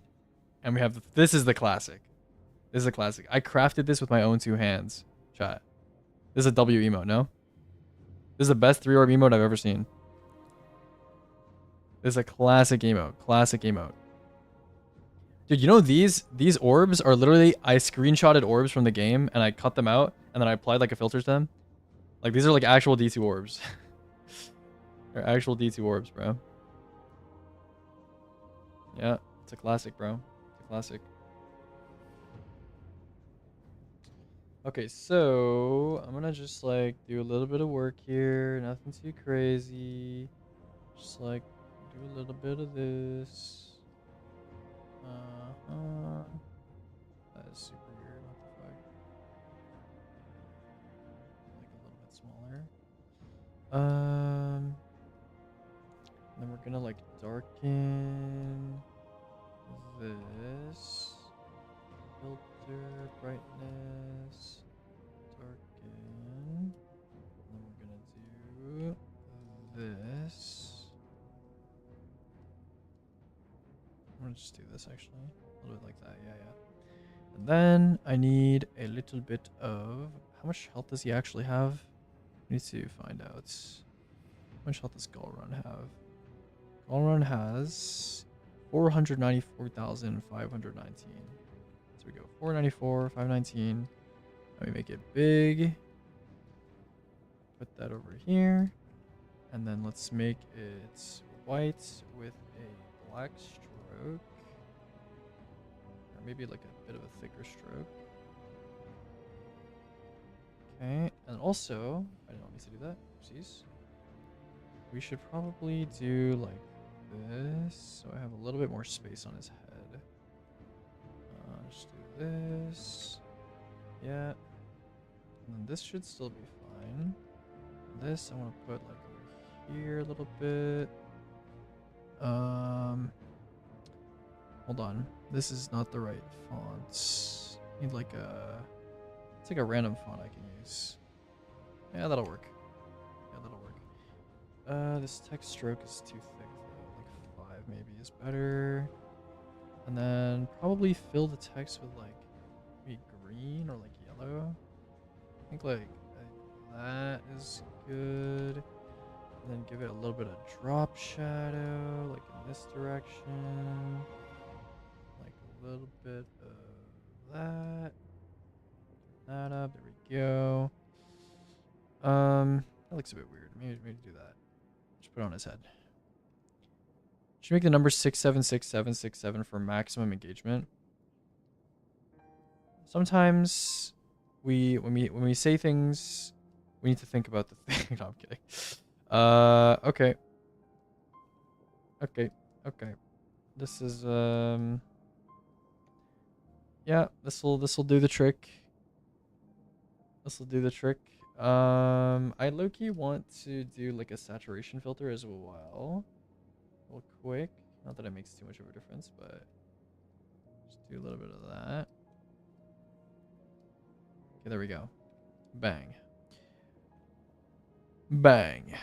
And we have this is the classic. This is a classic. I crafted this with my own two hands. Chat. This is a W emote, no? This is the best 3-orb emote I've ever seen. This is a classic emote. Classic emote. Dude, you know these orbs are literally, I screenshotted orbs from the game and I cut them out and then I applied like a filter to them. Like these are like actual D2 orbs. They're actual D2 orbs, bro. Yeah, it's a classic, bro. It's a classic. Okay, so I'm gonna just like do a little bit of work here. Nothing too crazy. Just like do a little bit of this. That is super weird. What the fuck? Like a little bit smaller. Then we're gonna like darken this. Filter, brightness, darken. Then we're gonna do this. I'm gonna just do this actually. A little bit like that, yeah. And then I need a little bit of, how much health does he actually have? I need to find out. How much health does Galrun have? Galrun has 494,519. So we go 494, 519. Let me make it big. put that over here. And then let's make it white with a black stroke. Or maybe like a bit of a thicker stroke. Okay, and also, I didn't want me to do that. Oopsies. We should probably do like this, so I have a little bit more space on his head. Just do this. Yeah. And then this should still be fine. This I want to put like over here a little bit. Hold on. This is not the right font. Need like a... It's like a random font I can use. Yeah, that'll work. Yeah, that'll work. This text stroke is too thick though. Like 5 maybe is better. And then probably fill the text with like maybe green or like yellow. I think like that is good. And then give it a little bit of drop shadow, like in this direction. Like a little bit of that. That up. There we go. That looks a bit weird. Maybe do that. Just put it on his head. Should make the number 676767 for maximum engagement. Sometimes when we say things, we need to think about the thing. No, I'm kidding. Okay. Okay. This is yeah, this'll do the trick. This'll do the trick. I low-key want to do like a saturation filter as well. Real quick. Not that it makes too much of a difference, but just do a little bit of that. Okay, there we go. Bang. Bang.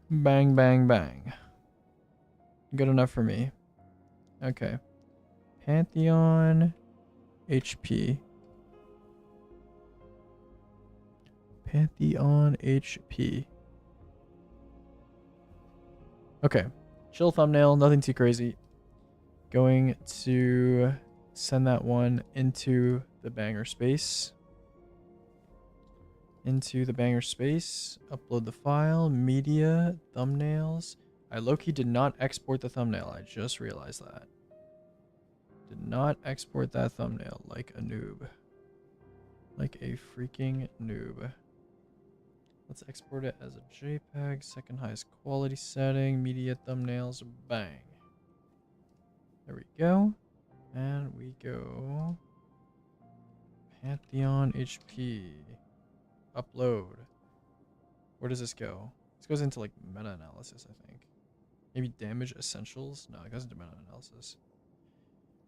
Bang, bang, bang. Good enough for me. Okay. Pantheon HP. Pantheon HP. Okay. Chill thumbnail, nothing too crazy. Going to send that one into the banger space. Into the banger space. Upload the file. Media. Thumbnails. I low-key did not export the thumbnail. I just realized that. Did not export that thumbnail like a noob. Like a freaking noob. Let's export it as a JPEG, second highest quality setting, media thumbnails, bang. There we go. And we go Pantheon HP. Upload. Where does this go? This goes into like meta-analysis, I think. Maybe damage essentials? No, it goes into meta-analysis.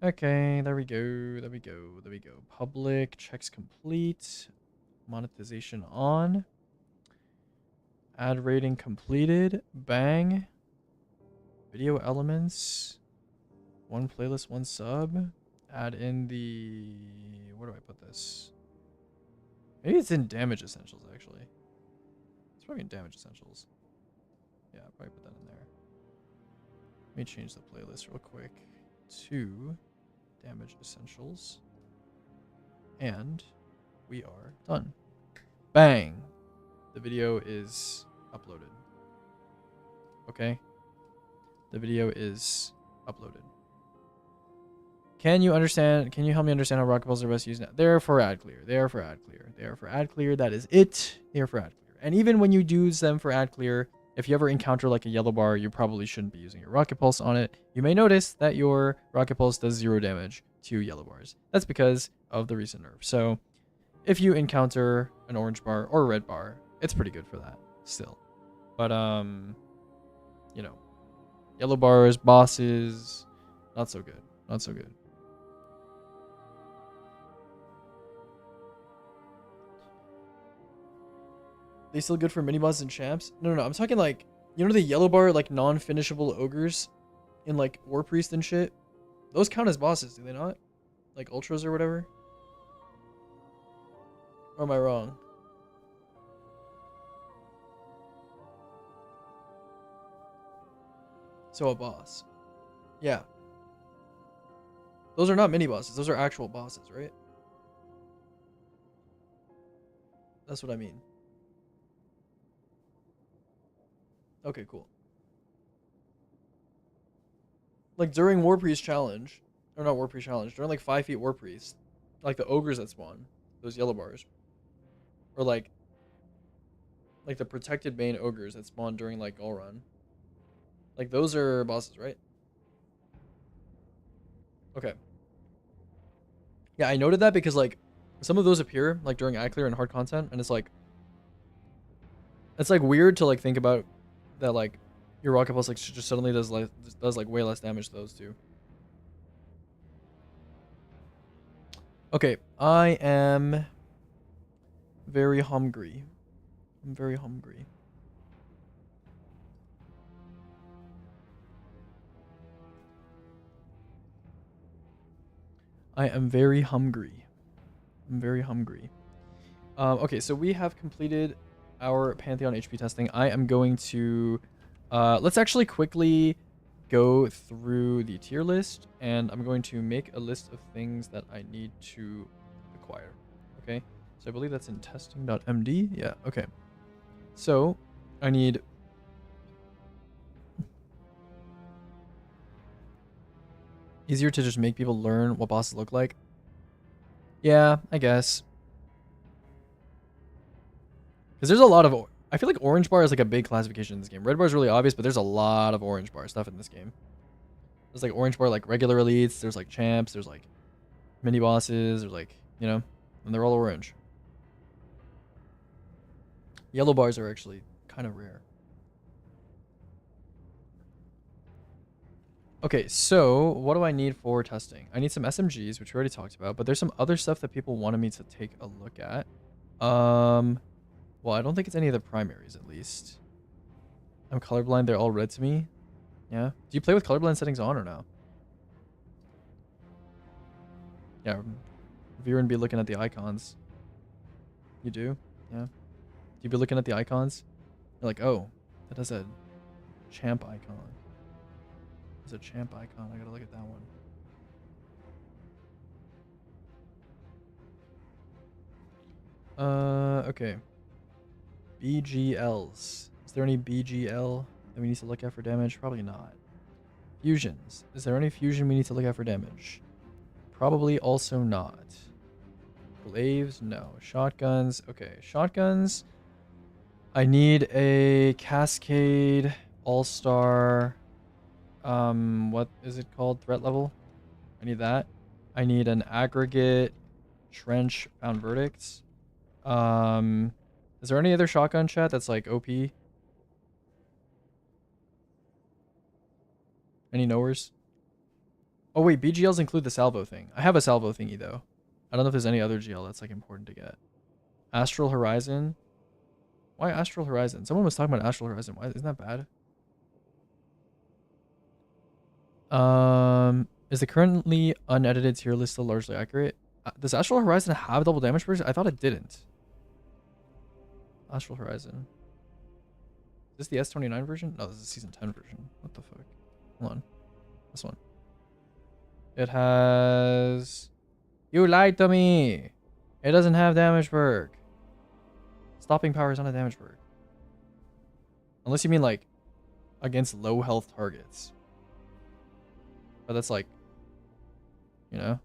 Okay, there we go. There we go. There we go. Public, checks complete. Monetization on. Ad rating completed. Bang. Video elements. One playlist, one sub. Add in the... Where do I put this? Maybe it's in damage essentials, actually. It's probably in damage essentials. Yeah, I'll probably put that in there. Let me change the playlist real quick to damage essentials. And we are done. Bang. The video is uploaded. Okay. The video is uploaded. Can you understand? Can you help me understand how rocket balls are best used now? They're for ad clear. They are for ad clear. They are for ad clear. That is it. They are for ad clear. And even when you use them for ad clear, if you ever encounter like a yellow bar, you probably shouldn't be using your rocket pulse on it. You may notice that your rocket pulse does 0 damage to yellow bars. That's because of the recent nerf. So if you encounter an orange bar or a red bar, it's pretty good for that still. But you know, yellow bars, bosses, not so good. Not so good. They still good for mini bosses and champs? No. I'm talking like, you know, the yellow bar like non-finishable ogres in like War Priest and shit. Those count as bosses, do they not? Like ultras or whatever. Or am I wrong? So a boss. Yeah. Those are not mini bosses. Those are actual bosses, right? That's what I mean. Okay, cool. Like during War Priest challenge, or not War Priest challenge, during like 5 feet War Priest, like the ogres that spawn, those yellow bars, or like the protected bane ogres that spawn during like All Run. Like those are bosses, right? Okay. Yeah, I noted that because like some of those appear like during ad clear and hard content, and it's like weird to like think about that like your rocket pulse like just suddenly does like way less damage to those two. Okay, I am very hungry. I'm very hungry. I am very hungry. I'm very hungry. Okay, so we have completed our Pantheon HP testing. I am going to let's actually quickly go through the tier list, and I'm going to make a list of things that I need to acquire. Okay, so I believe that's in testing.md. Yeah, okay. So I need easier to just make people learn what bosses look like. Yeah, I guess. Because there's a lot of... I feel like orange bar is like a big classification in this game. Red bar is really obvious, but there's a lot of orange bar stuff in this game. There's like orange bar, like regular elites. There's like champs. There's like mini bosses. There's like, you know, and they're all orange. Yellow bars are actually kind of rare. Okay, so what do I need for testing? I need some SMGs, which we already talked about, but there's some other stuff that people wanted me to take a look at. Well, I don't think it's any of the primaries, at least. I'm colorblind. They're all red to me. Yeah. Do you play with colorblind settings on or no? Yeah. Viren be looking at the icons. You do? Yeah. Do you be looking at the icons? You're like, oh, that has a champ icon. There's a champ icon. I gotta look at that one. Okay. BGLs. Is there any BGL that we need to look at for damage? Probably not. Fusions. Is there any fusion we need to look at for damage? Probably also not. Glaives? No. Shotguns? Okay. Shotguns. I need a Cascade All-Star. What is it called? Threat level? I need that. I need an Aggregate Trench Found Verdicts. Is there any other shotgun chat that's like OP? Any knowers? Oh wait, BGLs include the salvo thing. I have a salvo thingy though. I don't know if there's any other GL that's like important to get. Astral Horizon. Why Astral Horizon? Someone was talking about Astral Horizon. Why isn't that bad? Is the currently unedited tier list still largely accurate? Does Astral Horizon have double damage version? I thought it didn't. Astral Horizon. Is this the S29 version? No, this is the season 10 version. What the fuck? Hold on. This one. It has... You lied to me! It doesn't have damage perk. Stopping power is not a damage perk. Unless you mean like against low health targets. But that's like, you know.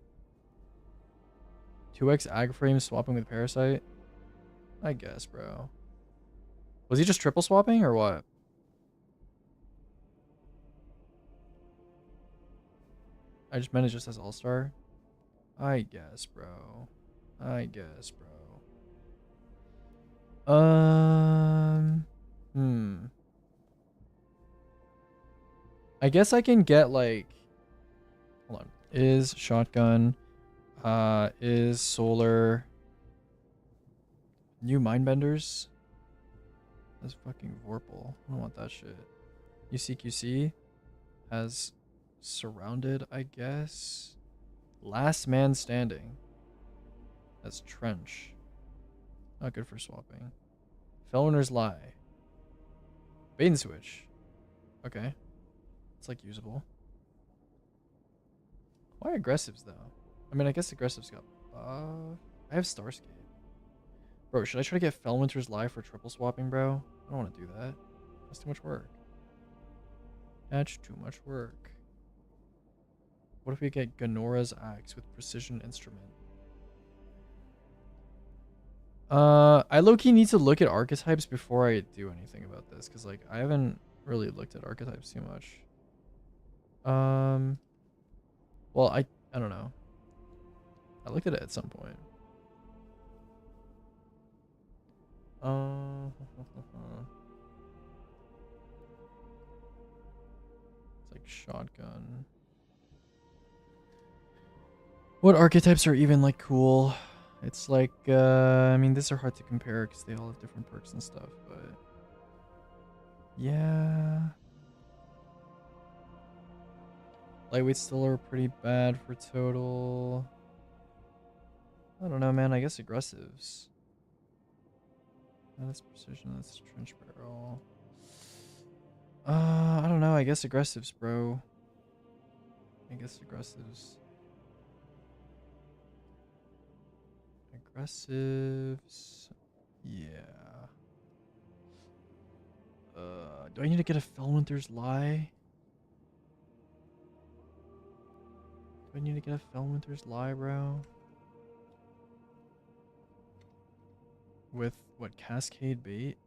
2x ag frame swapping with Parasite? I guess, bro. Was he just triple swapping or what? I just meant it just as all-star. I guess, bro. I guess, bro. I guess I can get like, hold on. Is shotgun, is solar, new mindbenders? That's fucking Vorpal. I don't want that shit. UCQC has surrounded, I guess. Last man standing. That's trench. Not good for swapping. Felwinter's lie. Bait and switch. Okay. It's like usable. Why aggressives though? I mean, I guess aggressives got. I have Starscape. Bro, should I try to get Felwinter's lie for triple swapping, bro? I don't want to do that. That's too much work. That's too much work. What if we get Ganora's axe with precision instrument? I low-key need to look at archetypes before I do anything about this, because like I haven't really looked at archetypes too much. Well, I don't know. I looked at it at some point. It's like shotgun. What archetypes are even like cool? It's like I mean, these are hard to compare because they all have different perks and stuff, but yeah. Lightweight still are pretty bad for total. I don't know, man. I guess aggressives. That's precision. That's trench barrel. I don't know. I guess aggressives, bro. I guess aggressives. Aggressives. Yeah. Do I need to get a Felwinter's Lie? Do I need to get a Felwinter's Lie, bro? With what, Cascade Bait?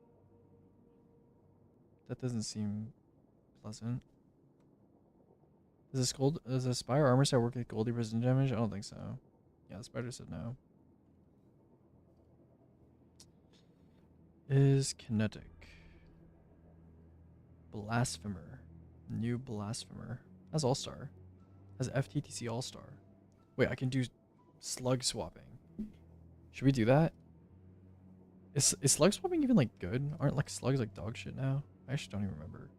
That doesn't seem pleasant. Does a Spire armor set work with Goldie precision damage? I don't think so. Yeah, the spider said no. Is kinetic. Blasphemer. New Blasphemer. Has All-Star. Has FTTC All-Star. Wait, I can do slug swapping. Should we do that? Is slug swapping even like good? Aren't like slugs like dog shit now? I actually don't even remember.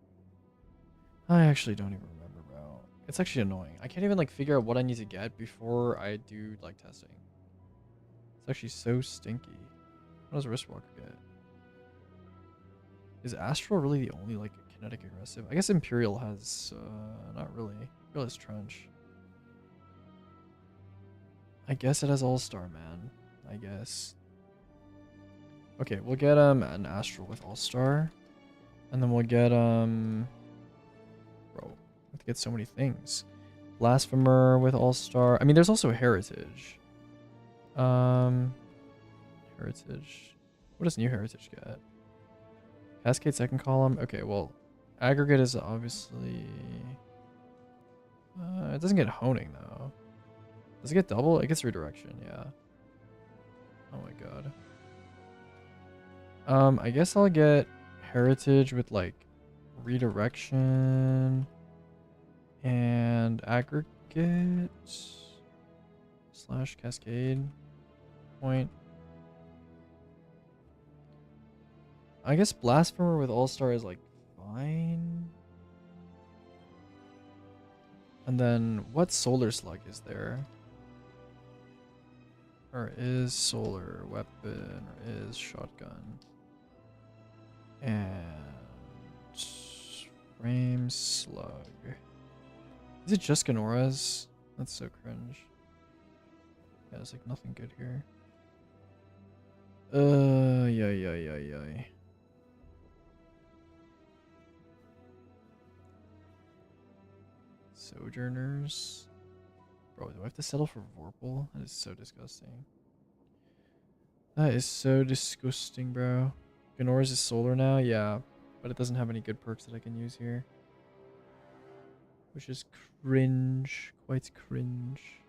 I actually don't even remember, bro. It's actually annoying. I can't even like figure out what I need to get before I do like testing. It's actually so stinky. What does Wristwalker get? Is Astral really the only like kinetic aggressive? I guess Imperial has not really. Imperial has Trench. I guess it has All-Star, man. I guess. Okay, we'll get an Astral with All-Star. And then we'll get Bro, we have to get so many things. Blasphemer with All-Star. I mean, there's also Heritage. Heritage. What does New Heritage get? Cascade second column. Okay, well, Aggregate is obviously... it doesn't get Honing, though. Does it get double? It gets Redirection, yeah. Oh my god. I guess I'll get Heritage with, like, Redirection and Aggregate / Cascade point. I guess Blasphemer with All-Star is like fine. And then what Solar Slug is there? Or is Solar Weapon or is Shotgun? And Frame Slug. Is it just Ganora's? That's so cringe. Yeah, there's like nothing good here. Yeah. Sojourners. Bro, do I have to settle for Vorpal? That is so disgusting. That is so disgusting, bro. Ganora's is solar now? Yeah. But it doesn't have any good perks that I can use here. Which is cringe. Quite cringe.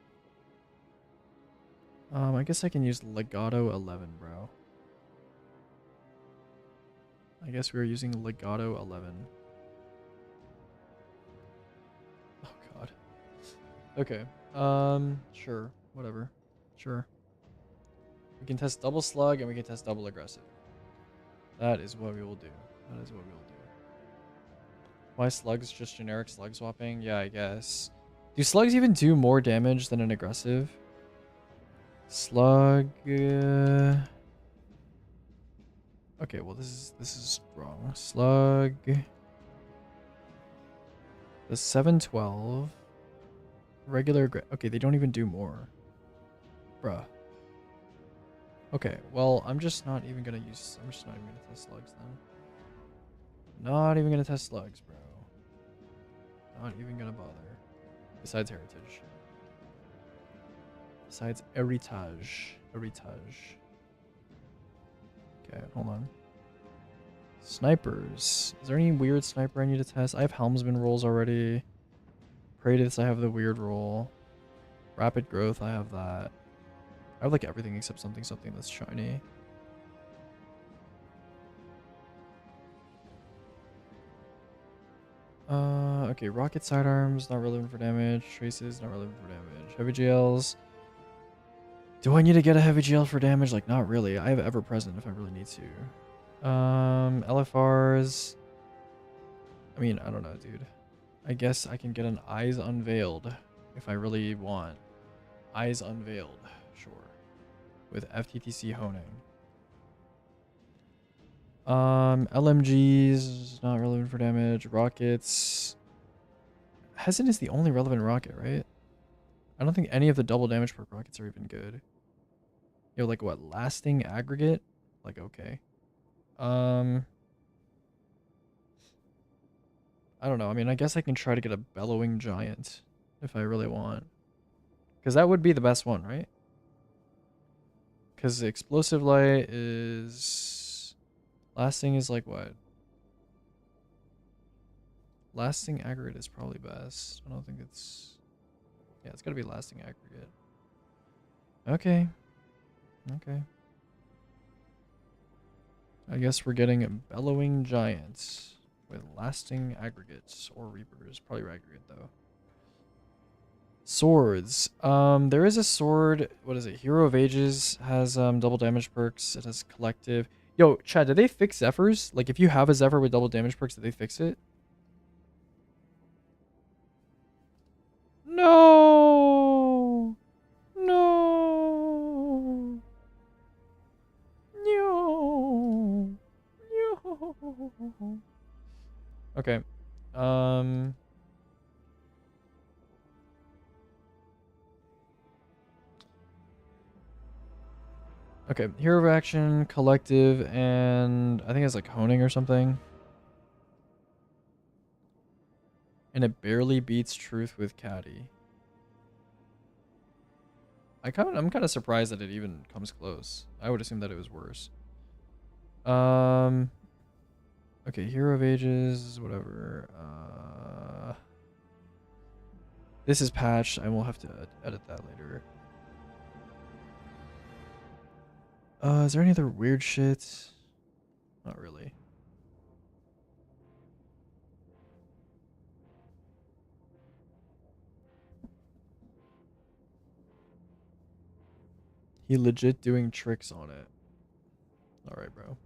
I guess I can use Legato 11, bro. I guess we're using Legato 11. Oh god. Okay. Sure. Whatever. Sure. We can test double slug and we can test double aggressive. That is what we will do. That is what we will do. Why slugs? Just generic slug swapping? Yeah, I guess. Do slugs even do more damage than an aggressive? Slug. Okay, well this is wrong. Slug. The 712. Regular. Okay, they don't even do more. Bruh. Okay, well I'm just not even gonna test slugs then. Not even gonna test slugs, bro. Not even gonna bother. Besides heritage. Besides heritage. Heritage. Okay, hold on. Snipers. Is there any weird sniper I need to test? I have helmsman rolls already. Praetus, I have the weird roll. Rapid growth, I have that. I have like everything except something that's shiny. Okay, rocket sidearms, not relevant for damage. Traces, not relevant for damage. Heavy GLs. Do I need to get a heavy GL for damage? Like, not really. I have ever present if I really need to. LFRs. I mean, I don't know, dude. I guess I can get an Eyes Unveiled if I really want. Eyes Unveiled, sure. With FTTC honing. LMGs, not relevant for damage. Rockets. Hesitant is the only relevant rocket, right? I don't think any of the double damage perk rockets are even good. Yo, like what? Lasting aggregate? Like, okay. I don't know. I mean, I guess I can try to get a bellowing giant if I really want. Because that would be the best one, right? Because the explosive light is... Lasting is like what? Lasting aggregate is probably best. I don't think it's... Yeah, it's gotta be lasting aggregate. Okay. Okay. I guess we're getting bellowing giants with lasting aggregates or reapers. Probably aggregate though. Swords. There is a sword. What is it? Hero of Ages has double damage perks. It has collective. Yo, Chad, did they fix Zephyrs? Like, if you have a Zephyr with double damage perks, did they fix it? No. No. No. No. Okay. Okay, hero of action, collective, and I think it's like honing or something. And it barely beats truth with caddy. I'm kind of surprised that it even comes close. I would assume that it was worse. Okay, hero of ages, whatever. This is patched. I will have to edit that later. Is there any other weird shit? Not really. He legit doing tricks on it. Alright, bro.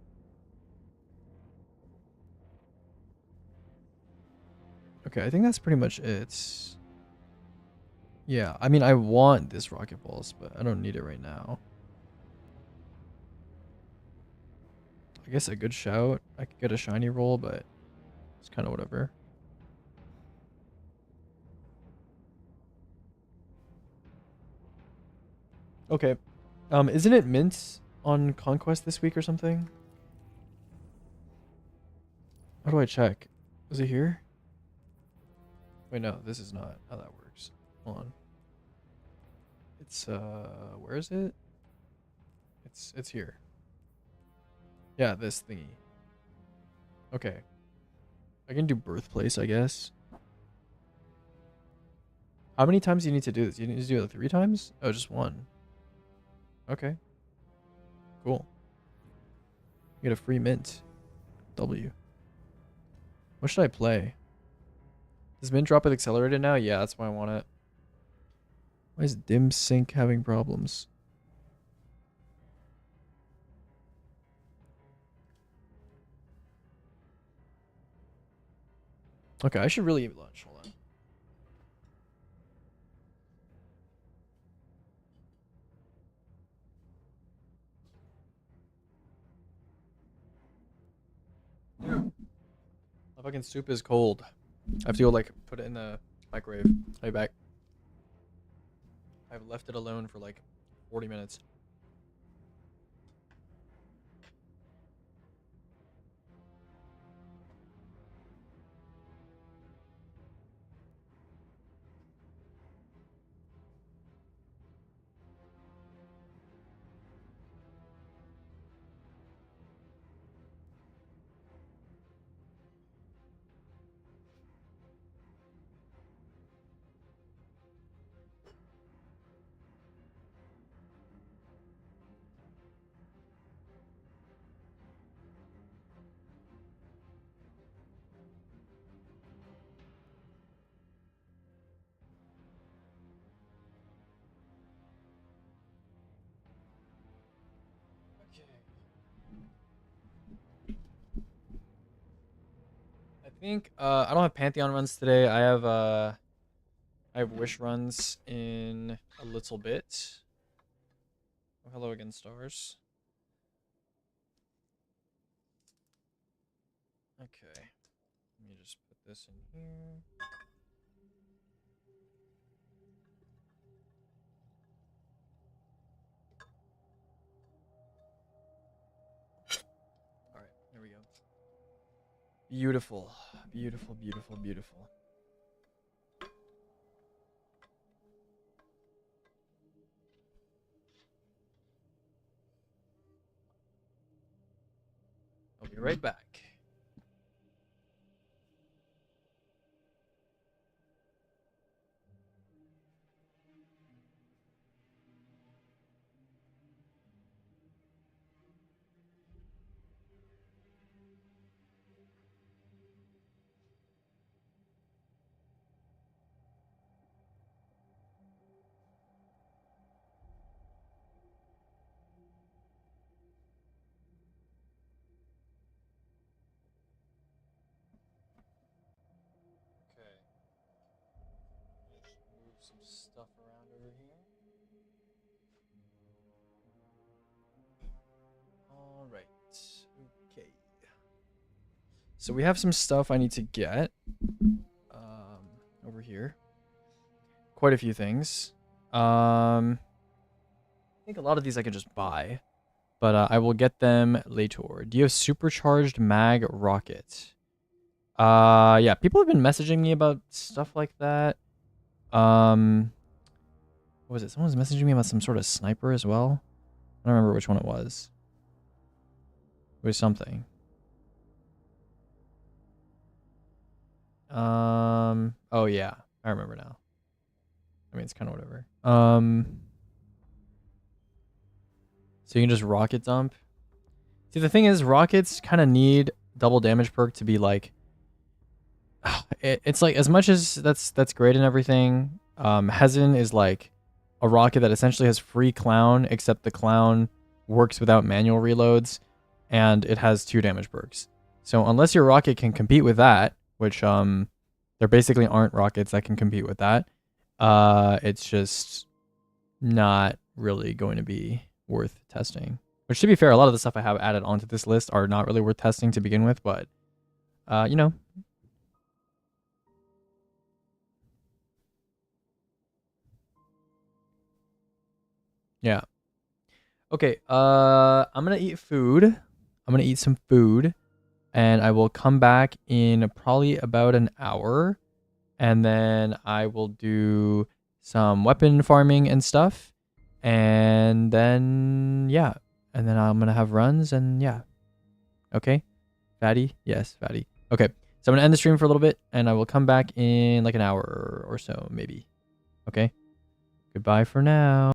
Okay, I think that's pretty much it. Yeah, I mean, I want this rocket pulse, but I don't need it right now. I guess a good shout. I could get a shiny roll, but it's kind of whatever. Okay. Isn't it mint on Conquest this week or something? How do I check? Is it here? Wait, no, this is not how that works. Hold on. It's where is it? It's here. Yeah, this thingy. Okay. I can do birthplace, I guess. How many times do you need to do this? You need to do it 3 times? Oh, just 1. Okay. Cool. You get a free mint. W. What should I play? Does mint drop with accelerated now? Yeah, that's why I want it. Why is dim sync having problems? Okay, I should really eat lunch. Hold on. My fucking soup is cold. I have to go like put it in the microwave. I'll be back. I've left it alone for like 40 minutes. think I don't have Pantheon runs today. I have Wish runs in a little bit. Oh, hello again, stars. Okay. Let me just put this in here. All right, here we go. Beautiful, beautiful, beautiful, beautiful. I'll be right back. Okay. Just move some stuff around over here. All right. Okay. So we have some stuff I need to get over here. Quite a few things. I think a lot of these I can just buy, but I will get them later. Do you have supercharged mag rocket? Yeah, people have been messaging me about stuff like that. What was it? Someone was messaging me about some sort of sniper as well. I don't remember which one it was. It was something. Oh yeah, I remember now. I mean, it's kind of whatever. So you can just rocket dump. See, the thing is, rockets kind of need double damage perk to be like. It's like, as much as that's great and everything. Hezen is like a rocket that essentially has free clown, except the clown works without manual reloads, and it has 2 damage perks. So unless your rocket can compete with that, which there basically aren't rockets that can compete with that, it's just not really going to be worth testing. Which, to be fair, a lot of the stuff I have added onto this list are not really worth testing to begin with, but you know. Yeah. Okay, I'm gonna eat food. I'm gonna eat some food, and I will come back in probably about an hour, and then I will do some weapon farming and stuff, and then yeah, and then I'm gonna have runs, and yeah. Okay, fatty? Yes, fatty. Okay, so I'm gonna end the stream for a little bit, and I will come back in like an hour or so, maybe. Okay, goodbye for now.